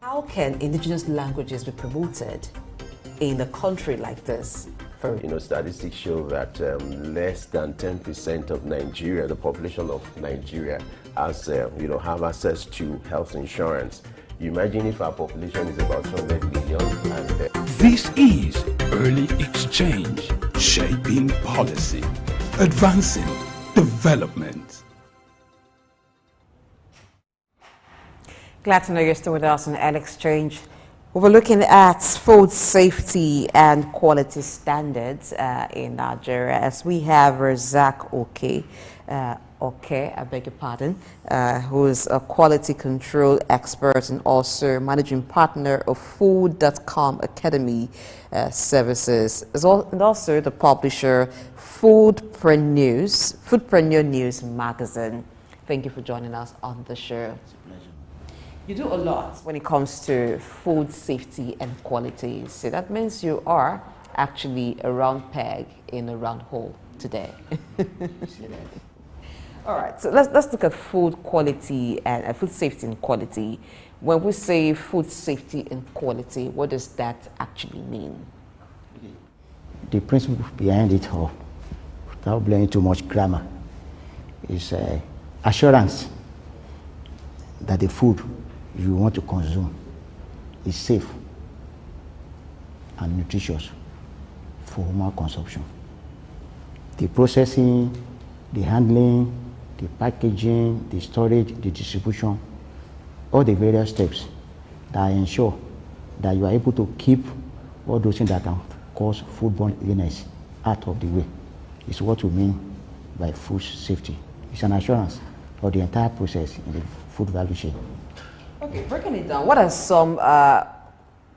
How can indigenous languages be promoted in a country like this? Statistics show that less than 10% of Nigeria, the population of Nigeria, has have access to health insurance. You imagine if our population is about 200 million. And this is Early Exchange, shaping policy, advancing development. Glad to know you're still with us on Early Exchange. We were looking at food safety and quality standards in Nigeria, as we have Razak I beg your pardon, who is a quality control expert and also managing partner of Food.com Academy Services, and also the publisher Foodpreneur News magazine. Thank you for joining us on the show. You do a lot when it comes to food safety and quality. So that means you are actually a round peg in a round hole today. All right, so let's look at food quality and food safety and quality. When we say food safety and quality, what does that actually mean? The principle behind it, without blowing too much grammar, is assurance that the food you want to consume is safe and nutritious for human consumption. The processing, the handling, the packaging, the storage, the distribution, all the various steps that ensure that you are able to keep all those things that can cause foodborne illness out of the way is what we mean by food safety. It's an assurance of the entire process in the food value chain. Okay, breaking it down, what are some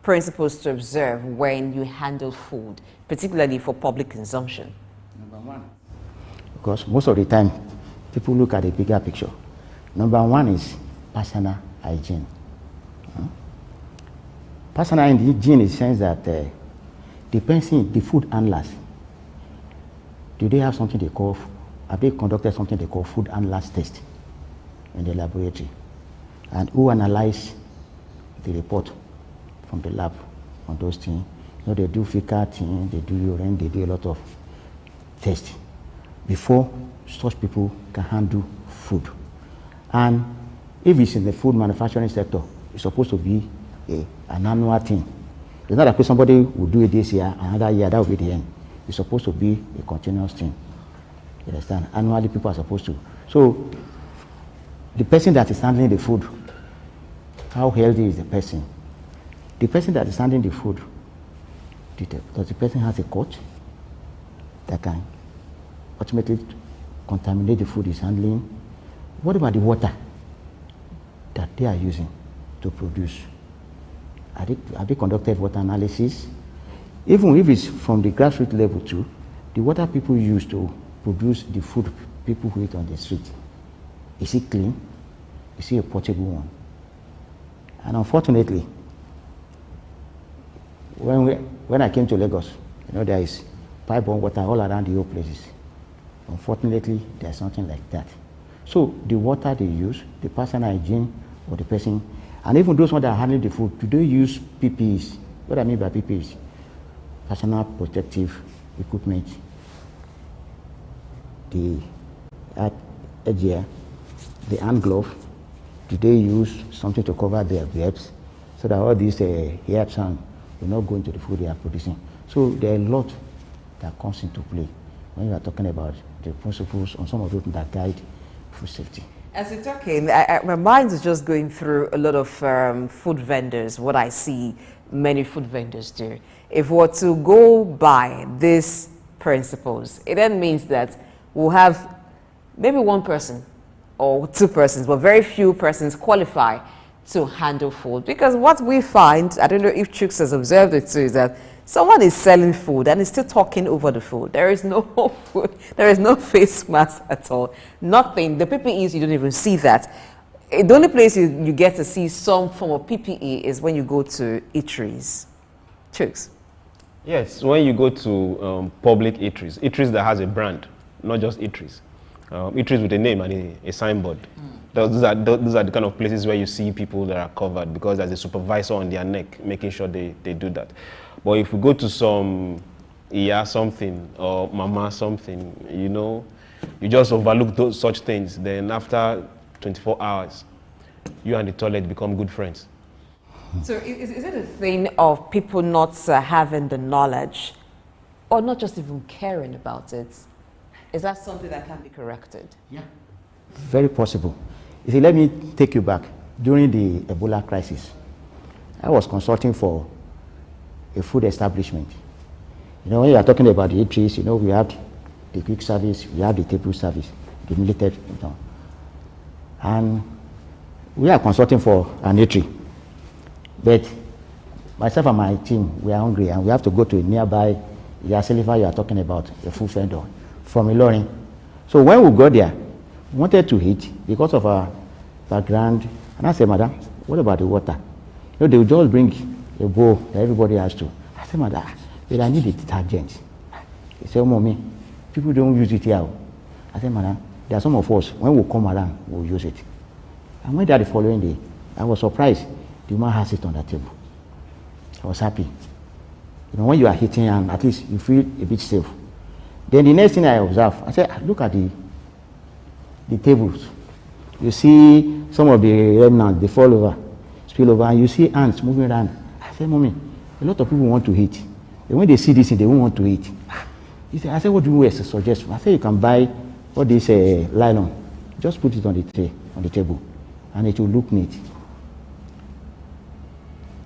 principles to observe when you handle food, particularly for public consumption? Number one, because most of the time, people look at the bigger picture. Number one is personal hygiene. Personal hygiene in the sense that the person, the food handlers, do they have something they call, have they conducted something they call food handlers test in the laboratory? And who analyze the report from the lab on those things? You know, they do fecal thing, they do urine, they do a lot of tests before such people can handle food. And if it's in the food manufacturing sector, it's supposed to be an annual thing. It's not like somebody will do it this year, another year, that will be the end. It's supposed to be a continuous thing. You understand? Annually, people are supposed to. So, the person that is handling the food, how healthy is the person? The person that is handling the food, does the person has a coach that can ultimately contaminate the food he's handling? What about the water that they are using to produce? Have they conducted water analysis? Even if it's from the grassroots level too, the water people use to produce the food people who eat on the street, is it clean? Is it a portable one? And unfortunately, when I came to Lagos, you know, there is pipe-borne water all around the whole places. Unfortunately, there's something like that. So the water they use, the personal hygiene of the person, and even those ones that are handling the food, do they use PPEs? What I mean by PPEs? Personal protective equipment, the headgear, the hand glove. Do they use something to cover their herbs so that all these herbs will not go into the food they are producing? So there are a lot that comes into play when you are talking about the principles on some of those that guide food safety. As you're talking, my mind is just going through a lot of food vendors, what I see many food vendors do. If we're to go by these principles, it then means that we'll have maybe one person or two persons, but very few persons qualify to handle food. Because what we find, I don't know if Chooks has observed it too, is that someone is selling food and is still talking over the food. There is no food, there is no face mask at all, nothing. The PPEs, you don't even see that. The only place you get to see some form of PPE is when you go to eateries. Chooks. Yes, when you go to public eateries that has a brand, not just eateries. Eateries with a name and a signboard. Those are the kind of places where you see people that are covered because there's a supervisor on their neck making sure they do that. But if we go to some something or mama something, you know, you just overlook such things, then after 24 hours, you and the toilet become good friends. So is it a thing of people not having the knowledge or not just even caring about it? Is that something that can be corrected? Yeah. Very possible. You see, let me take you back. During the Ebola crisis, I was consulting for a food establishment. You know, when you are talking about the eateries, you know, we have the quick service, we have the table service, the military, you know. And we are consulting for an eatery. But myself and my team, we are hungry and we have to go to a nearby Yasiliva you are talking about, a food vendor from Ilorin. So when we got there, we wanted to eat because of our background. And I said, Madam, what about the water? You know, they will just bring a bowl that everybody has to. I said, Madam, but I need a detergent. He said, Mommy, people don't use it here. I said, Madam, there are some of us, when we come around, we'll use it. And when that the following day, I was surprised. The woman has it on the table. I was happy. You know, when you are eating and at least you feel a bit safe. Then the next thing I observed, I said, look at the tables. You see some of the remnants, they fall over, spill over, and you see ants moving around. I said, Mommy, a lot of people want to eat. And when they see this, they won't want to eat. I said, what do you suggest? I said, you can buy all this nylon. Just put it on the tray, on the table, and it will look neat.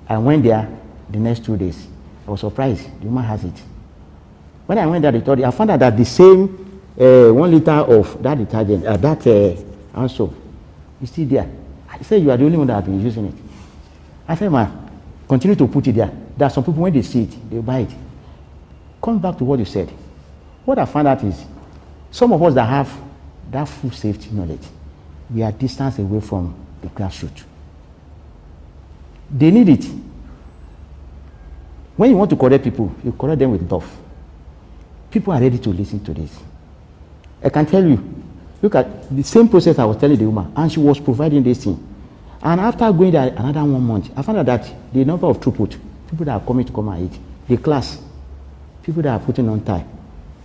I went there the next 2 days. I was surprised. The woman has it. When I went there, I found out that the same 1 liter of that detergent, that hand soap, is still there. I said, you are the only one that has been using it. I said, Ma, Continue to put it there. There are some people, when they see it, they buy it. Come back to what you said. What I found out is, some of us that have that food safety knowledge, we are distance away from the grassroots. They need it. When you want to correct people, you correct them with love. People are ready to listen to this. I can tell you, look at the same process I was telling the woman, and she was providing this thing. And after going there another 1 month, I found out that the number of throughput, people that are coming to come and eat, the class, people that are putting on tie,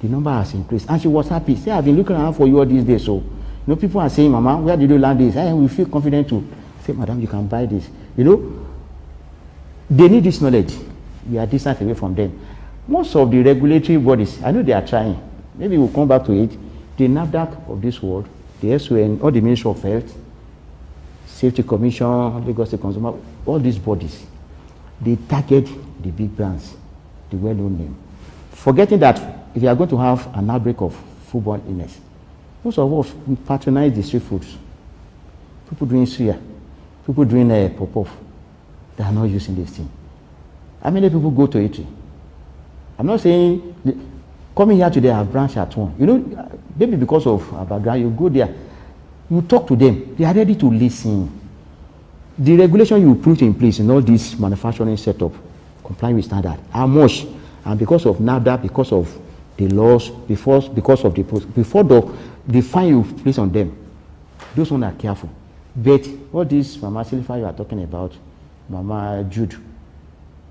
the number has increased. And she was happy. Say, I've been looking around for you all these days. So, you know, people are saying, Mama, where did you land this? Hey, we feel confident to say, Madam, you can buy this. You know, they need this knowledge. We are distant away from them. Most of the regulatory bodies, I know they are trying. Maybe we'll come back to it. The NAFDAC of this world, the SON, all the Ministry of Health, Safety Commission, Lagos State Consumer, all these bodies, they target the big brands, the well-known name. Forgetting that if you are going to have an outbreak of foodborne illness, most of us we patronize the street foods. People doing suya, people doing pop-off, they are not using this thing. How many people go to Italy? I'm not saying coming here today, I have branch at home. You know, maybe because of our background, you go there, you talk to them, they are ready to listen. The regulation you put in place in all this manufacturing setup, complying with standard, how much? And because of NAFDAC, because of the laws, because of the fine you place on them, those ones are careful. But all this Mama Silifa you are talking about, Mama Jude,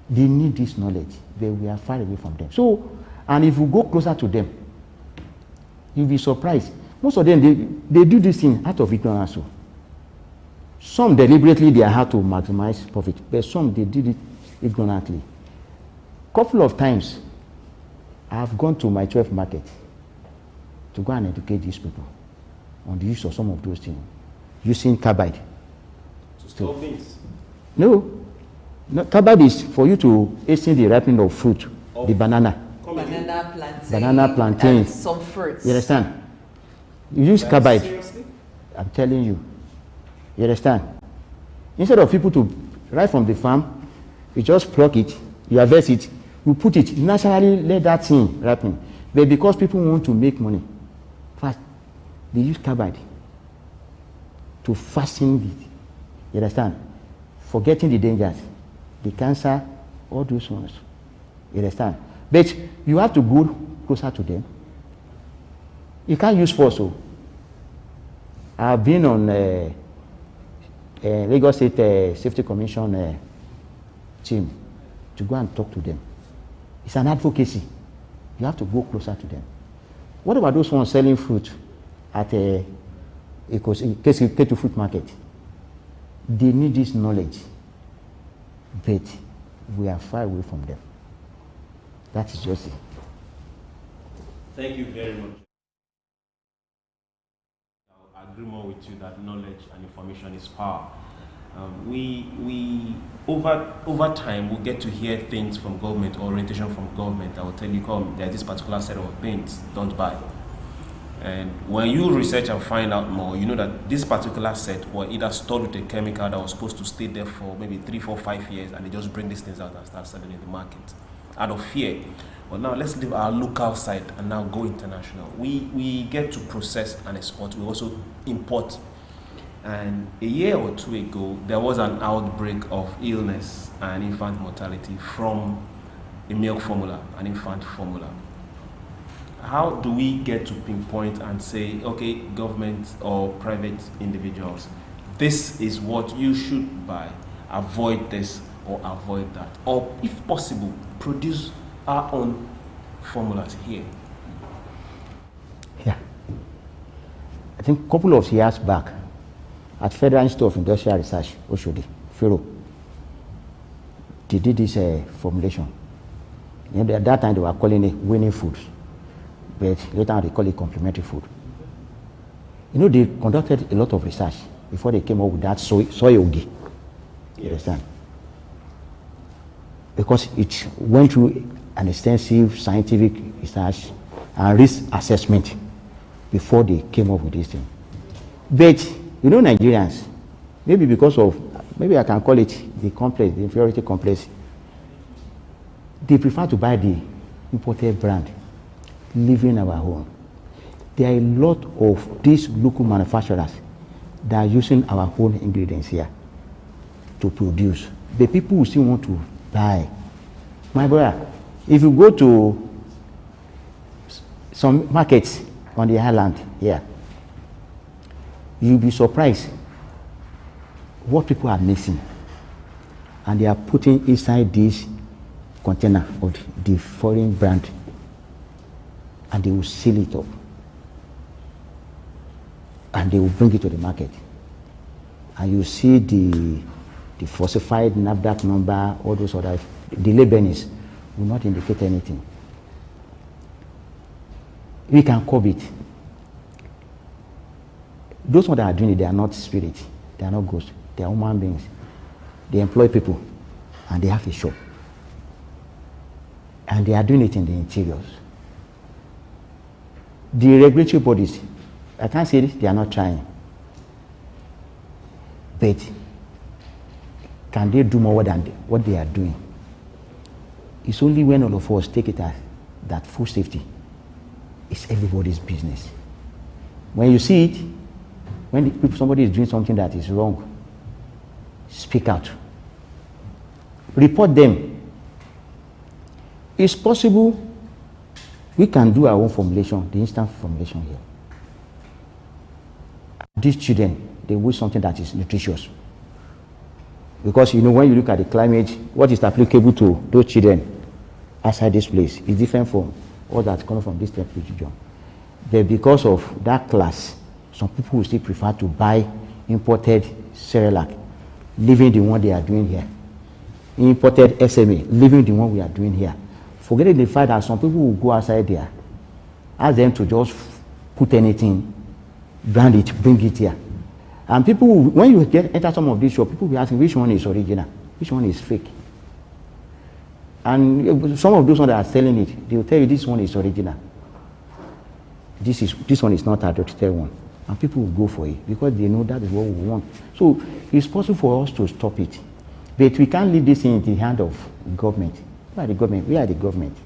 they need this knowledge, but we are far away from them. So, and if we go closer to them, you'll be surprised. Most of them, they do this thing out of ignorance. So. Some deliberately, they are how to maximize profit, but some, they did it ignorantly. Couple of times, I have gone to my 12th market to go and educate these people on the use of some of those things, using carbide. To store things? No, carbide is for you to hasten the ripening of fruit, the banana. Banana, plantain. Banana, plantain. And some fruits. You understand? You use carbide. Seriously? I'm telling you. You understand? Instead of people to, right from the farm, you just pluck it, you harvest it, you put it, you naturally let that thing ripen. But because people want to make money, fast, they use carbide to fasten it. You understand? Forgetting the dangers, the cancer, all those ones. You understand? But you have to go closer to them. You can't use force. So I've been on Lagos State Safety Commission team to go and talk to them. It's an advocacy. You have to go closer to them. What about those ones selling fruit at a Ketu fruit market? They need this knowledge, but we are far away from them. That is just it. Thank you very much. I agree more with you that knowledge and information is power. We over time will get to hear things from government, orientation from government that will tell you, come, there's this particular set of things, don't buy. And when you research and find out more, you know that this particular set were either stored with a chemical that was supposed to stay there for maybe 3, 4, 5 years, and they just bring these things out and start selling in the market out of fear. But now let's leave our local side and now go international. We get to process and export. We also import. And a year or two ago, there was an outbreak of illness and infant mortality from a milk formula, an infant formula. How do we get to pinpoint and say, okay, government or private individuals, this is what you should buy, avoid this or avoid that, or if possible, produce our own formulas here? Yeah. I think a couple of years back, at Federal Institute of Industrial Research, Oshodi, FERO, they did this formulation. And at that time, they were calling it winning foods, but later they call it complementary food. You know, they conducted a lot of research before they came up with that soy ogi. You understand? Because it went through an extensive scientific research and risk assessment before they came up with this thing. But you know, Nigerians, maybe because of, maybe I can call it complex, the inferiority complex, they prefer to buy the imported brand, leaving our home. There are a lot of these local manufacturers that are using our own ingredients here to produce. The people who still want to buy. My brother, if you go to some markets on the island here, you'll be surprised what people are mixing, and they are putting inside this container of the foreign brand, and they will seal it up, and they will bring it to the market, and you see the falsified NAFDAC number, all those other, the labelings will not indicate anything. We can curb it. Those ones that are doing it, they are not spirit, they are not ghosts, they are human beings. They employ people, and they have a shop, and they are doing it in the interiors. The regulatory bodies, I can't say they are not trying, but can they do more than what they are doing? It's only when all of us take it as that food safety is everybody's business. When you see it, when somebody is doing something that is wrong, speak out. Report them. It's possible we can do our own formulation, the instant formulation here. These children, they wish something that is nutritious. Because you know, when you look at the climate, what is applicable to those children outside this place is different from all that's coming from this temperature region. But because of that class, some people will still prefer to buy imported Cerelac, leaving the one they are doing here. Imported SMA, leaving the one we are doing here. Forgetting the fact that some people will go outside there, ask them to just put anything, brand it, bring it here. And people, when you enter some of these shops, people will be asking which one is original, which one is fake. And some of those ones that are selling it, they will tell you this one is original. This one is not adulterated one. And people will go for it because they know that is what we want. So it's possible for us to stop it. But we can't leave this in the hand of government. We are the government. We are the government.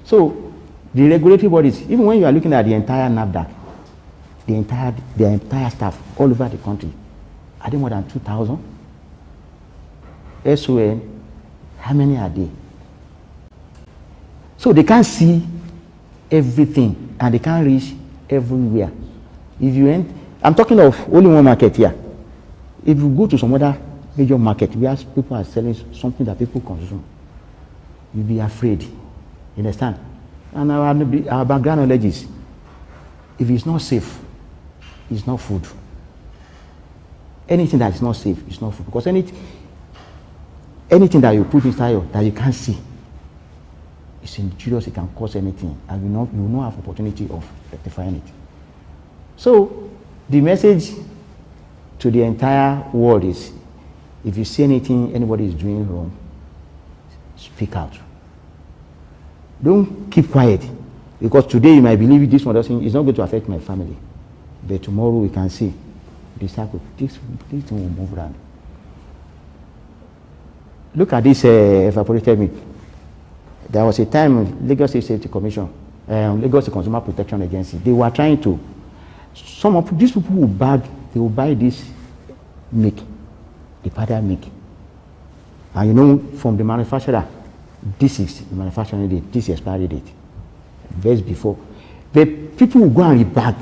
So the regulatory bodies, even when you are looking at the entire NAFDAC, the entire staff all over the country, are they more than 2,000? SON, how many are they? So they can't see everything and they can't reach everywhere. If you I'm talking of only one market here. If you go to some other major market where people are selling something that people consume, you'll be afraid. You understand? And our background knowledge is, if it's not safe, it's not food. Anything that is not safe is not food. Because anything that you put inside that you can't see, it's injurious, it can cause anything, and you will not have opportunity of rectifying it. So the message to the entire world is, if you see anything anybody is doing wrong, speak out. Don't keep quiet, because today you might believe this one doesn't, it's not going to affect my family, but tomorrow we can see this cycle. This thing will move around. Look at this evaporated milk. There was a time Lagos State Safety Commission, Lagos Consumer Protection Agency, they were trying to, some of these people will buy this milk, the powder milk. And you know, from the manufacturer, this is the manufacturing date, this is expiry date, best before. But people will go and repack.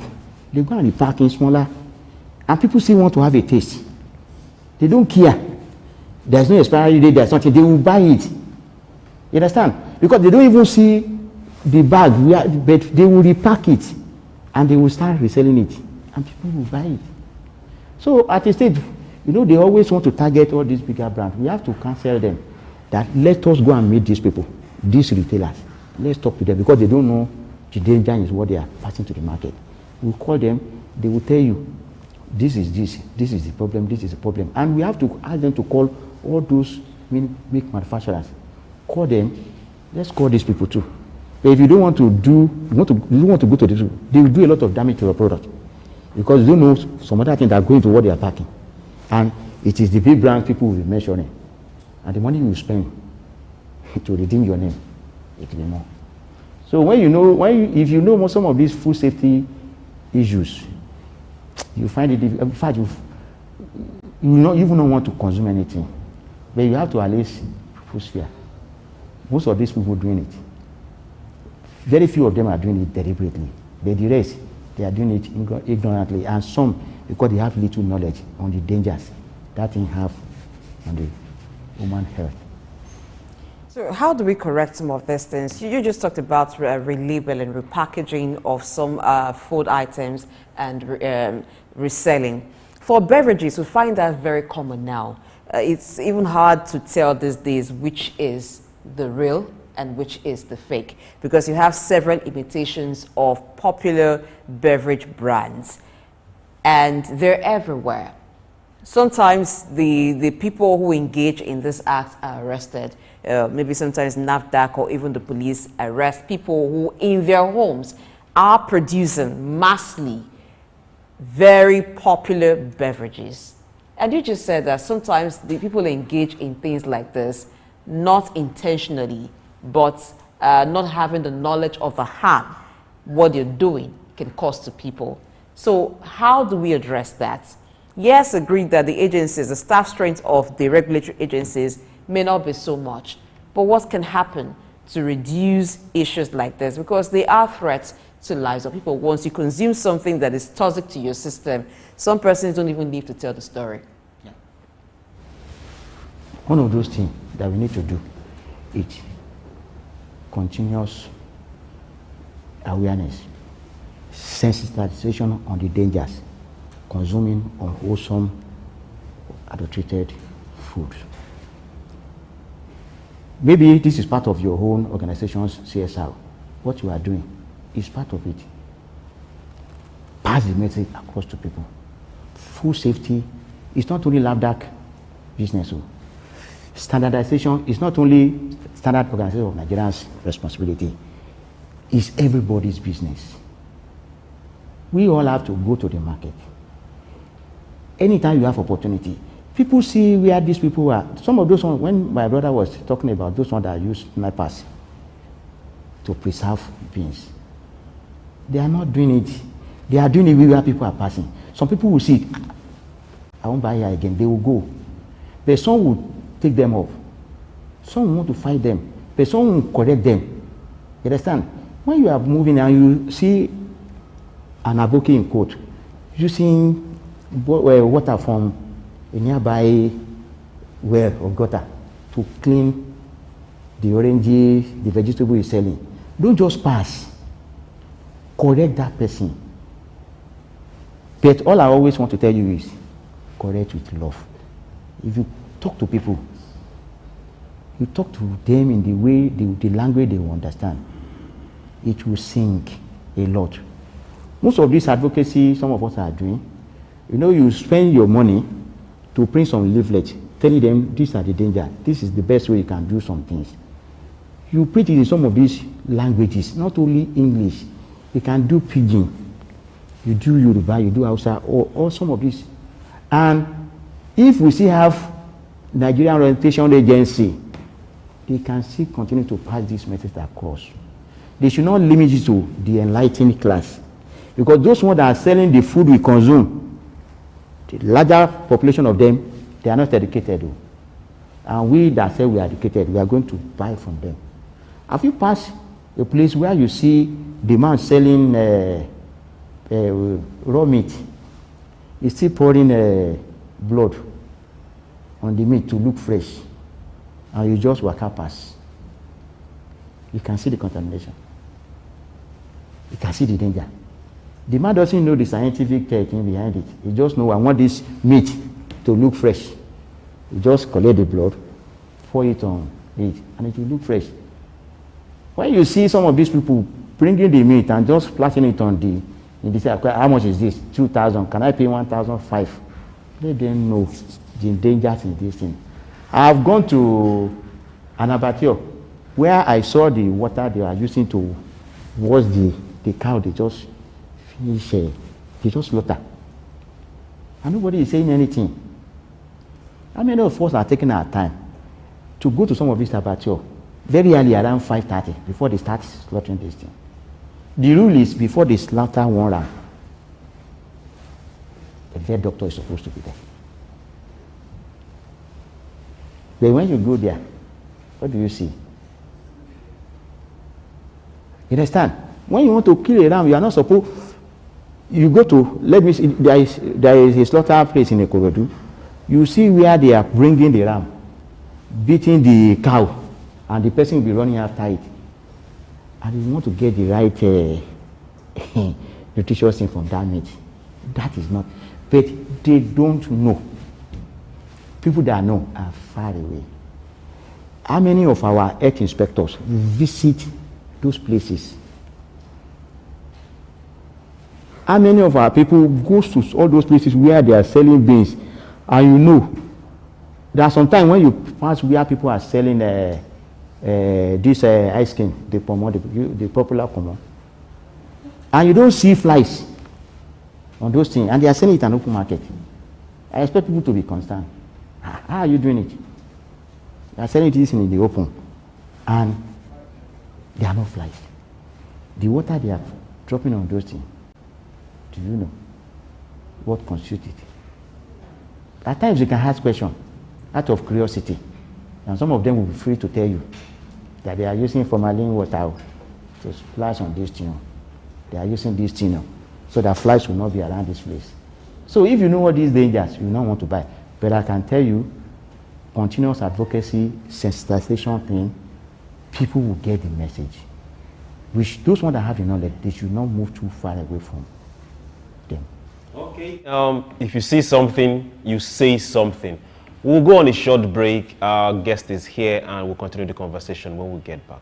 They go and repack in smaller, and people still want to have a taste. They don't care. There's no expiry date, there's nothing, they will buy it. You understand? Because they don't even see the bag, but they will repack it and they will start reselling it, and people will buy it. So at a stage, you know, they always want to target all these bigger brands. We have to cancel them. That let us go and meet these people, these retailers. Let's talk to them, because they don't know the danger is what they are passing to the market. We call them, they will tell you, this is the problem, this is the problem. And we have to ask them to call all those milk manufacturers. Call them. Let's call these people too. But if you don't want to go to this, they will do a lot of damage to your product, because you don't know some other things that are going to what they are packing. And it is the big brand people will be measuring. And the money you spend to redeem your name, it will be more. So when you know, if you know some of these food safety issues, you find it, in fact, you not even don't want to consume anything. But you have to at least food fear. Most of these people doing it. Very few of them are doing it deliberately. But the rest, they are doing it ignorantly. And some, because they have little knowledge on the dangers that thing have on the human health. So how do we correct some of these things? You just talked about relabeling, repackaging of some food items and reselling. For beverages, we find that very common now. It's even hard to tell these days which is the real and which is the fake, because you have several imitations of popular beverage brands and they're everywhere. Sometimes the people who engage in this act are arrested. Maybe sometimes NAFDAC or even the police arrest people who in their homes are producing massively very popular beverages. And you just said that sometimes the people engage in things like this not intentionally, but not having the knowledge of the harm what you're doing can cause to people. So how do we address that? Yes, agreed that the agencies, the staff strength of the regulatory agencies may not be so much, but what can happen to reduce issues like this? Because they are threats to lives of people. Once you consume something that is toxic to your system, some persons don't even need to tell the story. Yeah. One of those things that we need to do is continuous awareness, sensitization on the dangers, consuming unwholesome, adulterated food. Maybe this is part of your own organization's CSR. What you are doing is part of it. Pass the message across to people. Food safety is not only LABDAC business. Standardization is not only Standard Organization of Nigerians' responsibility. It's everybody's business. We all have to go to the market. Anytime you have opportunity, people see where these people are. Some of those ones, when my brother was talking about those ones that use snipers to preserve beans, they are not doing it. They are doing it where people are passing. Some people will see it. I won't buy here again. They will go. But some will take them up. Some will want to fight them. But some will correct them. You understand? When you are moving and you see an aboki in court using water from a nearby well or gutter to clean the oranges, the vegetable he's selling, don't just pass. Correct that person. But all I always want to tell you is correct with love. If you talk to people, you talk to them in the way, the language they will understand, it will sink a lot. Most of this advocacy some of us are doing, you spend your money to print some leaflets telling them these are the danger, this is the best way you can do some things. You print it in some of these languages, not only English. You can do Pidgin, you do Yoruba, you do Hausa, or some of these. And if we still have Nigerian Orientation Agency, they can still continue to pass this message across. They should not limit it to the enlightened class. Because those ones that are selling the food we consume, the larger population of them, they are not educated. And we that say we are educated, we are going to buy from them. Have you passed a place where you see the man selling raw meat? He's still pouring blood on the meat to look fresh. And you just walk up past. You can see the contamination. You can see the danger. The man doesn't know the scientific thing behind it. He just knows, I want this meat to look fresh. You just collect the blood, pour it on it, and it will look fresh. When you see some of these people bringing the meat and just splashing it on they say, how much is this? 2,000. Can I pay 1,500? Let them know the dangers in this thing. I've gone to an abattoir where I saw the water they are using to wash the cow. They just finish, they just slaughter. And nobody is saying anything. How many of us are taking our time to go to some of these abattoirs very early, around 5:30, before they start slaughtering this thing. The rule is before they slaughter one ram, a vet doctor is supposed to be there. Then when you go there, what do you see? You understand? When you want to kill a ram, you are not supposed. You go to, let me see, there is a slaughter place in Ikorodu. You see where they are bringing the ram, beating the cow, and the person will be running after it. And you want to get the right nutritious thing from that meat. That is not. But they don't know. People that know are far away. How many of our health inspectors visit those places? How many of our people go to all those places where they are selling beans? And you know, there are sometimes when you pass where people are selling this ice cream, the pomo, the popular pomo, and you don't see flies on those things, and they are selling it in an open market. I expect people to be concerned. How are you doing it? They are selling this in the open, and there are no flies. The water they are dropping on those things, do you know what constitutes it? At times you can ask questions out of curiosity, and some of them will be free to tell you that they are using formalin water to splash on this thing. They are using this thing so that flies will not be around this place. So if you know all these dangers, you will not want to buy. But I can tell you, continuous advocacy, sensitization thing, people will get the message. Which those ones that have the knowledge, they should not move too far away from them. Okay. If you see something, you say something. We'll go on a short break. Our guest is here and we'll continue the conversation when we get back.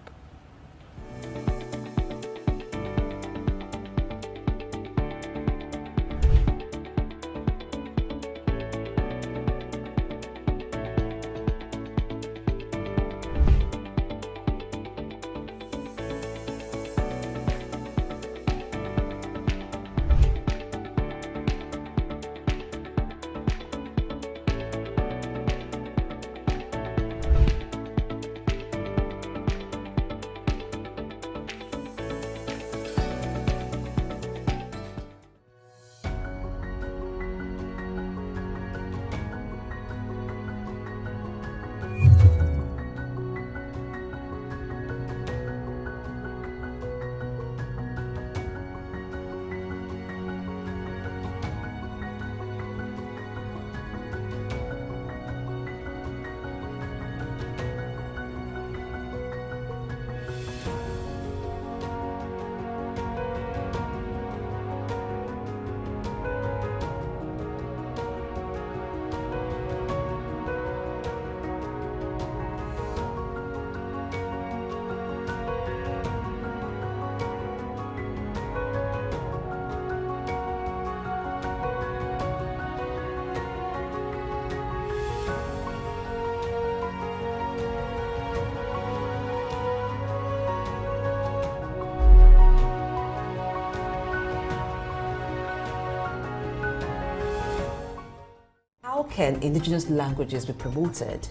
How can indigenous languages be promoted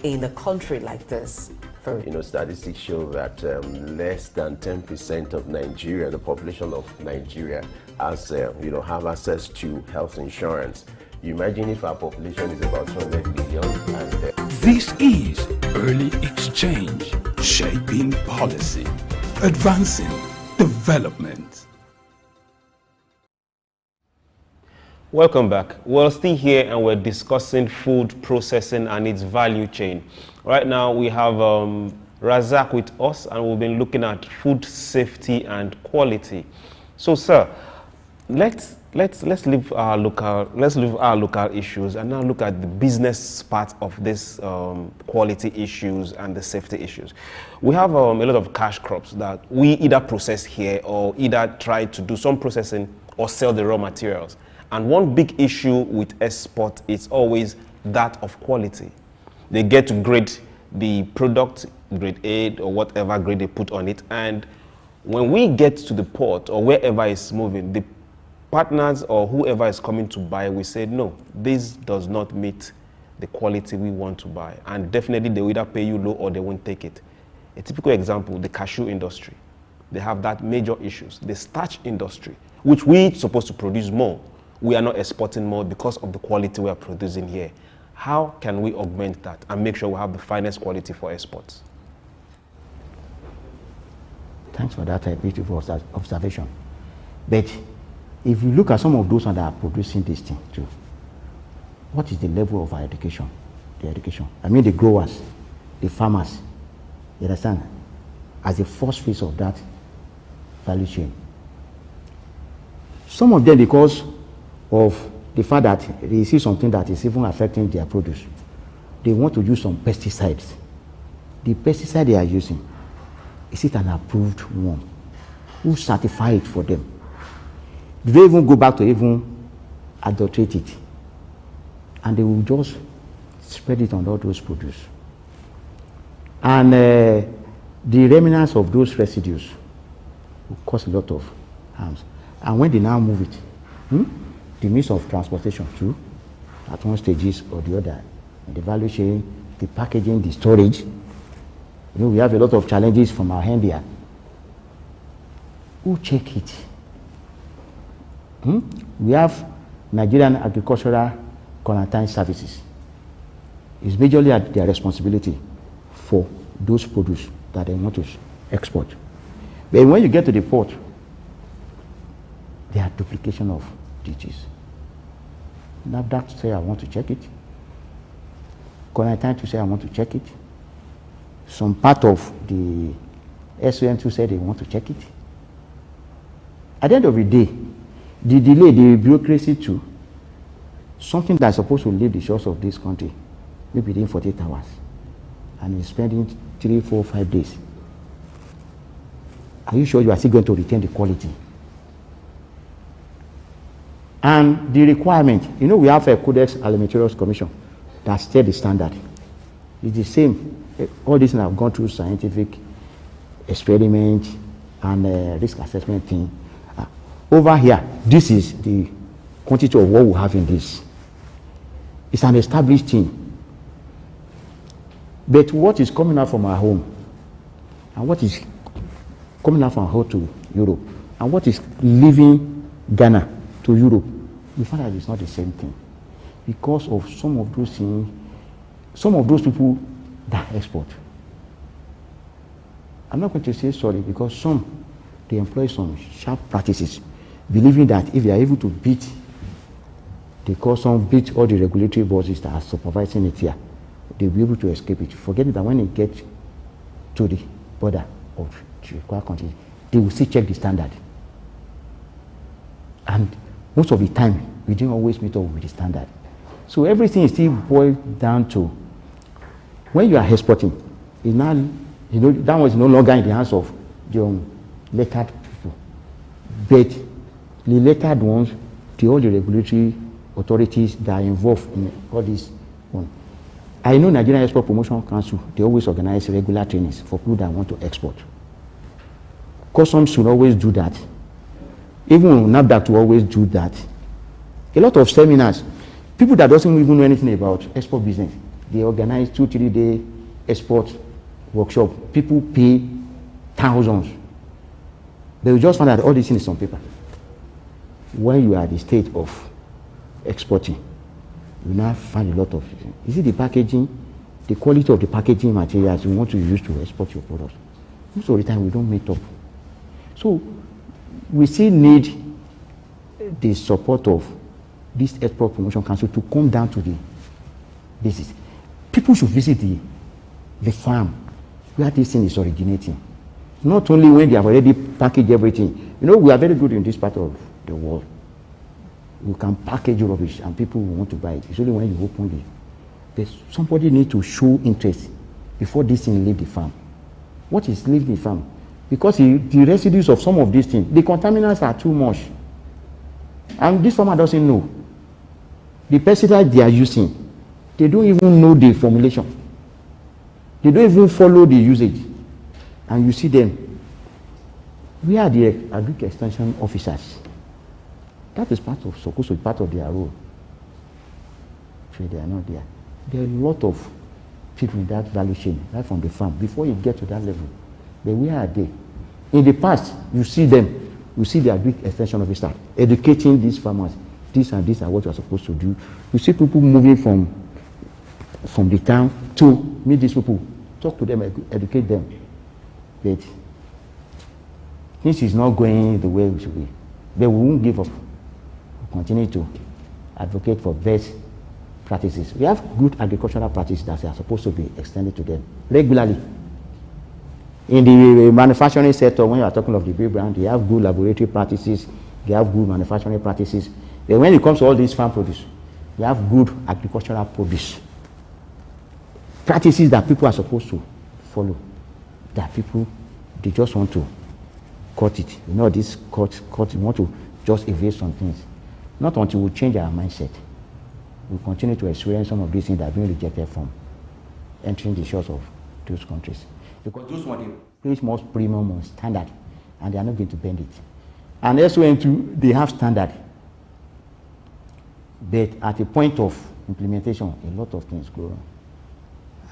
in a country like this? Statistics show that less than 10% of Nigeria, the population of Nigeria, has, have access to health insurance. You imagine if our population is about 200 million. This is Early Exchange, shaping policy, advancing development. Welcome back. We're still here and we're discussing food processing and its value chain. Right now we have Razak with us and we've been looking at food safety and quality. So sir, let's leave our local issues and now look at the business part of this quality issues and the safety issues. We have a lot of cash crops that we either process here or either try to do some processing or sell the raw materials. And one big issue with export is always that of quality. They get to grade the product, grade A or whatever grade they put on it. And when we get to the port or wherever it's moving, the partners or whoever is coming to buy, we say, no, this does not meet the quality we want to buy. And definitely they will either pay you low or they won't take it. A typical example, the cashew industry. They have that major issues. The starch industry, which we're supposed to produce more, we are not exporting more because of the quality we are producing here. How can we augment that and make sure we have the finest quality for exports? Thanks for that beautiful observation. But if you look at some of those that are producing this thing too, what is the level of our education? The education. I mean the growers, the farmers, you understand? As the first phase of that value chain. Some of them, because of the fact that they see something that is even affecting their produce, they want to use some pesticides. The pesticide they are using, is it an approved one? Who certify it for them? Do they even go back to even adulterate it? And they will just spread it on all those produce. And the remnants of those residues will cause a lot of harms. And when they now move it, the means of transportation too, at one stage or the other, the value chain, the packaging, the storage, we have a lot of challenges from our hand here. Who check it? We have Nigerian Agricultural Quarantine Services. It's majorly their responsibility for those produce that they want to export. But when you get to the port, there are duplication of duties. NAFDAC say I want to check it. Quarantine to say I want to check it. Some part of the SOM to say they want to check it. At the end of the day, the delay, the bureaucracy too, something that's supposed to leave the shores of this country, maybe within 48 hours, and is spending 3, 4, 5 days. Are you sure you are still going to retain the quality? And the requirement, we have a Codex Alimentarius Commission that set the standard. It's the same. All these have gone through scientific experiment and risk assessment thing. Over here, this is the quantity of what we have in this. It's an established thing. But what is coming out from our home, and what is coming out from our home to Europe, and what is leaving Ghana to Europe, we find that it's not the same thing. Because of some of those things, some of those people that export. I'm not going to say sorry, because they employ some sharp practices, believing that if they are able to beat all the regulatory bodies that are supervising it here, they'll be able to escape it. Forgetting that when they get to the border of the required country, they will still check the standard. And most of the time, we didn't always meet up with the standard. So everything is still boiled down to, when you are exporting, that one is no longer in the hands of the lettered people. But the lettered ones, all the regulatory authorities that are involved in all this one. I know Nigerian Export Promotion Council, they always organize regular trainings for people that want to export. Customs should always do that. Even NAFDAC will always do that. A lot of seminars, people that doesn't even know anything about export business, they organize 2-3 day export workshop. People pay thousands. They will just find out all these things is on paper. When you are at the state of exporting, you now find a lot of things. Is it the packaging, the quality of the packaging materials you want to use to export your products? Most of the time we don't meet up. So we still need the support of this Export Promotion Council to come down to the basis. People should visit the farm where this thing is originating. Not only when they have already packaged everything. We are very good in this part of the world. You can package rubbish and people will want to buy it. It's only when you open it. Somebody needs to show interest before this thing leave the farm. What is leaving the farm? Because the residues of some of these things, the contaminants are too much. And this farmer doesn't know. The pesticide they are using, they don't even know the formulation. They don't even follow the usage. And you see them. We are the agric extension officers. That is supposed to be part of their role. So they are not there. There are a lot of people in that value chain, right from the farm, before you get to that level. But where are they? In the past, you see them, you see their big extension officer educating these farmers. This and this are what you are supposed to do. You see people moving from the town to meet these people, talk to them, educate them. But this is not going the way we should be. But we won't give up. We'll continue to advocate for best practices. We have good agricultural practices that are supposed to be extended to them regularly. In the manufacturing sector, when you are talking of the big brand, they have good laboratory practices, they have good manufacturing practices. Then when it comes to all these farm produce, we have good agricultural produce. Practices that people are supposed to follow. That people, they just want to cut it. You know, this cut, you want to just evade some things. Not until we change our mindset. We continue to experience some of these things that are being rejected from entering the shores of those countries. Because those want to place more premium on standard, and they are not going to bend it. And elsewhere too, they have standard. But at the point of implementation, a lot of things go wrong.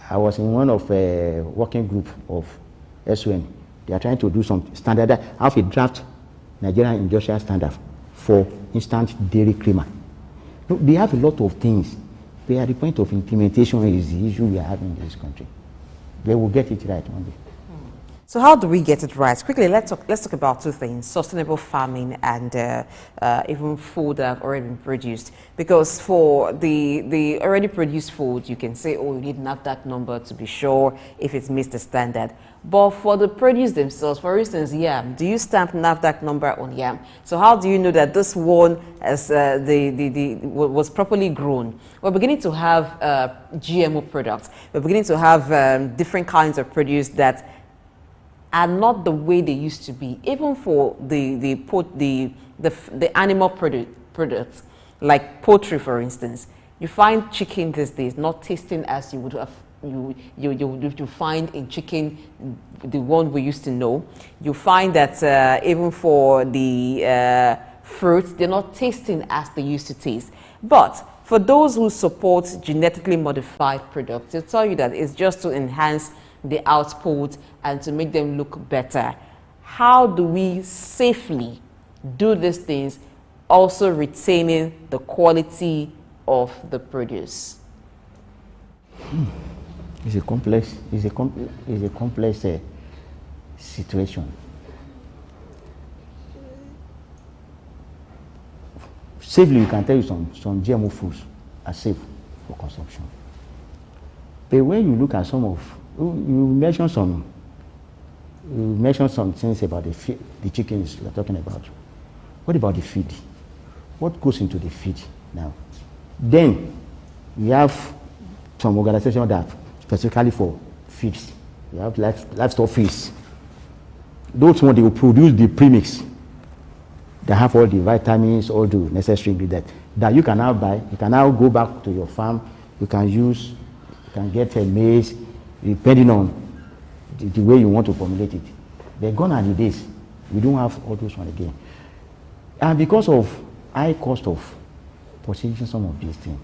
I was in one of a working group of SON. They are trying to do some standard, have a draft Nigerian industrial standard for instant dairy creamer. They have a lot of things, but at the point of implementation is the issue we are having in this country. They will get it right one day. So how do we get it right? Quickly, let's talk about two things: sustainable farming and even food that have already been produced. Because for the already produced food, you can say, oh, you need NAFDAC number to be sure if it's missed the standard. But for the produce themselves, for instance, yam, do you stamp NAFDAC number on yam? So how do you know that this one as was properly grown? We're beginning to have GMO products. We're beginning to have different kinds of produce that are not the way they used to be. Even for the animal products, like poultry, for instance, you find chicken these days not tasting as you would have you find in chicken, the one we used to know. You find that even for the fruits, they're not tasting as they used to taste. But for those who support genetically modified products, they'll tell you that it's just to enhance the output and to make them look better. How do we safely do these things, also retaining the quality of the produce? It's a complex situation. Safely, we can tell you some GMO foods are safe for consumption. But when you look at some of, you mentioned some things about the chickens you're talking about. What about the feed? What goes into the feed now? Then we have some organizations that specifically for feeds. We have livestock feeds. Those ones, they will produce the premix that have all the vitamins, all the necessary ingredients that you can now buy. You can now go back to your farm. You can use, you can get a maize, depending on the way you want to formulate it. They're gone are the days. We don't have all those ones again. And because of high cost of purchasing some of these things,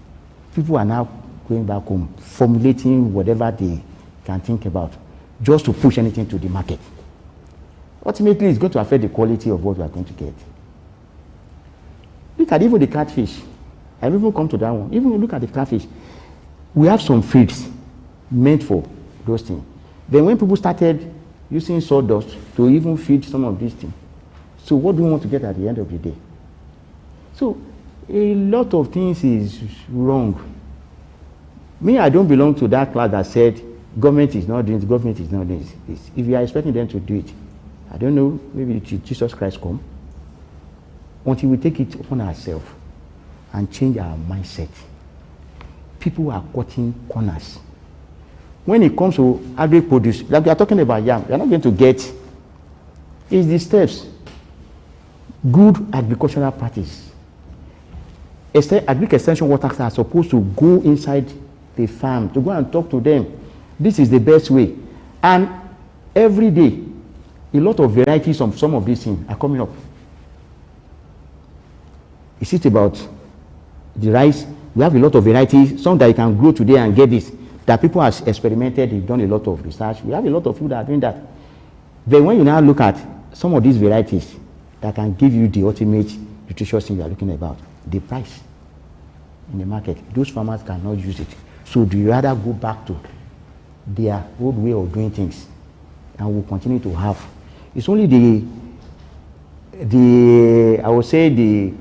people are now going back home, formulating whatever they can think about, just to push anything to the market. Ultimately, it's going to affect the quality of what we are going to get. Look at even the catfish. I've even come to that one. Even look at the catfish. We have some feeds meant for those things. Then when people started using sawdust to even feed some of these things, so what do we want to get at the end of the day? So a lot of things is wrong. Me, I don't belong to that class that said government is not doing this, government is not doing this. If you are expecting them to do it, I don't know, maybe Jesus Christ come, until we take it upon ourselves and change our mindset. People are cutting corners. When it comes to agri-produce, like we are talking about yam, we are not going to get, is the steps. Good agricultural practice. Agric extension workers are supposed to go inside the farm, to go and talk to them. This is the best way. And every day, a lot of varieties of some of these things are coming up. Is it about the rice? We have a lot of varieties, some that you can grow today and get this. That people have experimented, they've done a lot of research. We have a lot of people that are doing that. But when you now look at some of these varieties that can give you the ultimate nutritious thing you are looking about, the price in the market, those farmers cannot use it. So do you rather go back to their old way of doing things, and we'll continue to have? It's only I would say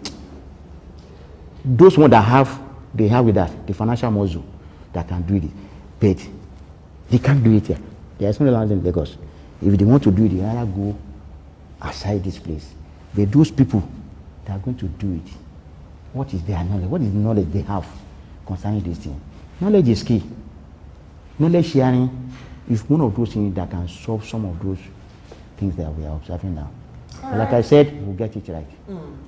those ones that they have with that, the financial muscle that can do it, but they can't do it here. There is no land in Lagos. If they want to do it, they rather go outside this place. But those people that are going to do it, what is their knowledge? What is the knowledge they have concerning this thing? Knowledge is key. Knowledge sharing is one of those things that can solve some of those things that we are observing now. Like I said, we'll get it right.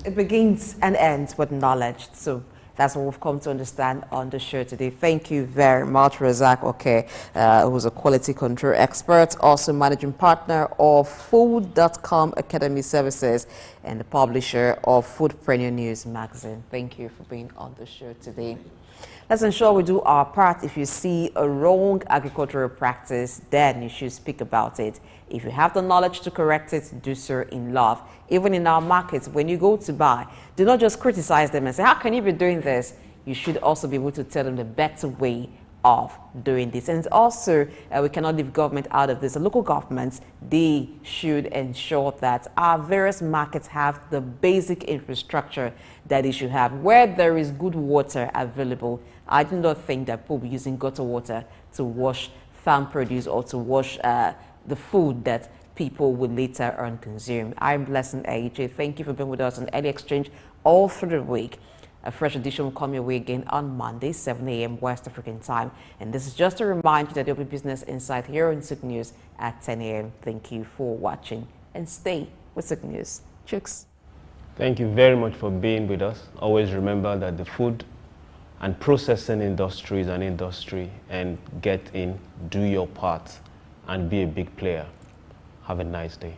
It begins and ends with knowledge. So that's what we've come to understand on the show today. Thank you very much, Razak Oke, who's a quality control expert, also managing partner of Food.com Academy Services and the publisher of Foodpreneur News magazine. Thank you for being on the show today. Let's ensure we do our part. If you see a wrong agricultural practice, then you should speak about it. If you have the knowledge to correct it, do so in love. Even in our markets, when you go to buy, do not just criticize them and say, how can you be doing this? You should also be able to tell them the better way of doing this. And also, we cannot leave government out of this. The local governments, they should ensure that our various markets have the basic infrastructure that they should have. Where there is good water available, I do not think that people will be using gutter water to wash farm produce or to wash the food that people will later on consume. I'm Blessing AJ. Thank you for being with us on Early Exchange all through the week. A fresh edition will come your way again on Monday, 7 a.m. West African time. And this is just a reminder that there'll be Business Insight here on Sook News at 10 a.m. Thank you for watching and stay with Sook News. Chooks. Thank you very much for being with us. Always remember that the food and processing industry is an industry, and get in, do your part, and be a big player. Have a nice day.